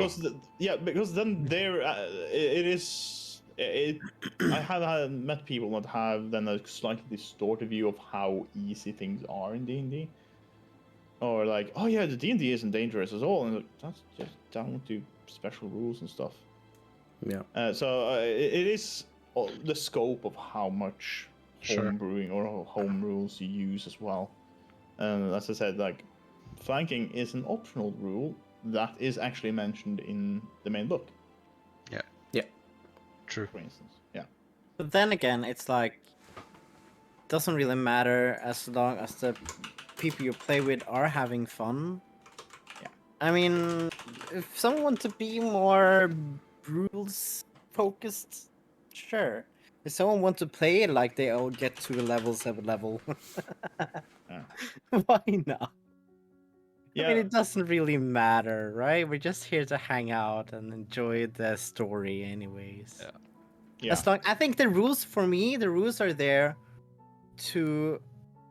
G: because then there it is. I have met people that have then a slightly distorted view of how easy things are in D&D, or like, oh yeah, the D&D isn't dangerous at all, and that's just down to special rules and stuff.
D: Yeah.
G: So it is the scope of how much home brewing or home rules you use as well. And as I said, like, flanking is an optional rule that is actually mentioned in the main book.
H: Yeah.
D: Yeah.
H: True.
G: For instance. Yeah.
C: But then again, it's like, doesn't really matter as long as the people you play with are having fun.
G: Yeah.
C: I mean, if someone wants to be more rules focused, sure. If someone wants to play it like they all get to level 7 level, why not?
G: Yeah.
C: I mean, it doesn't really matter, right? We're just here to hang out and enjoy the story anyways.
G: Yeah.
C: As long, I think the rules are there to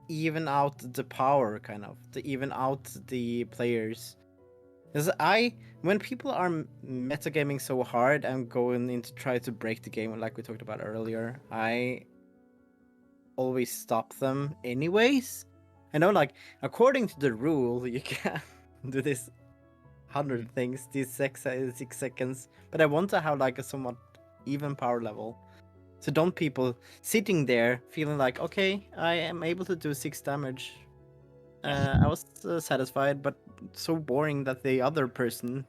C: even out the power, kind of, to even out the players. Because when people are metagaming so hard and going in to try to break the game, like we talked about earlier, I always stop them anyways. I know, like, according to the rule, you can do this 100 things, these 6 seconds, but I want to have, like, a somewhat even power level. So don't people sitting there feeling like, okay, I am able to do 6 damage. I was satisfied, but so boring that the other person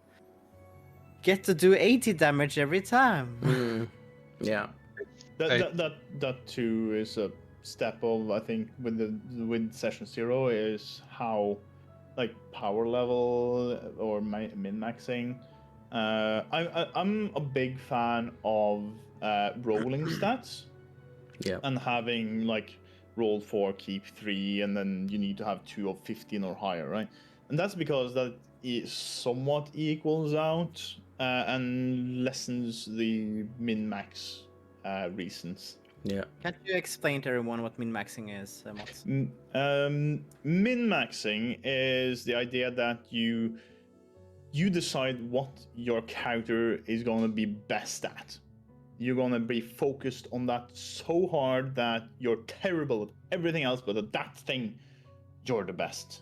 C: get to do 80 damage every time.
D: Yeah.
G: That too is a step of, I think, with session 0 is how, like, power level or min-maxing. I'm a big fan of rolling stats.
D: Yeah.
G: And having, like, roll 4, keep 3, and then you need to have 2 of 15 or higher, right? And that's because that it somewhat equals out and lessens the min-max reasons.
D: Yeah.
C: Can't you explain to everyone what min-maxing is, Mats?
G: Min-maxing is the idea that you decide what your character is going to be best at. You're going to be focused on that so hard that you're terrible at everything else, but at that thing, you're the best.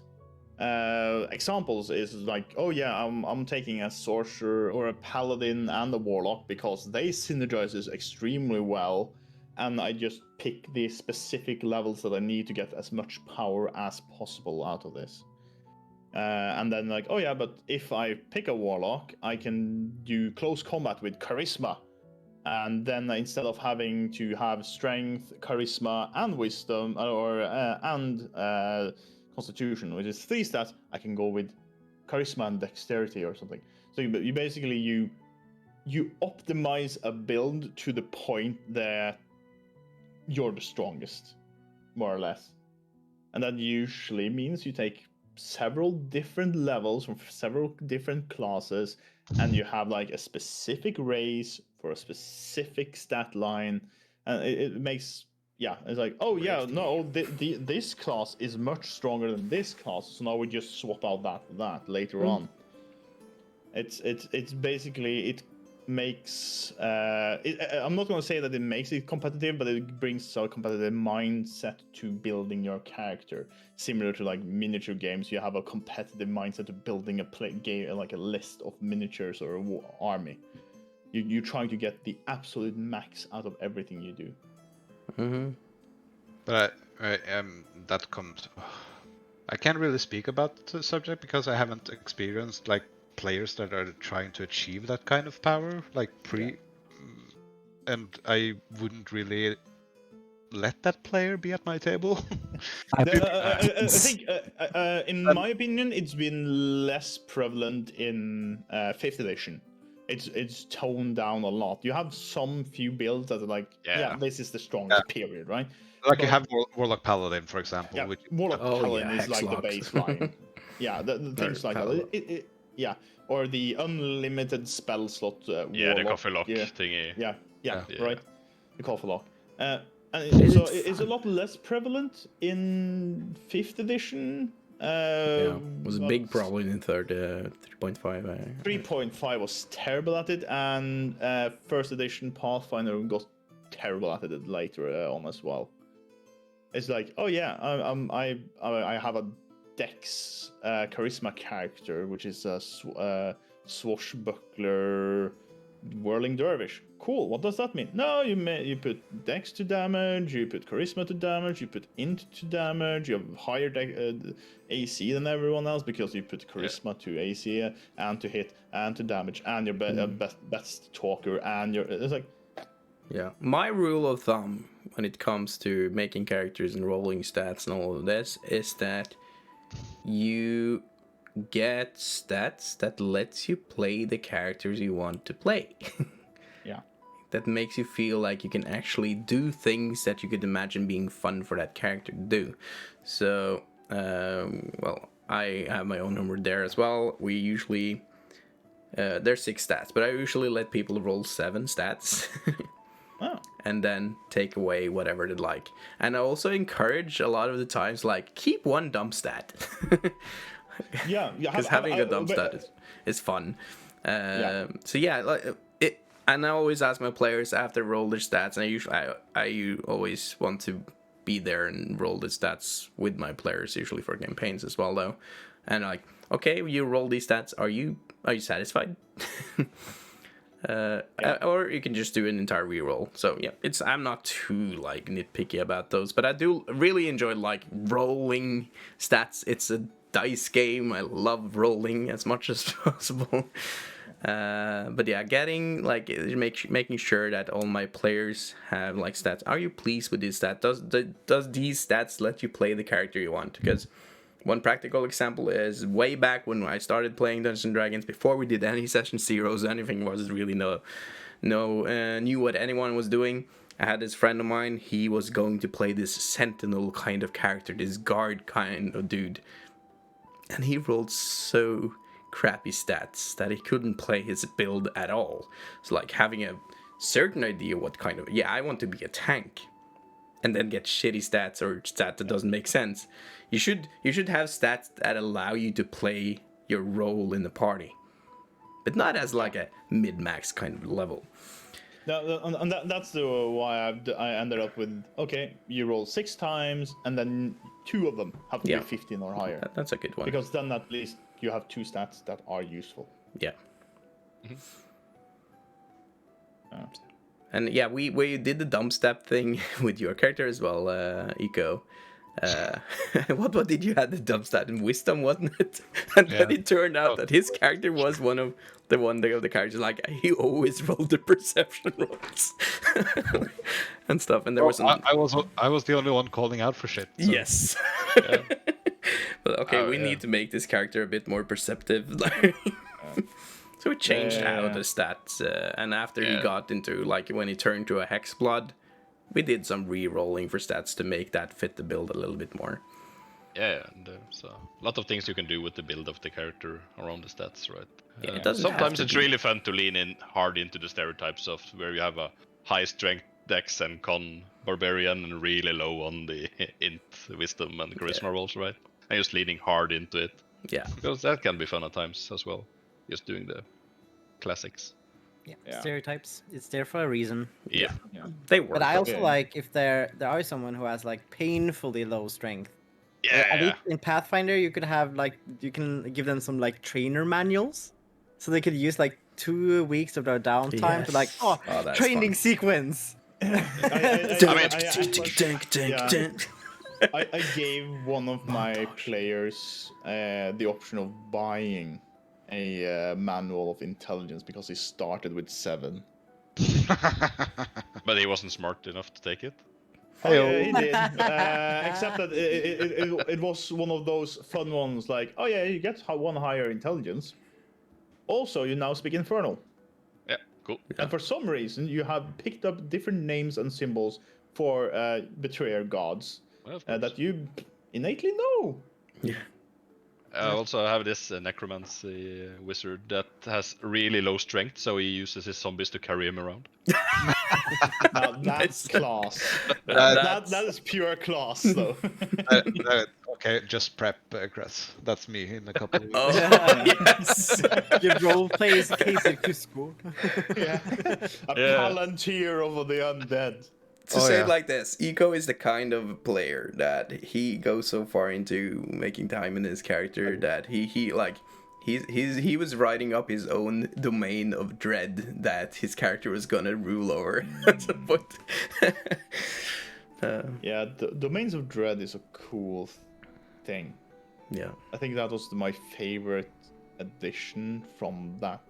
G: Examples is like, oh yeah, I'm taking a sorcerer or a paladin and a warlock because they synergizes extremely well, and I just pick the specific levels that I need to get as much power as possible out of this. And then, like, oh yeah, but if I pick a warlock, I can do close combat with charisma. And then instead of having to have strength, charisma, and wisdom, and constitution, which is 3 stats, I can go with charisma and dexterity or something. So you basically you optimize a build to the point that you're the strongest, more or less. And that usually means you take several different levels from several different classes, and you have, like, a specific race for a specific stat line, and it makes, yeah, it's like, oh yeah, no, this class is much stronger than this class, so now we just swap out that later on. It's basically, it makes I'm not going to say that it makes it competitive, but it brings a competitive mindset to building your character, similar to, like, miniature games. You have a competitive mindset to building a game, like a list of miniatures or an army. You're trying to get the absolute max out of everything you do.
I: But that comes. I can't really speak about the subject because I haven't experienced, like, players that are trying to achieve that kind of power, like and I wouldn't really let that player be at my table.
G: I think, in my opinion, it's been less prevalent in 5th edition. It's toned down a lot. You have some few builds that are like, yeah, this is the strongest period, right?
I: Like you have Warlock Paladin, for example.
G: Yeah,
I: which
G: Warlock Paladin is like the
B: Hexlocks.
G: baseline. Yeah, the things like that. Yeah, or the unlimited spell slot.
H: Yeah, the
G: Warlock.
H: coffee lock
G: Yeah.
H: thingy.
G: Yeah,
H: Yeah.
G: right. The coffee lock. And
B: Is
G: so
B: it
G: it's a lot less prevalent in 5th edition.
B: Yeah, it was a big
G: but
B: problem in 3.5.
G: 3.5 was terrible at it, and 1st edition Pathfinder got terrible at it later on as well. It's like, oh yeah, I have a Dex charisma character, which is a swashbuckler whirling dervish. Cool. What does that mean? No, you put Dex to damage, you put charisma to damage, you put int to damage. You have higher AC than everyone else because you put charisma to AC and to hit and to damage, and your best talker, and it's like.
B: Yeah, my rule of thumb when it comes to making characters and rolling stats and all of this is that you get stats that lets you play the characters you want to play.
G: Yeah.
B: That makes you feel like you can actually do things that you could imagine being fun for that character to do. So, well, I have my own number there as well. We usually, there's 6 stats, but I usually let people roll 7 stats.
G: Oh.
B: And then take away whatever they like. And I also encourage a lot of the times, like, keep 1 dump stat.
G: Yeah,
B: because having a dump stat is fun. So yeah, like and I always ask my players after roll their stats, and I always want to be there and roll the stats with my players, usually for campaigns as well, though. And like, okay, you roll these stats. Are you satisfied? Or you can just do an entire reroll. So yeah, I'm not too like nitpicky about those, but I do really enjoy like rolling stats. It's a dice game. I love rolling as much as possible. But yeah, getting like making sure that all my players have like stats. Are you pleased with this stat? Does these stats let you play the character you want? Because one practical example is way back when I started playing Dungeons and Dragons, before we did any session zeros, anything was really knew what anyone was doing. I had this friend of mine. He was going to play this sentinel kind of character, this guard kind of dude, and he rolled so crappy stats that he couldn't play his build at all. So like having a certain idea what kind of I want to be a tank, and then get shitty stats or stats that doesn't make sense. You should have stats that allow you to play your role in the party, but not as like a mid-max kind of level.
G: And that's why I ended up with, okay, you roll 6 times, and then 2 of them have to be 15 or higher.
B: That's a good one.
G: Because then at least you have 2 stats that are useful.
B: Yeah. And yeah, we did the dump step thing with your character as well, Eko. What did you have the dump stat in wisdom, wasn't it? And then it turned out that his character was one of the characters, like he always rolled the perception rolls and stuff. And there was
I: I was the only one calling out for shit. So.
B: Yes. But okay, we need to make this character a bit more perceptive. So we changed out the stats, and after he got into, like, when he turned to a Hexblood, we did some re-rolling for stats to make that fit the build a little bit more.
H: Yeah, and there's a lot of things you can do with the build of the character around the stats, right?
B: Yeah, it doesn't
H: sometimes
B: have
H: it's
B: to be...
H: really fun to lean in hard into the stereotypes of where you have a high strength dex and con barbarian and really low on the int, wisdom, and charisma rolls, right? And just leaning hard into it.
B: Yeah.
H: Because that can be fun at times as well. Just doing the classics.
C: Yeah. Stereotypes. It's there for a reason.
H: Yeah.
B: They work.
C: But I also like if there are someone who has like painfully low strength. At least in Pathfinder, you could have like you can give them some like trainer manuals, so they could use like 2 weeks of their downtime to like training sequence.
G: I gave one of my players the option of buying a manual of intelligence because he started with 7.
H: But he wasn't smart enough to take it?
G: Oh yeah, he did. Except that it was one of those fun ones like, oh yeah, you get one higher intelligence. Also, you now speak Infernal.
H: Yeah, cool.
G: And for some reason, you have picked up different names and symbols for betrayer gods
H: Well,
G: that you innately know.
B: Yeah.
H: I also have this necromancy wizard that has really low strength, so he uses his zombies to carry him around.
G: Now that's class.
B: That's-
G: That is pure class, though.
I: Okay, just prep, Chris. That's me in a couple of weeks.
B: Oh, yes.
C: Your role play is Casey Cusco.
G: Yeah. A
H: Yeah.
G: palantir of the undead.
B: To
I: Oh,
B: say
I: yeah.
B: it like this, Eco is the kind of player that he goes so far into making time in his character that he was writing up his own domain of dread that his character was gonna rule over at some point.
G: Yeah, Domains of Dread is a cool thing.
B: Yeah.
G: I think that was my favorite addition from that.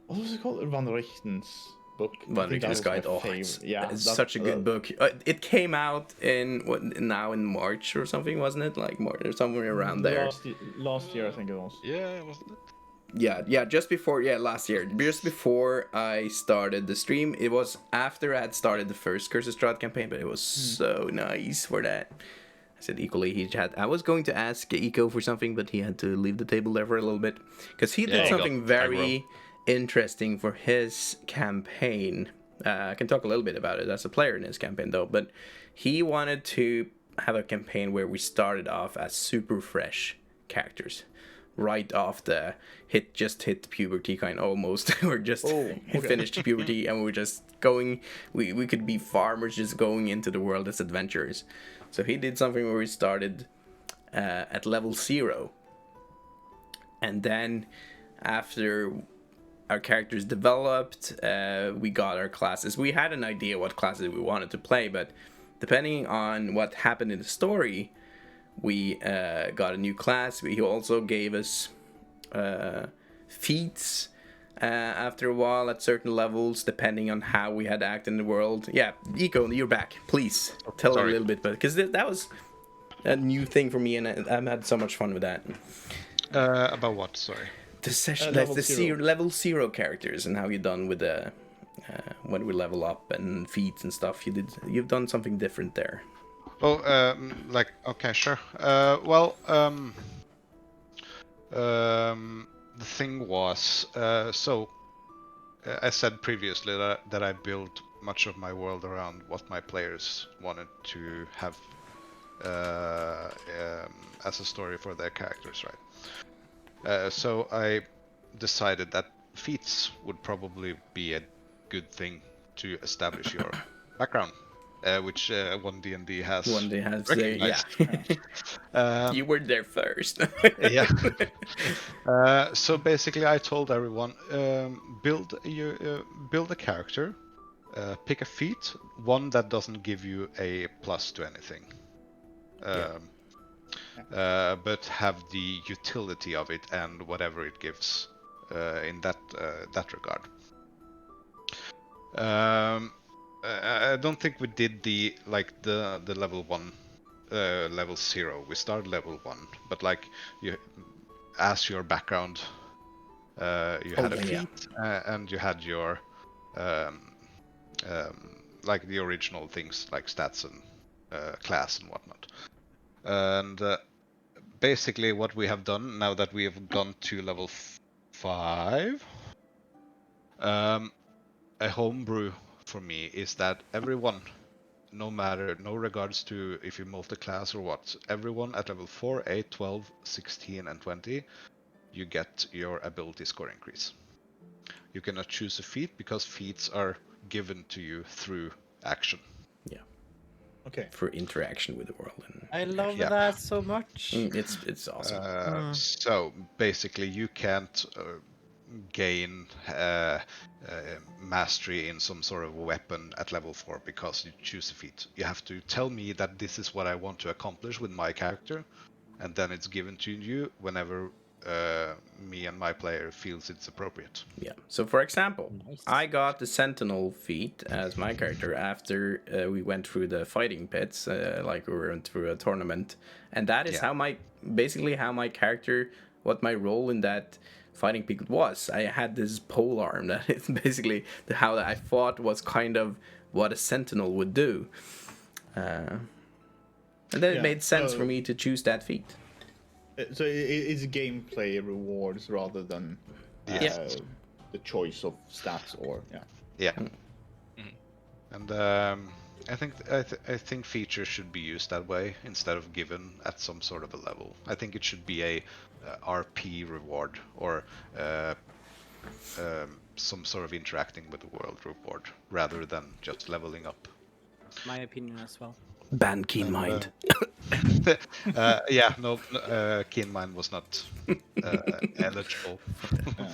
G: What was it called? Van Richten's book. I
B: Van
G: think that
B: Richten's
G: was my
B: Guide. Oh,
G: favorite.
B: it's such a good book. It came out in in March or something, wasn't it? Like March or somewhere around there.
G: Last year, I think it was.
H: Yeah, wasn't it?
B: Yeah, just before, last year, just before I started the stream. It was after I had started the first Curse of Strahd campaign, but it was so nice for that. I said Equally, I was going to ask Eco for something, but he had to leave the table there for a little bit because he did something very interesting for his campaign. I can talk a little bit about it as a player in his campaign though, but he wanted to have a campaign where we started off as super fresh characters. Right off the hit puberty kind almost or just finished puberty and we were just going we could be farmers just going into the world as adventurers. So he did something where we started at level 0 and then after our characters developed, we got our classes. We had an idea what classes we wanted to play, but depending on what happened in the story, we got a new class. He also gave us feats after a while at certain levels, depending on how we had acted in the world. Yeah, Eco, you're back. Please tell a little bit, because that was a new thing for me, and I've had so much fun with that.
I: About what? Sorry.
B: The session,
G: level
B: the
G: zero.
B: level 0 characters, and how you done with the when we level up and feats and stuff. You've done something different there.
I: Oh, okay, sure. The thing was, I said previously that I built much of my world around what my players wanted to have as a story for their characters, right? So I decided that feats would probably be a good thing to establish your background. Which one D&D has.
B: One day has you were there first.
I: Yeah. So basically, I told everyone, build a character, pick a feat, one that doesn't give you a plus to anything, but have the utility of it and whatever it gives in that regard. I don't think we did the level 1, level 0. We started level 1, but like you, as your background, you had a feat, and you had your like the original things like stats and class and whatnot. And basically, what we have done now that we have gone to level 5, a homebrew for me is that everyone, no regards to if you multi-class or what, everyone at level 4, 8, 12, 16 and 20, you get your ability score increase. You cannot choose a feat because feats are given to you through action.
B: Yeah.
G: Okay.
B: For interaction with the world. And
C: I love that so much.
B: It's awesome.
I: So basically you can't gain mastery in some sort of weapon at level 4 because you choose a feat. You have to tell me that this is what I want to accomplish with my character, and then it's given to you whenever me and my player feels it's appropriate.
B: Yeah. So, for example, I got the Sentinel feat as my character after we went through the fighting pits, like we went through a tournament, and that is how my character, what my role in that fighting pit was. I had this pole arm that is basically how I thought was kind of what a Sentinel would do, and then it made sense for me to choose that feat.
G: So it's gameplay rewards rather than the choice of stats or
I: And I think features should be used that way instead of given at some sort of a level. I think it should be a RP reward or some sort of interacting with the world reward rather than just leveling up.
C: My opinion as well.
B: Ban Keen Mind.
I: Keen Mind was not eligible.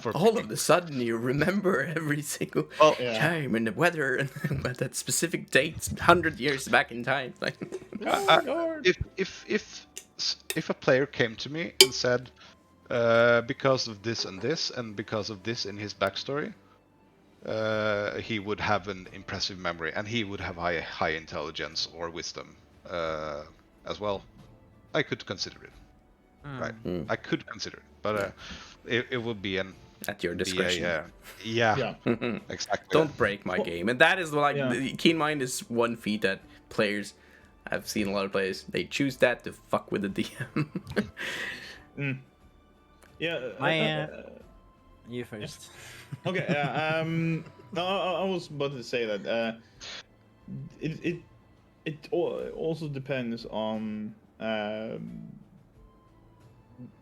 I: For
B: all of a sudden, you remember every single time and the weather and at that specific date, 100 years back in time. Like,
I: if a player came to me and said, because of this and because of this in his backstory, he would have an impressive memory and he would have high intelligence or wisdom as well, I could consider it. Right, I could consider it, but it would be
B: at your discretion.
I: Exactly.
B: Don't break my game, and that is like Keen Mind is one feat that players. I've seen a lot of players. They choose that to fuck with the DM.
C: You first.
G: Okay. No, I was about to say that it also depends on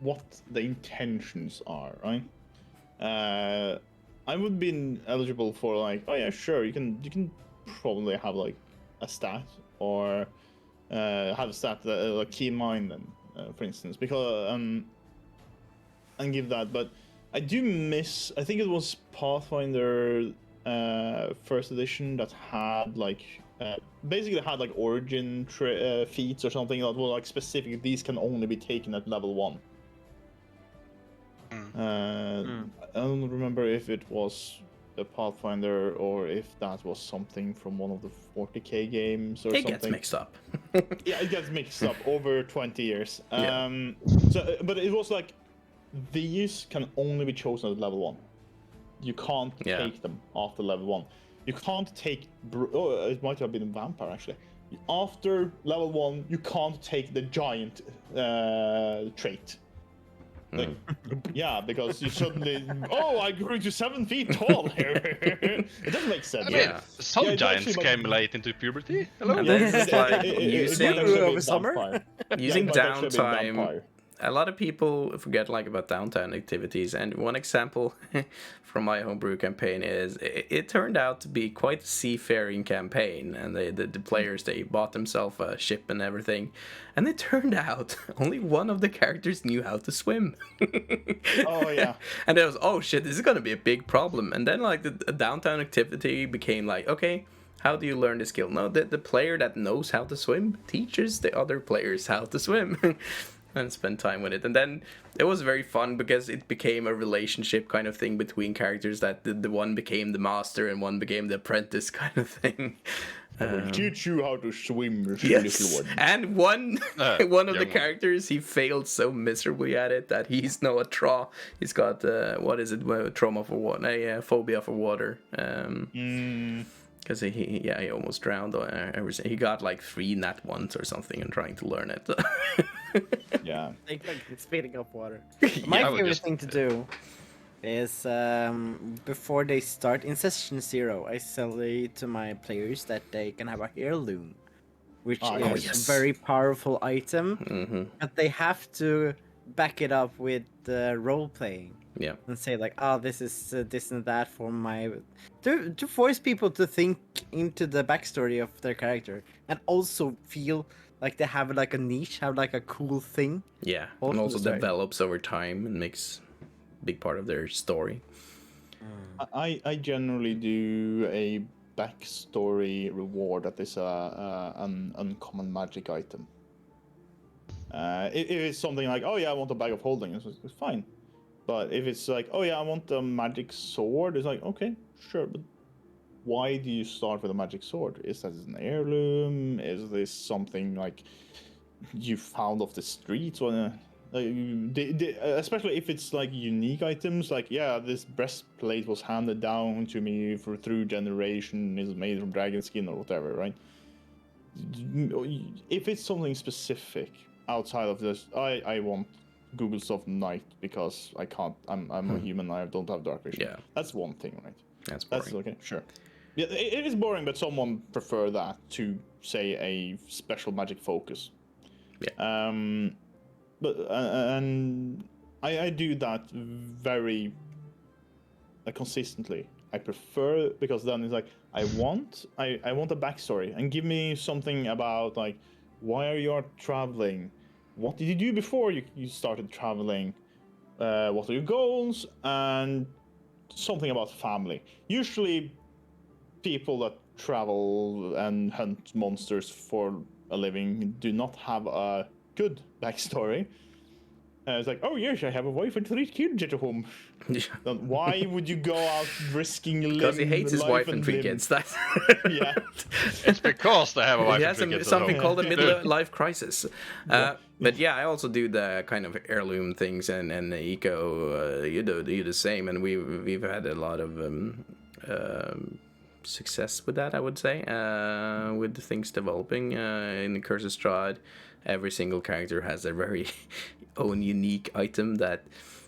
G: what the intentions are, right? I would be eligible for like, oh yeah, sure, you can probably have like a stat or have a stat like Keen Mind, then, for instance, because and give that, but. I do miss. I think it was Pathfinder first edition that had like basically had like origin feats or something that were like specific. These can only be taken at level 1. I don't remember if it was a Pathfinder or if that was something from one of the 40k games or something.
B: It gets mixed up.
G: Yeah, it gets mixed up over 20 years. So, but it was like. These can only be chosen at level 1. You can't take them after level 1. You can't take... it might have been a vampire, actually. After level 1, you can't take the giant trait. Like, because you suddenly... Oh, I grew to 7 feet tall here. It doesn't make sense.
H: I mean, some giants came late into puberty. Hello?
B: And then it's like using
G: downtime...
B: downtime... A lot of people forget like about downtime activities, and one example from my homebrew campaign is it turned out to be quite a seafaring campaign, and the players, they bought themselves a ship and everything, and it turned out only one of the characters knew how to swim.
G: Oh yeah.
B: And it was, oh shit, this is gonna be a big problem. And then like the downtime activity became like, okay, how do you learn the skill? No, the player that knows how to swim teaches the other players how to swim. And spend time with it. And then it was very fun because it became a relationship kind of thing between characters, that the one became the master and one became the apprentice kind of thing.
G: I will teach you how to swim, little one.
B: And one of the characters, he failed so miserably at it that he's now he's got trauma for water, a phobia for water. Because he almost drowned. He got like 3 nat ones or something and trying to learn it.
G: Yeah.
C: Like speeding up water. My favorite thing to do is before they start in session 0, I say to my players that they can have a heirloom, which is a very powerful item, but they have to back it up with role playing.
B: Yeah.
C: And say like, this is this and that for my... To force people to think into the backstory of their character and also feel like they have like a niche, have like a cool thing.
B: Yeah, and also develops over time and makes a big part of their story.
G: I generally do a backstory reward that is an uncommon magic item. If it's something like, oh yeah, I want a bag of holding, it's fine. But if it's like, oh yeah, I want a magic sword, it's like, okay, sure, but why do you start with a magic sword? Is that an heirloom? Is this something like you found off the streets? Or, especially if it's like unique items, like, yeah, this breastplate was handed down to me through generation, is made from dragon skin or whatever, right? If it's something specific outside of this, I want Google Soft Knight because I can't. I'm a human. I don't have dark vision.
B: Yeah,
G: that's one thing, right?
B: That's boring.
G: That's okay. Sure. Yeah, it is boring, but someone prefer that to say a special magic focus.
B: Yeah.
G: But and I do that very consistently. I prefer, because then it's like I want a backstory, and give me something about like, why are you traveling? What did you do before you started traveling? What are your goals? And something about family. Usually, people that travel and hunt monsters for a living do not have a good backstory. It's like, oh yes, I have a wife and 3 kids at home.
B: Yeah.
G: Why would you go out risking
B: because he hates his wife and 3 kids. That's
G: yeah.
H: It's because they have a wife
B: he
H: and
B: has
H: 3 kids.
B: something called a midlife crisis. But yeah, I also do the kind of heirloom things, and Eco, you do the same, and we've had a lot of success with that, I would say, with the things developing in the Curse of Strahd. Every single character has their very own unique item that.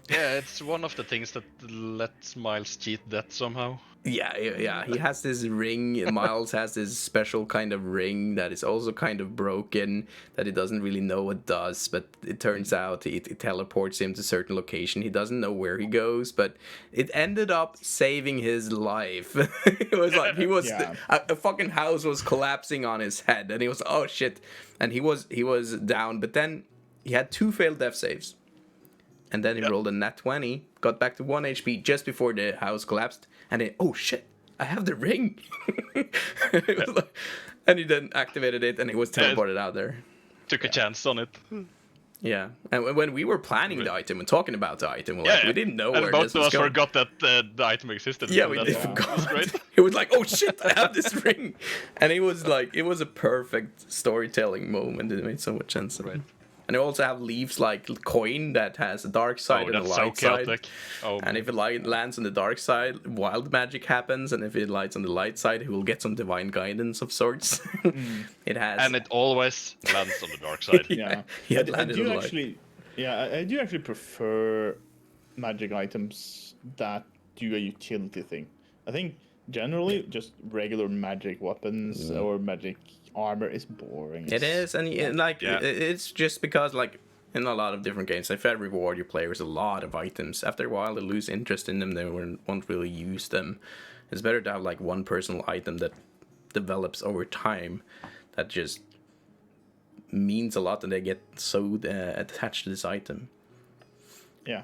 H: Yeah, it's one of the things that lets Miles cheat that somehow.
B: Yeah. He has this ring. Miles has this special kind of ring that is also kind of broken, that he doesn't really know what does, but it turns out it teleports him to a certain location. He doesn't know where he goes, but it ended up saving his life. It was like he was a fucking house was collapsing on his head, and he was, oh shit, and he was down, but then he had 2 failed death saves. And then he rolled a nat 20, got back to 1 HP just before the house collapsed, and then, oh shit, I have the ring! And he then activated it, and he was teleported out there.
H: Took a chance on it.
B: Yeah, and when we were planning the item and talking about the item, we didn't know where this was going.
H: And both of us forgot that the item existed.
B: Yeah, we did forgot. It was great. It was like, oh shit, I have this ring! And it was like, it was a perfect storytelling moment. It made so much sense. Right. And they also have leaves like coin that has a dark side and a light side. And if it lands on the dark side, wild magic happens. And if it lights on the light side, he will get some divine guidance of sorts. It has.
H: And it always lands on the dark side.
G: I do actually prefer magic items that do a utility thing. I think generally just regular magic weapons or magic armor is boring.
B: It is, and it's just because, like, in a lot of different games, if I reward your players a lot of items, after a while they lose interest in them, they won't really use them. It's better to have like one personal item that develops over time, that just means a lot, and they get so attached to this item.
G: Yeah.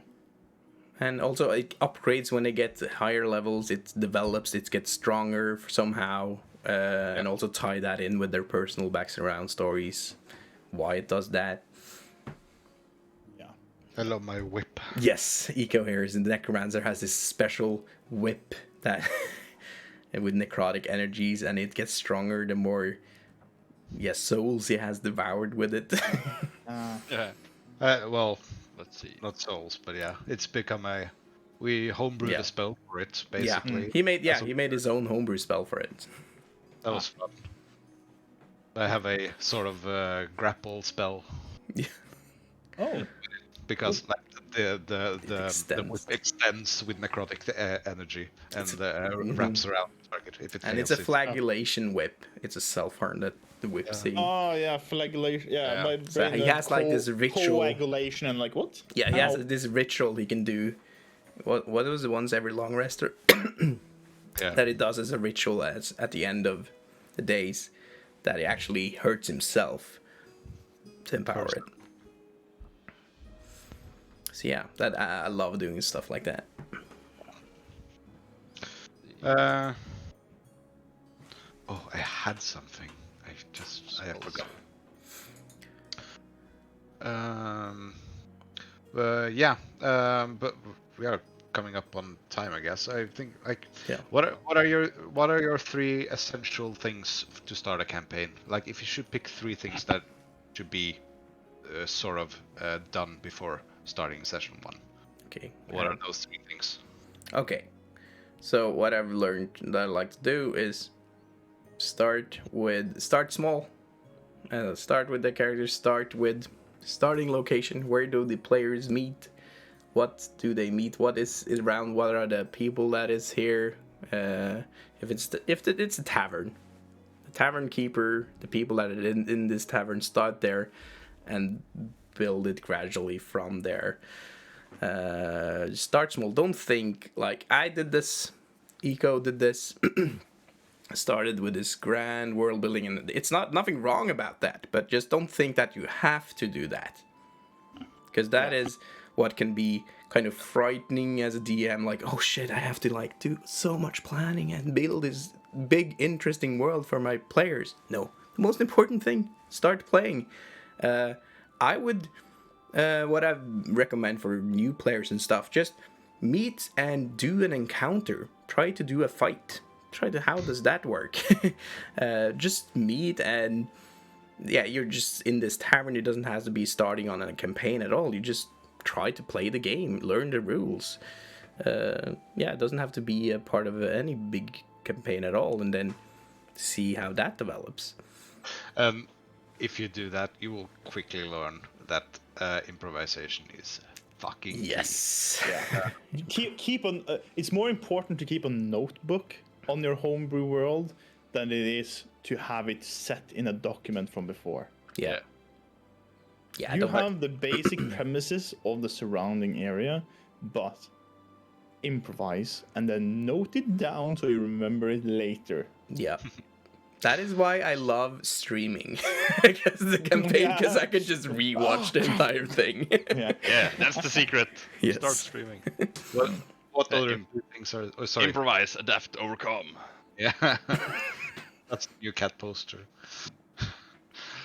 B: And also it upgrades when they get higher levels, it develops, it gets stronger somehow. And also tie that in with their personal background stories, why it does that.
G: Yeah,
I: I love my whip.
B: Yes, Eco here is the Necromancer, has this special whip that with necrotic energies, and it gets stronger the more souls he has devoured with it.
I: Well,
H: let's see,
I: not souls, but yeah, it's become we homebrewed a spell for it basically.
B: Yeah, he made his own homebrew spell for it.
I: That was fun. I have a sort of grapple spell.
B: Yeah.
G: Oh.
I: Because like the whip extends with necrotic energy and wraps around the target. If it
B: and it's a flagellation whip. It's a self-harm that the whip thing.
G: Oh yeah, flagellation. Yeah. My
B: so he has like this ritual.
G: Coagulation and like what?
B: Yeah, he has this ritual he can do. What was the ones every long rester? That he does as a ritual at the end of the days, that he actually hurts himself to empower it. So yeah, that I love doing stuff like that.
I: I had something. I forgot. Yeah. But we are coming up on time, I guess. I think like
B: Yeah.
I: what are your 3 essential things to start a campaign? Like if you should pick 3 things that should be sort of done before starting session 1.
B: Okay.
I: What are those 3 things?
B: Okay. So what I've learned that I like to do is start small. Start with the characters. Start with starting location. Where do the players meet? What do they meet? What is around? What are the people that is here? If it's a tavern, the tavern keeper, the people that are in this tavern, start there, and build it gradually from there. Start small. Don't think like I did this. Eco did this. Started with this grand world building, and it's nothing wrong about that. But just don't think that you have to do that, because that is what can be kind of frightening as a DM. Like, oh shit, I have to like do so much planning and build this big interesting world for my players. No, the most important thing: start playing. I would. What I recommend for new players and stuff, just meet and do an encounter. Try to do a fight. How does that work? Just meet and you're just in this tavern. It doesn't have to be starting on a campaign at all. You just try to play the game, learn the rules. It doesn't have to be a part of any big campaign at all, and then see how that develops.
I: If you do that, you will quickly learn that improvisation is fucking
B: yes.
G: Keep on. It's more important to keep a notebook on your homebrew world than it is to have it set in a document from before.
B: Yeah,
G: you have the basic premises of the surrounding area, but improvise and then note it down so you remember it later.
B: Yeah. That is why I love streaming, because I can just rewatch the entire thing.
H: Yeah, that's the secret.
B: Yes.
H: Start streaming.
I: What other things are? Oh, sorry.
H: Improvise, adapt, overcome.
I: Yeah, that's your cat poster.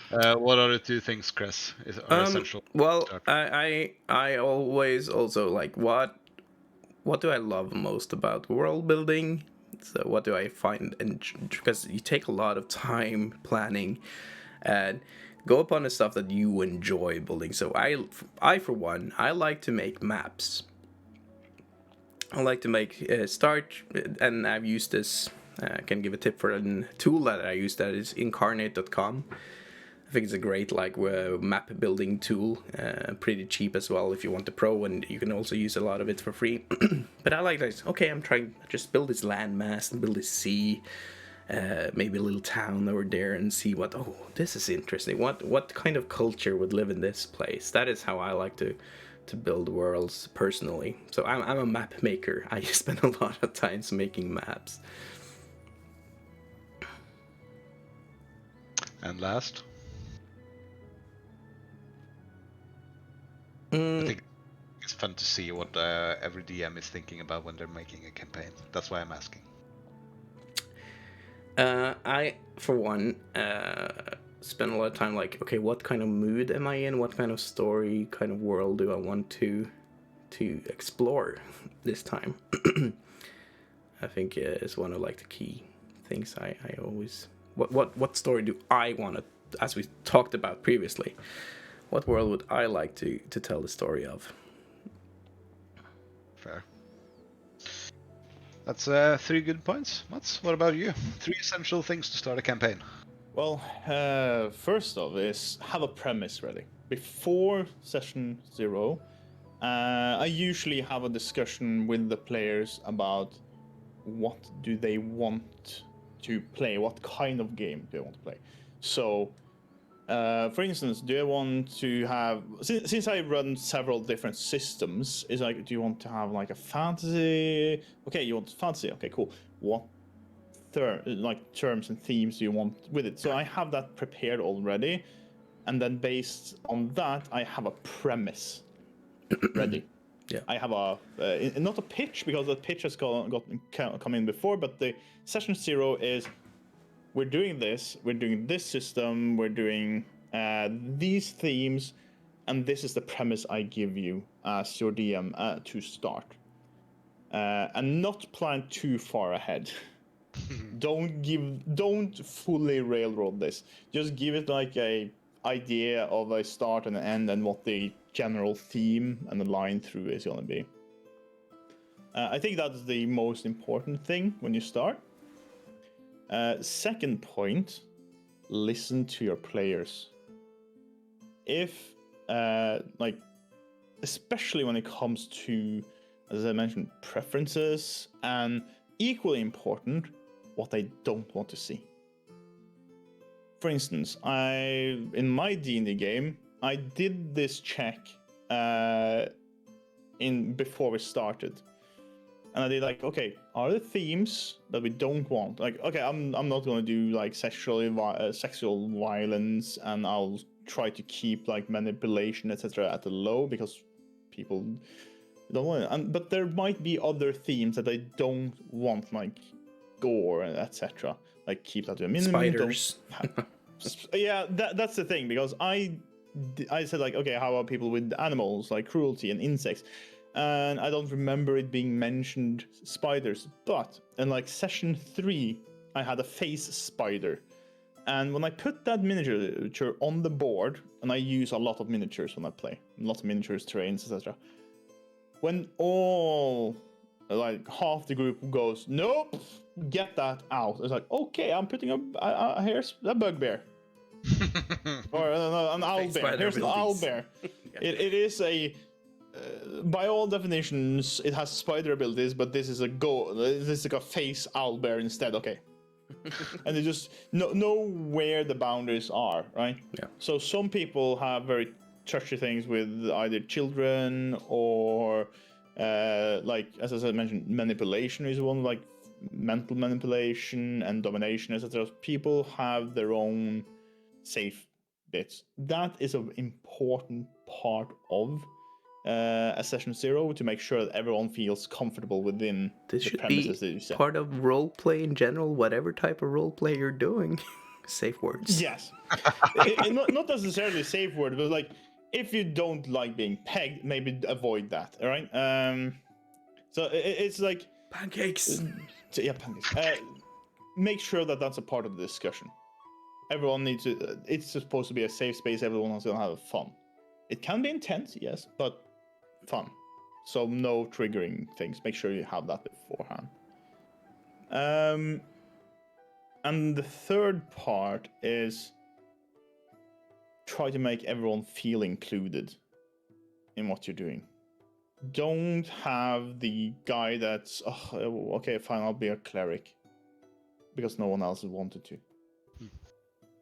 I: What are the 2 things, Chris, are essential?
B: Well, I always also like what do I love most about world building? So what do I find? And because you take a lot of time planning and go upon the stuff that you enjoy building. So I for one, I like to make maps. I like to make and I've used this. I can give a tip for a tool that I use that is incarnate.com. I think it's a great map building tool, pretty cheap as well if you want the pro, and you can also use a lot of it for free. But I like this. Okay, I'm trying to just build this landmass and build this sea, maybe a little town over there, and see this is interesting. What kind of culture would live in this place? That is how I like to build worlds personally. So I'm a map maker. I spend a lot of time making maps.
I: And last, I think it's fun to see what every DM is thinking about when they're making a campaign. That's why I'm asking.
B: I, for one, spend a lot of time like, okay, what kind of mood am I in? What kind of story, kind of world do I want to explore this time? I think it's one of like the key things I always. What story do I want to, as we talked about previously, what world would I like to tell the story of?
I: Fair. That's 3 good points. Mats, what about you? 3 essential things to start a campaign.
G: Well, first off is have a premise ready. Before session 0, I usually have a discussion with the players about what do they want to play, what kind of game do they want to play. So, for instance, do I want to have, since I run several different systems, is like, do you want to have like a fantasy? Okay, you want fantasy. Okay, cool. What terms and themes do you want with it? So I have that prepared already, and then based on that, I have a premise ready.
B: Yeah.
G: I have not a pitch, because the pitch has come in before, but the session 0 is we're doing this system, we're doing these themes. and this is the premise I give you as your DM to start. And not plan too far ahead. Don't fully railroad this. Just give it like a idea of a start and an end and what the general theme and the line through is going to be. I think that's the most important thing when you start. Second point, listen to your players. If, like, especially when it comes to, as I mentioned, preferences, and equally important, what they don't want to see. For instance, in my D&D game, I did this check before we started. And I did like, okay, are there themes that we don't want? Like, okay, I'm not gonna do like sexual violence, and I'll try to keep like manipulation, etc. at the low because people don't want it. But there might be other themes that I don't want, like gore and etc. Like keep that to a minimum.
B: Spiders.
G: Yeah, that's the thing, because I said like, okay, how about people with animals, like cruelty and insects? And I don't remember it being mentioned spiders, but in like session 3, I had a face spider. And when I put that miniature on the board, and I use a lot of miniatures when I play, a lot of miniatures, terrains, etc. When all, like half the group goes, nope, get that out. It's like, okay, I'm putting here's a bugbear. Or an owlbear. Here's an owlbear. It is a... by all definitions, it has spider abilities, but this is like a face owlbear instead. Okay, and they just know where the boundaries are, right?
B: Yeah.
G: So some people have very touchy things with either children or, like as I mentioned, manipulation is one, like mental manipulation and domination, etc. People have their own safe bits. That is an important part of a session 0 to make sure that everyone feels comfortable within
B: This
G: the
B: should
G: premises
B: be
G: that you set.
B: part of roleplay in general, whatever type of roleplay you're doing. Safe words.
G: Yes. Not necessarily safe word, but like if you don't like being pegged, maybe avoid that. All right. So it's like
B: pancakes.
G: Yeah, pancakes. Make sure that that's a part of the discussion. Everyone needs to. It's supposed to be a safe space. Everyone wants to have fun. It can be intense, yes, but fun. So no triggering things. Make sure you have that beforehand. And the third part is try to make everyone feel included in what you're doing. Don't have the guy that's, oh, okay, fine, I'll be a cleric, because no one else has wanted to.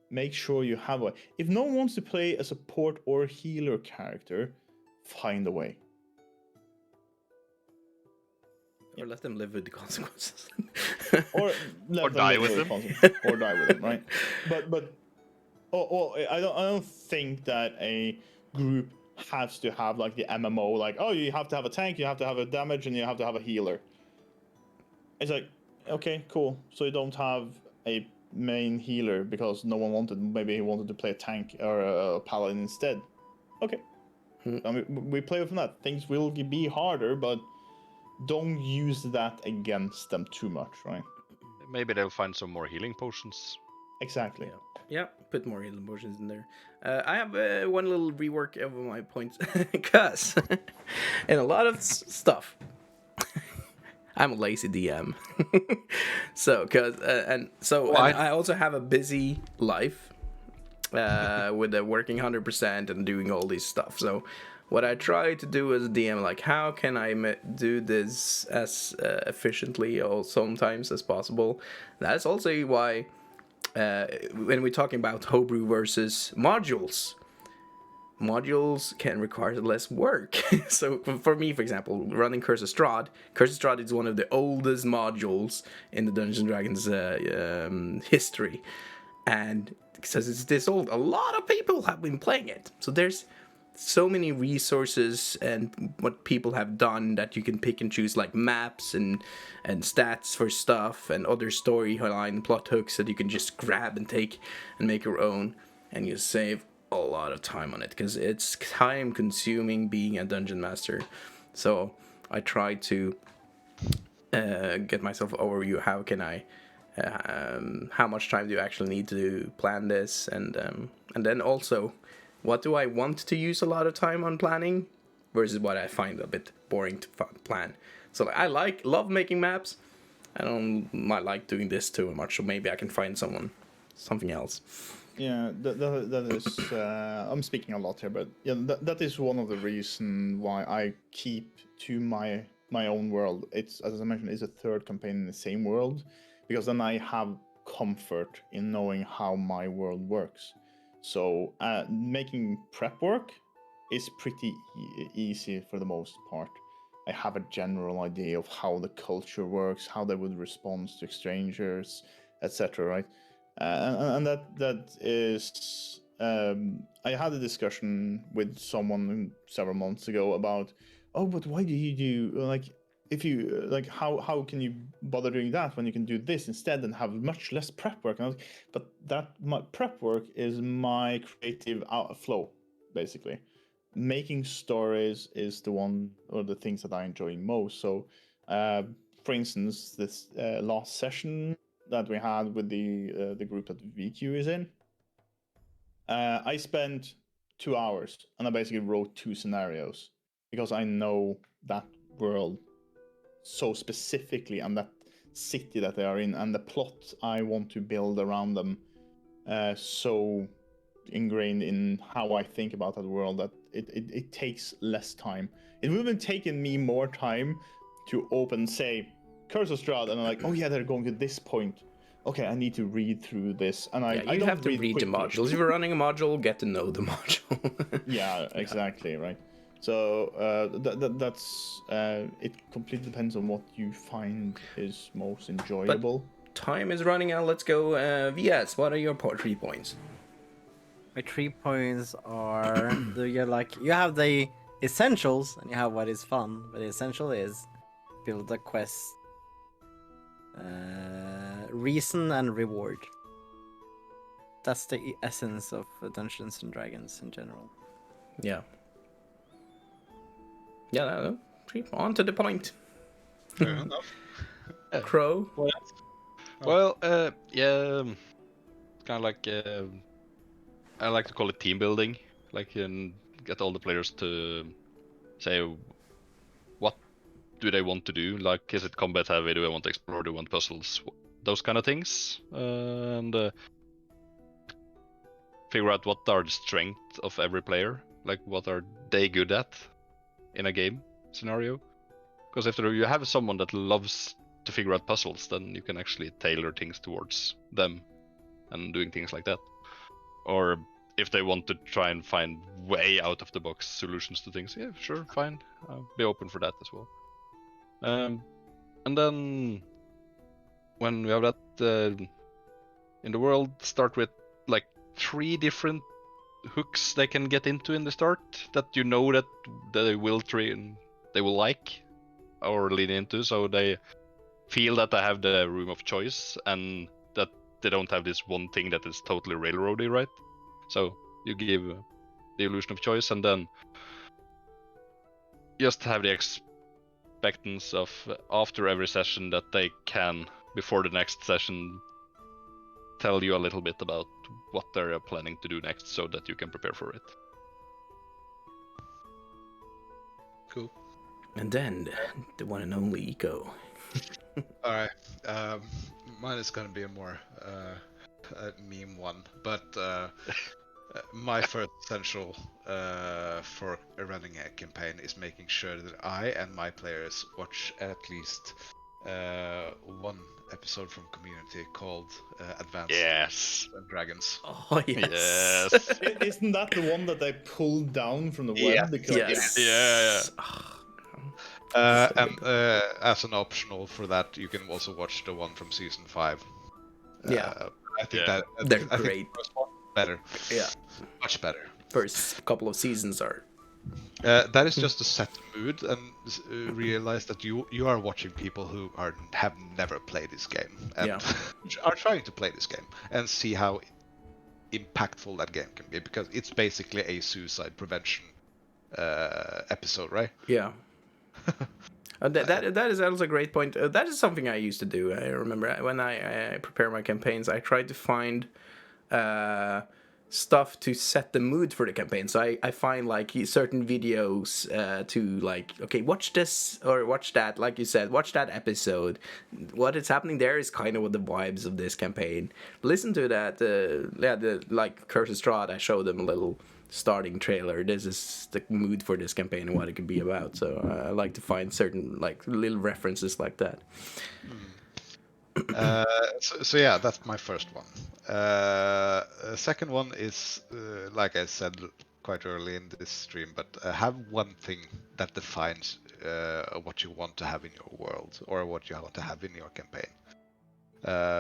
G: Make sure you have a... If no one wants to play a support or healer character, find a way.
B: Or let them live with the consequences.
G: Or
H: die with them.
G: Or die with them, right? But I don't think that a group has to have like the MMO, like, oh, you have to have a tank, you have to have a damage, and you have to have a healer. It's like, okay, cool. So you don't have a main healer because no one wanted. Maybe he wanted to play a tank or a paladin instead. Okay. I mean, we play from that. Things will be harder, but don't use that against them too much, right?
H: Maybe they'll find some more healing potions.
G: Exactly.
B: Yeah, put more healing potions in there. I have one little rework of my points, because in a lot of stuff, I'm a lazy DM. So, and I also have a busy life with working 100% and doing all this stuff. So, what I try to do as a DM, like, how can I do this as efficiently or sometimes as possible? That's also why when we're talking about homebrew versus modules can require less work. So for me, for example, running Curse of Strahd is one of the oldest modules in the Dungeons & Dragons history. And because it's this old, a lot of people have been playing it. So there's so many resources and what people have done that you can pick and choose, like maps and stats for stuff and other storyline plot hooks that you can just grab and take and make your own, and you save a lot of time on it because it's time consuming being a dungeon master. So I try to get myself overview. How can I? How much time do you actually need to plan this, and then also, what do I want to use a lot of time on planning, versus what I find a bit boring to plan. So I love making maps. I don't like doing this too much. So maybe I can find something else.
G: Yeah, that is. I'm speaking a lot here, but yeah, that is one of the reasons why I keep to my own world. It's, as I mentioned, it's a third campaign in the same world, because then I have comfort in knowing how my world works. So making prep work is pretty easy for the most part. I have a general idea of how the culture works, how they would respond to strangers, etc. Right? And that is. I had a discussion with someone several months ago about, oh, but why do you do like, if you like, how can you bother doing that when you can do this instead and have much less prep work? And I was, but my prep work is my creative flow, basically. Making stories is the one or the things that I enjoy most. So, for instance, this last session that we had with the group that VQ is in, I spent 2 hours and I basically wrote 2 scenarios because I know that world so specifically and that city that they are in and the plot I want to build around them so ingrained in how I think about that world that it takes less time. It would have been taken me more time to open, say, Curse of Strahd, and I'm like, oh yeah, they're going to this point. Okay, I need to read through this, and I don't
B: have to read the modules. If you're running a module, get to know the module.
G: Yeah, exactly, right. So that's it. Completely depends on what you find is most enjoyable.
B: But time is running out. Let's go. VS, what are your 3 points?
C: My 3 points are you have the essentials and you have what is fun, but the essential is build a quest, reason and reward. That's the essence of Dungeons and Dragons in general.
B: Yeah. Yeah, on to the point.
I: Fair enough.
B: Crow?
H: Well, yeah, kind of like, I like to call it team building. Like, and get all the players to say what do they want to do. Like, is it combat heavy? Do I want to explore? Do I want puzzles? Those kind of things. And figure out what are the strengths of every player. Like, what are they good at in a game scenario? Because if you have someone that loves to figure out puzzles, then you can actually tailor things towards them and doing things like that. Or if they want to try and find way out of the box solutions to things, yeah, sure, fine. I'll be open for that as well. And then when we have that in the world, start with like 3 different hooks they can get into in the start that you know that they will like or lean into, so they feel that they have the room of choice and that they don't have this one thing that is totally railroady, right? So you give the illusion of choice, and then just have the expectance of after every session that they can, before the next session, tell you a little bit about what they're planning to do next, so that you can prepare for it.
I: Cool.
B: And then the one and only Eco.
I: Alright, mine is gonna be a more meme one, but my first essential for running a campaign is making sure that I and my players watch at least one episode from Community called Advanced and Dragons.
B: Oh yes.
H: Yes.
G: Isn't that the one that they pulled down from the web?
I: Yeah.
G: Because
B: Yes.
H: Yeah.
I: And as an optional for that, you can also watch the one from season 5.
B: Yeah.
I: I think
H: Yeah.
I: that
B: They're great.
I: Better.
B: Yeah.
I: Much better.
B: First couple of seasons are.
I: That is just to set the mood and realize that you are watching people who have never played this game and
B: Yeah.
I: are trying to play this game and see how impactful that game can be, because it's basically a suicide prevention episode, right?
B: Yeah. That is also a great point. That is something I used to do. I remember when I prepare my campaigns, I tried to find stuff to set the mood for the campaign. So I find like certain videos to like, okay, watch this or watch that. Like you said, watch that episode. What is happening there is kind of what the vibes of this campaign. Listen to that. Like Curse of Strahd, I showed them a little starting trailer. This is the mood for this campaign and what it could be about. So I like to find certain like little references like that.
I: So yeah, that's my first one. Second one is, like I said quite early in this stream, but have one thing that defines what you want to have in your world or what you want to have in your campaign.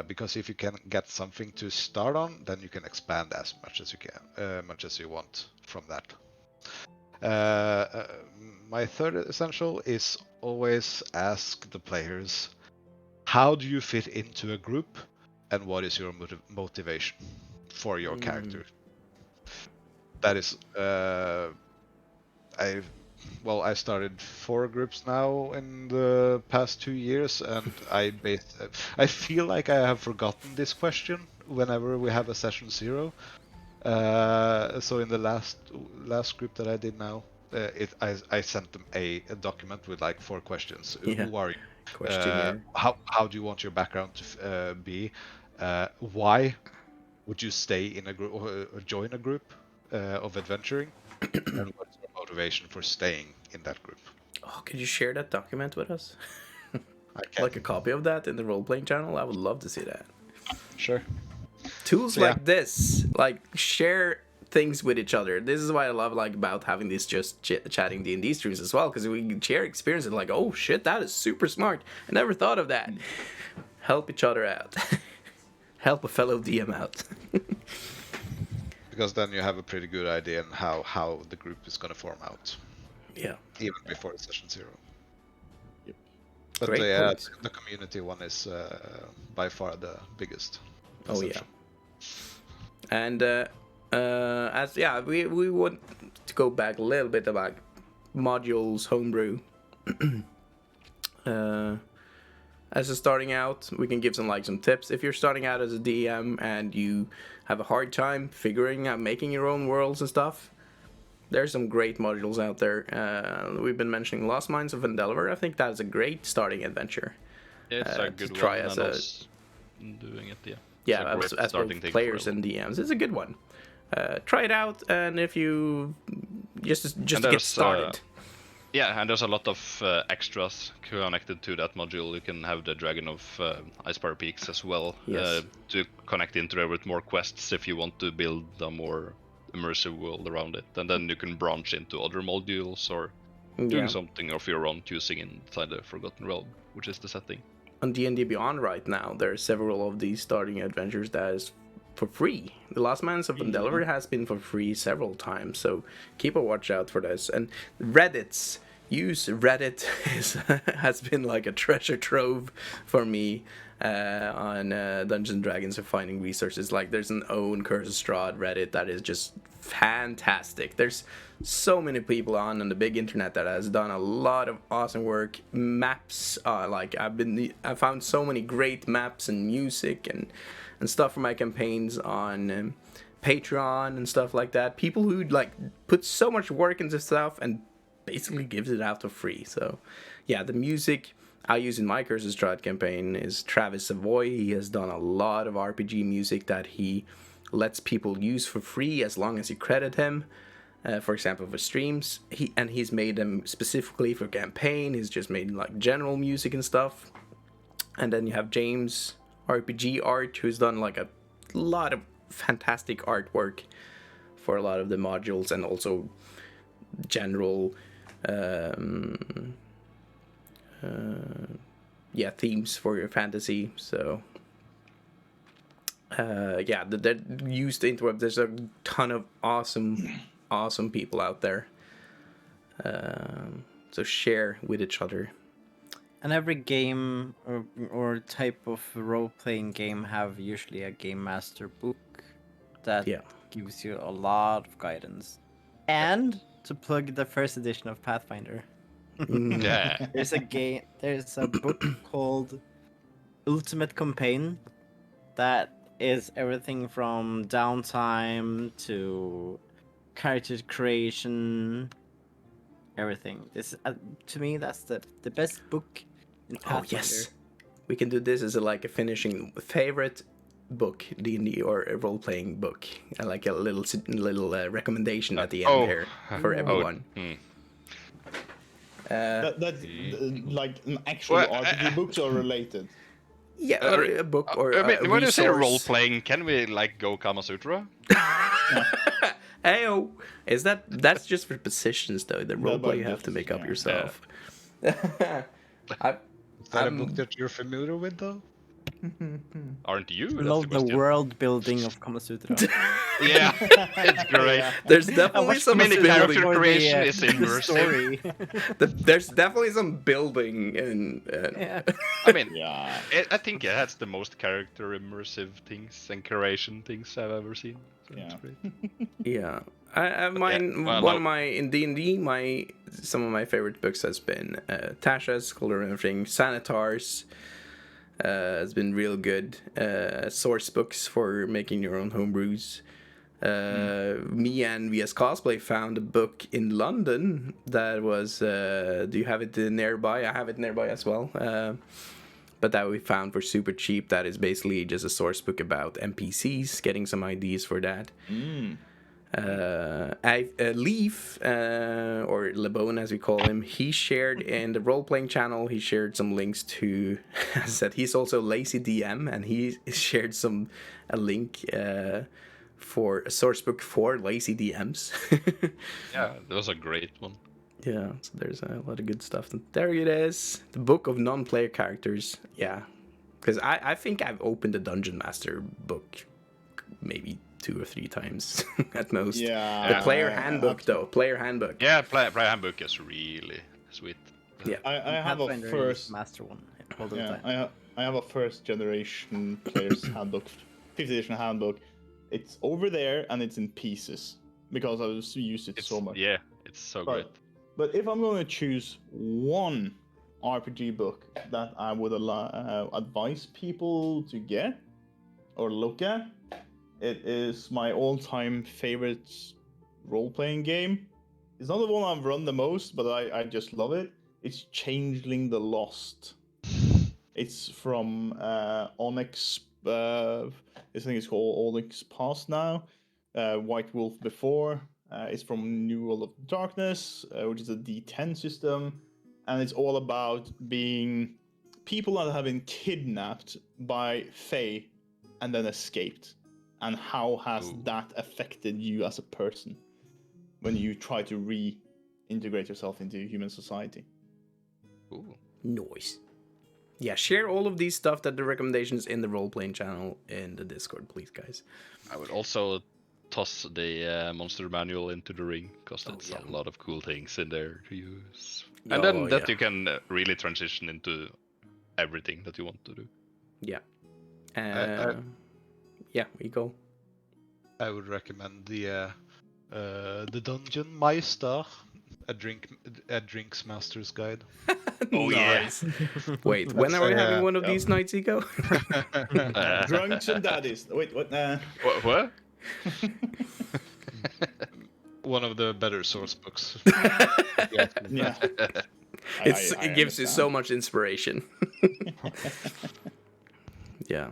I: Because if you can get something to start on, then you can expand as much as you can, much as you want from that. My third essential is always ask the players, how do you fit into a group, and what is your motivation for your character? That is, I started 4 groups now in the past 2 years, and I feel like I have forgotten this question whenever we have a session 0. So in the last group that I did now, I sent them a document with like 4 questions.
B: Yeah.
I: Who are you?
B: Questionnaire.
I: How do you want your background to be? Why would you stay in a group or join a group of adventuring? And what's your motivation for staying in that group?
B: Oh, could you share that document with us?
I: I can.
B: Like a copy of that in the role-playing channel? I would love to see that.
I: Sure.
B: Tools like this, like share things with each other. This is what I love like about having these just chatting D&D streams as well, because we can share experiences like, oh shit, that is super smart. I never thought of that. Help each other out. Help a fellow DM out.
I: Because then you have a pretty good idea on how the group is going to form out.
B: Yeah.
I: Even before session 0.
B: Yep.
I: But
B: Great points.
I: the community one is by far the biggest.
B: Oh yeah. And we want to go back a little bit about modules, homebrew. As a starting out, we can give some tips. If you're starting out as a DM and you have a hard time figuring out making your own worlds and stuff, there's some great modules out there. We've been mentioning Lost Mines of Endeavor. I think that's a great starting adventure.
H: Yeah, it's a good
B: to try
H: one.
B: as
H: And
B: a
H: us doing it, yeah.
B: yeah,
H: It's a great
B: as
H: starting
B: both
H: thing
B: players
H: for a-
B: and DMs. It's a good one. Try it out, and if you just to get started.
H: Yeah, and there's a lot of extras connected to that module. You can have the Dragon of Icespire Peaks as well,
B: Yes.
H: to connect into there with more quests if you want to build a more immersive world around it. And then you can branch into other modules or doing something of your own, choosing inside the Forgotten Realm, which is the setting.
B: On D&D Beyond right now, there are several of these starting adventures that is for free. The Last Mines of Endeavor has been for free several times, so keep a watch out for this. And Reddits, use Reddit has been like a treasure trove for me on Dungeons & Dragons for finding resources. Like there's an own Curse of Strahd Reddit that is just fantastic. There's so many people on the big internet that has done a lot of awesome work. Maps, like I found so many great maps and music and stuff for my campaigns on Patreon and stuff like that. People who like put so much work into stuff and basically gives it out for free. So yeah, the music I use in my Curse of Strahd campaign is Travis Savoy. He has done a lot of RPG music that he lets people use for free as long as you credit him. For example, for streams, he's made them specifically for campaign. He's just made like general music and stuff. And then you have James RPG Art, who's done like a lot of fantastic artwork for a lot of the modules and also general themes for your fantasy. So they're used the interweb. There's a ton of awesome people out there, so share with each other.
C: And every game or type of role-playing game have usually a game master book that
B: Yeah.
C: gives you a lot of guidance. And to plug the first edition of Pathfinder,
H: Yeah.
C: there's a book called Ultimate Campaign that is everything from downtime to character creation, everything. This to me that's the best book in Pathfinder.
B: Oh yes, we can do this as like a finishing favorite book, D&D or a role-playing book, like a little recommendation at the end here for everyone.
G: That's like an actual RPG books are related.
B: Yeah, or a book or
H: I mean,
B: a
H: when you say
B: resource.
H: role playing, can we like go Kama Sutra?
B: Heyo, is that's just for positions though? The role play you have to make up yourself.
I: Is that a book that you're familiar with, though?
H: Aren't you?
C: I
H: That's
C: love the
H: question.
C: world building of Kama Sutra.
H: Yeah, it's great.
B: There's definitely some
H: character
B: building.
H: creation is immersive.
C: Story.
B: There's definitely some building and
H: I mean,
G: Yeah.
H: I think it has the most character immersive things and creation things I've ever seen. So
G: Yeah.
H: it's great.
B: yeah. One of my in D&D, some of my favorite books has been Tasha's Scholar of Everything, Sanitar's. Has been real good. Source books for making your own homebrews. Me and VScosplay found a book in London that was. Do you have it nearby? I have it nearby as well. But that we found for super cheap. That is basically just a source book about NPCs. Getting some ideas for that. Leaf, or Lebone as we call him, he shared in the role-playing channel, he shared some links to, as I said, he's also Lazy DM, and he shared a link for a source book for Lazy DMs.
H: Yeah, that was a great one.
B: Yeah, so there's a lot of good stuff. There it is, the book of non-player characters. Yeah, because I think I've opened the Dungeon Master book maybe 2 or 3 times at most.
G: Yeah.
B: The player handbook, though. Player handbook.
H: Yeah, player handbook is really sweet.
B: Yeah.
G: I have a
C: Pathfinder
G: first.
C: is master one all the
G: Yeah,
C: time.
G: I have a first generation player's handbook, 5th edition handbook. It's over there and it's in pieces because I used it so much.
H: Yeah, it's so great.
G: But if I'm going to choose one RPG book that I would advise people to get or look at, it is my all-time favorite role-playing game. It's not the one I've run the most, but I just love it. It's Changeling the Lost. It's from Onyx. I think it's called Onyx Past now. White Wolf before. It's from New World of Darkness, which is a D10 system, and it's all about being people that have been kidnapped by Fae and then escaped. And how has that affected you as a person when you try to reintegrate yourself into human society?
H: Ooh.
B: Nice. Yeah, share all of these stuff that the recommendations in the role-playing channel in the Discord, please, guys.
H: I would also toss the monster manual into the ring because that's
B: yeah.
H: a lot of cool things in there to use. And then that you can really transition into everything that you want to do.
B: Yeah. Yeah, we go.
I: I would recommend the Dungeon Meister, a drinks master's guide.
H: Oh
B: Nice. Wait, when are we having one of these nights, Ego?
G: Drunks and daddies. Wait, what?
H: What?
I: One of the better source books.
G: Yeah.
B: It gives you so much inspiration. Yeah.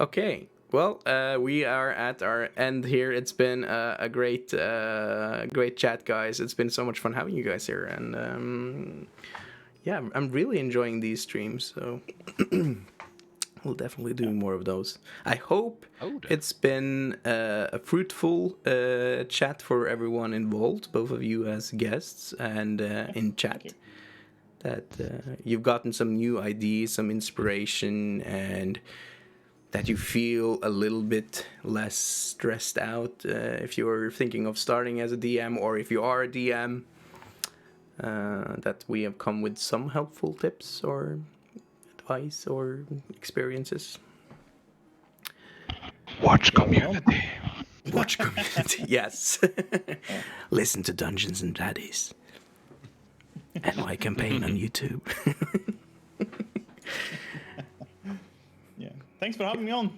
B: Okay. Well, we are at our end here. It's been a great chat, guys. It's been so much fun having you guys here, and yeah, I'm really enjoying these streams. So we'll definitely do more of those. I hope it's been a fruitful chat for everyone involved, both of you as guests and in chat. That you've gotten some new ideas, some inspiration, and that you feel a little bit less stressed out if you're thinking of starting as a DM, or if you are a DM, that we have come with some helpful tips or advice or experiences.
E: Why Watch community.
B: Watch community. Yes. Listen to Dungeons and Daddies. And my campaign on YouTube.
G: Yeah. Thanks for having me on.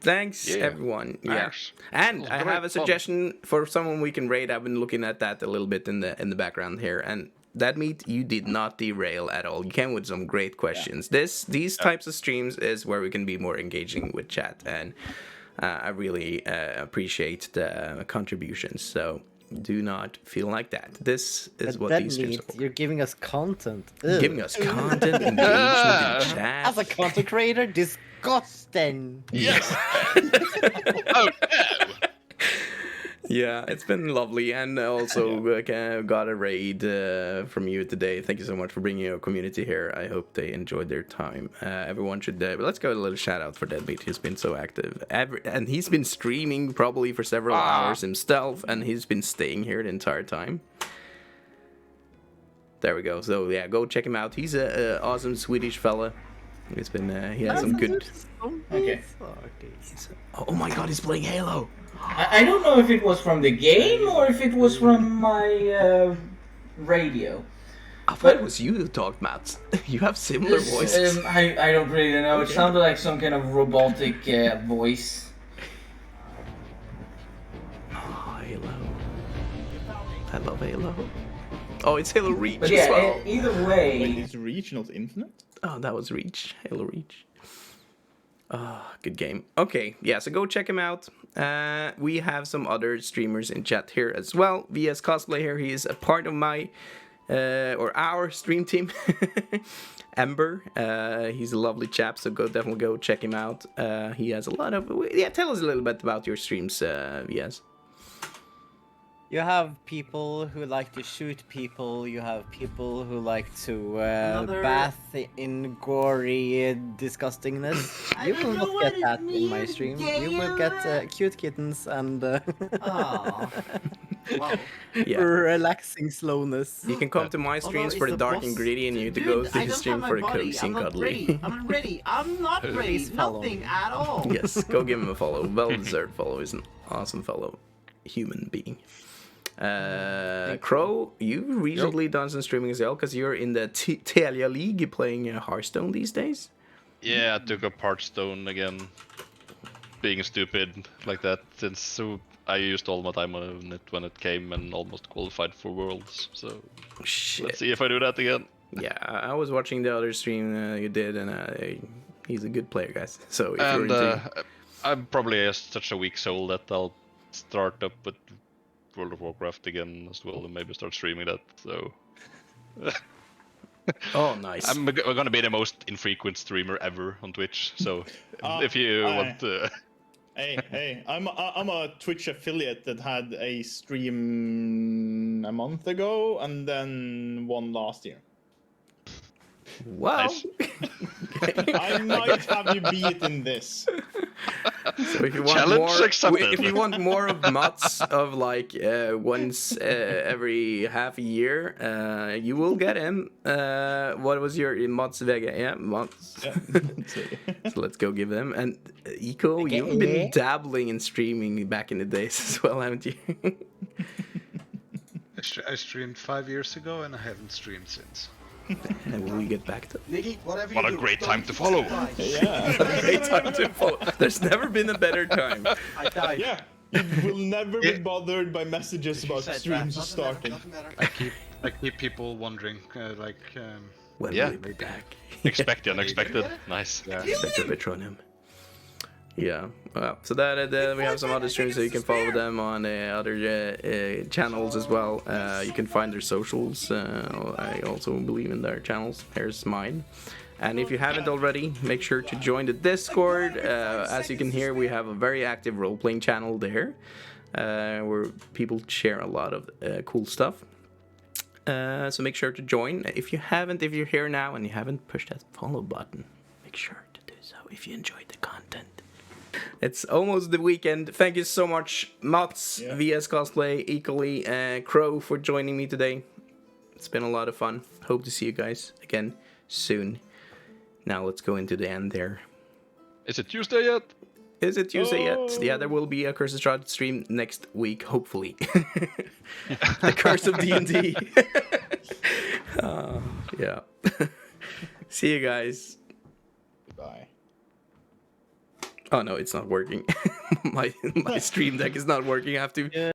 B: Thanks,
H: Yeah.
B: everyone. Yeah.
H: Thanks.
B: And
H: It
B: I
H: was
B: have a
H: great fun.
B: suggestion for someone we can raid. I've been looking at that a little bit in the background here, and that meat, you did not derail at all. You came with some great questions. These types of streams is where we can be more engaging with chat, and I really appreciate the contributions. So do not feel like that. This is what
K: That
B: these streams
K: means
B: are for.
K: you're giving us content. Ugh.
B: Giving us content, engagement in chat.
K: As a content creator, disgusting.
H: Yes. Oh no.
B: Yeah, it's been lovely, and also got a raid from you today. Thank you so much for bringing your community here. I hope they enjoyed their time. Everyone should. Let's go a little shout out for Deadbeat. He's been so active, and he's been streaming probably for several hours himself, and he's been staying here the entire time. There we go. So yeah, go check him out. He's a awesome Swedish fella. It's been he has some good.
J: Okay.
B: Oh my God, he's playing Halo.
J: I don't know if it was from the game or if it was from my radio.
B: I thought it was you who talked, Matt. You have similar voices.
J: I don't really know. It sounded like some kind of robotic voice.
B: Oh, Halo. I love Halo. Oh, it's Halo Reach
J: But
B: as
J: yeah,
B: well.
J: either
G: Wait,
J: way.
G: is Reach not infinite?
B: Oh, that was Reach. Halo Reach. Oh, good game. Okay, yeah, so go check him out. We have some other streamers in chat here as well. VScosplay here, he is a part of my, or our stream team. Ember, he's a lovely chap, so definitely go check him out. He has a lot of, yeah, tell us a little bit about your streams, VS.
K: You have people who like to shoot people. You have people who like to bath in gory disgustingness. You will not get that in my stream. You will get cute kittens and
J: Wow.
B: Yeah.
K: relaxing slowness.
B: You can come to my streams for the dark and gritty, and you have to go to his stream for the cozy and cuddly.
L: I'm ready. I'm not ready. Nothing at all.
B: Yes, go give him a follow. Well-deserved follow. He's an awesome fellow human being. Crow, you've recently done some streaming as well, because you're in the Telia League playing Hearthstone these days.
H: Yeah, I took up Hearthstone again. Being stupid like that, since I used all my time on it when it came and almost qualified for Worlds. So
B: Shit.
H: let's see if I do that again.
B: Yeah, I was watching the other stream you did, and he's a good player, guys. So if
H: And
B: you're into...
H: I'm probably such a weak soul that I'll start up with World of Warcraft again as well, and maybe start streaming that. So
B: Oh, nice.
H: I'm gonna be the most infrequent streamer ever on Twitch. So if you want to...
G: Hey, I'm a Twitch affiliate that had a stream a month ago and then one last year.
B: Wow.
H: Nice.
G: I might have you beat in this.
B: So if you want
H: Challenge
B: more,
H: accepted.
B: if you want more of Mats of like once every half a year, you will get him. What was your Madsvg? Yeah, Mats.
G: Yeah.
B: So let's go give him. And Eko, you've been dabbling in streaming back in the days as well, haven't you?
I: I streamed 5 years ago and I haven't streamed since.
B: And will we get back to
H: What a great time to follow!
G: Yeah.
B: What a great time to follow. There's never been a better time.
L: I died.
G: Yeah. You will never be bothered by messages about streams starting.
I: I keep people wondering,
B: When
H: Yeah.
B: will we be back?
H: Expect the unexpected. Nice.
B: Expect a bit on him. Yeah, well, so that we have some other streams, so you can follow them on other channels as well. You can find their socials. I also believe in their channels. Here's mine. And if you haven't already, make sure to join the Discord. As you can hear, we have a very active role-playing channel there, where people share a lot of cool stuff. So make sure to join. If you're here now and you haven't pushed that follow button, make sure to do so if you enjoyed the content. It's almost the weekend. Thank you so much, Mats, VScosplay, Ekolie, and Crow for joining me today. It's been a lot of fun. Hope to see you guys again soon. Now let's go into the end there.
H: Is it Tuesday yet?
B: Is it Tuesday yet? Yeah, there will be a Curse of Strahd stream next week, hopefully. The Curse of D&D. Yeah. See you guys.
G: Bye.
B: Oh no, it's not working. My stream deck is not working. I have to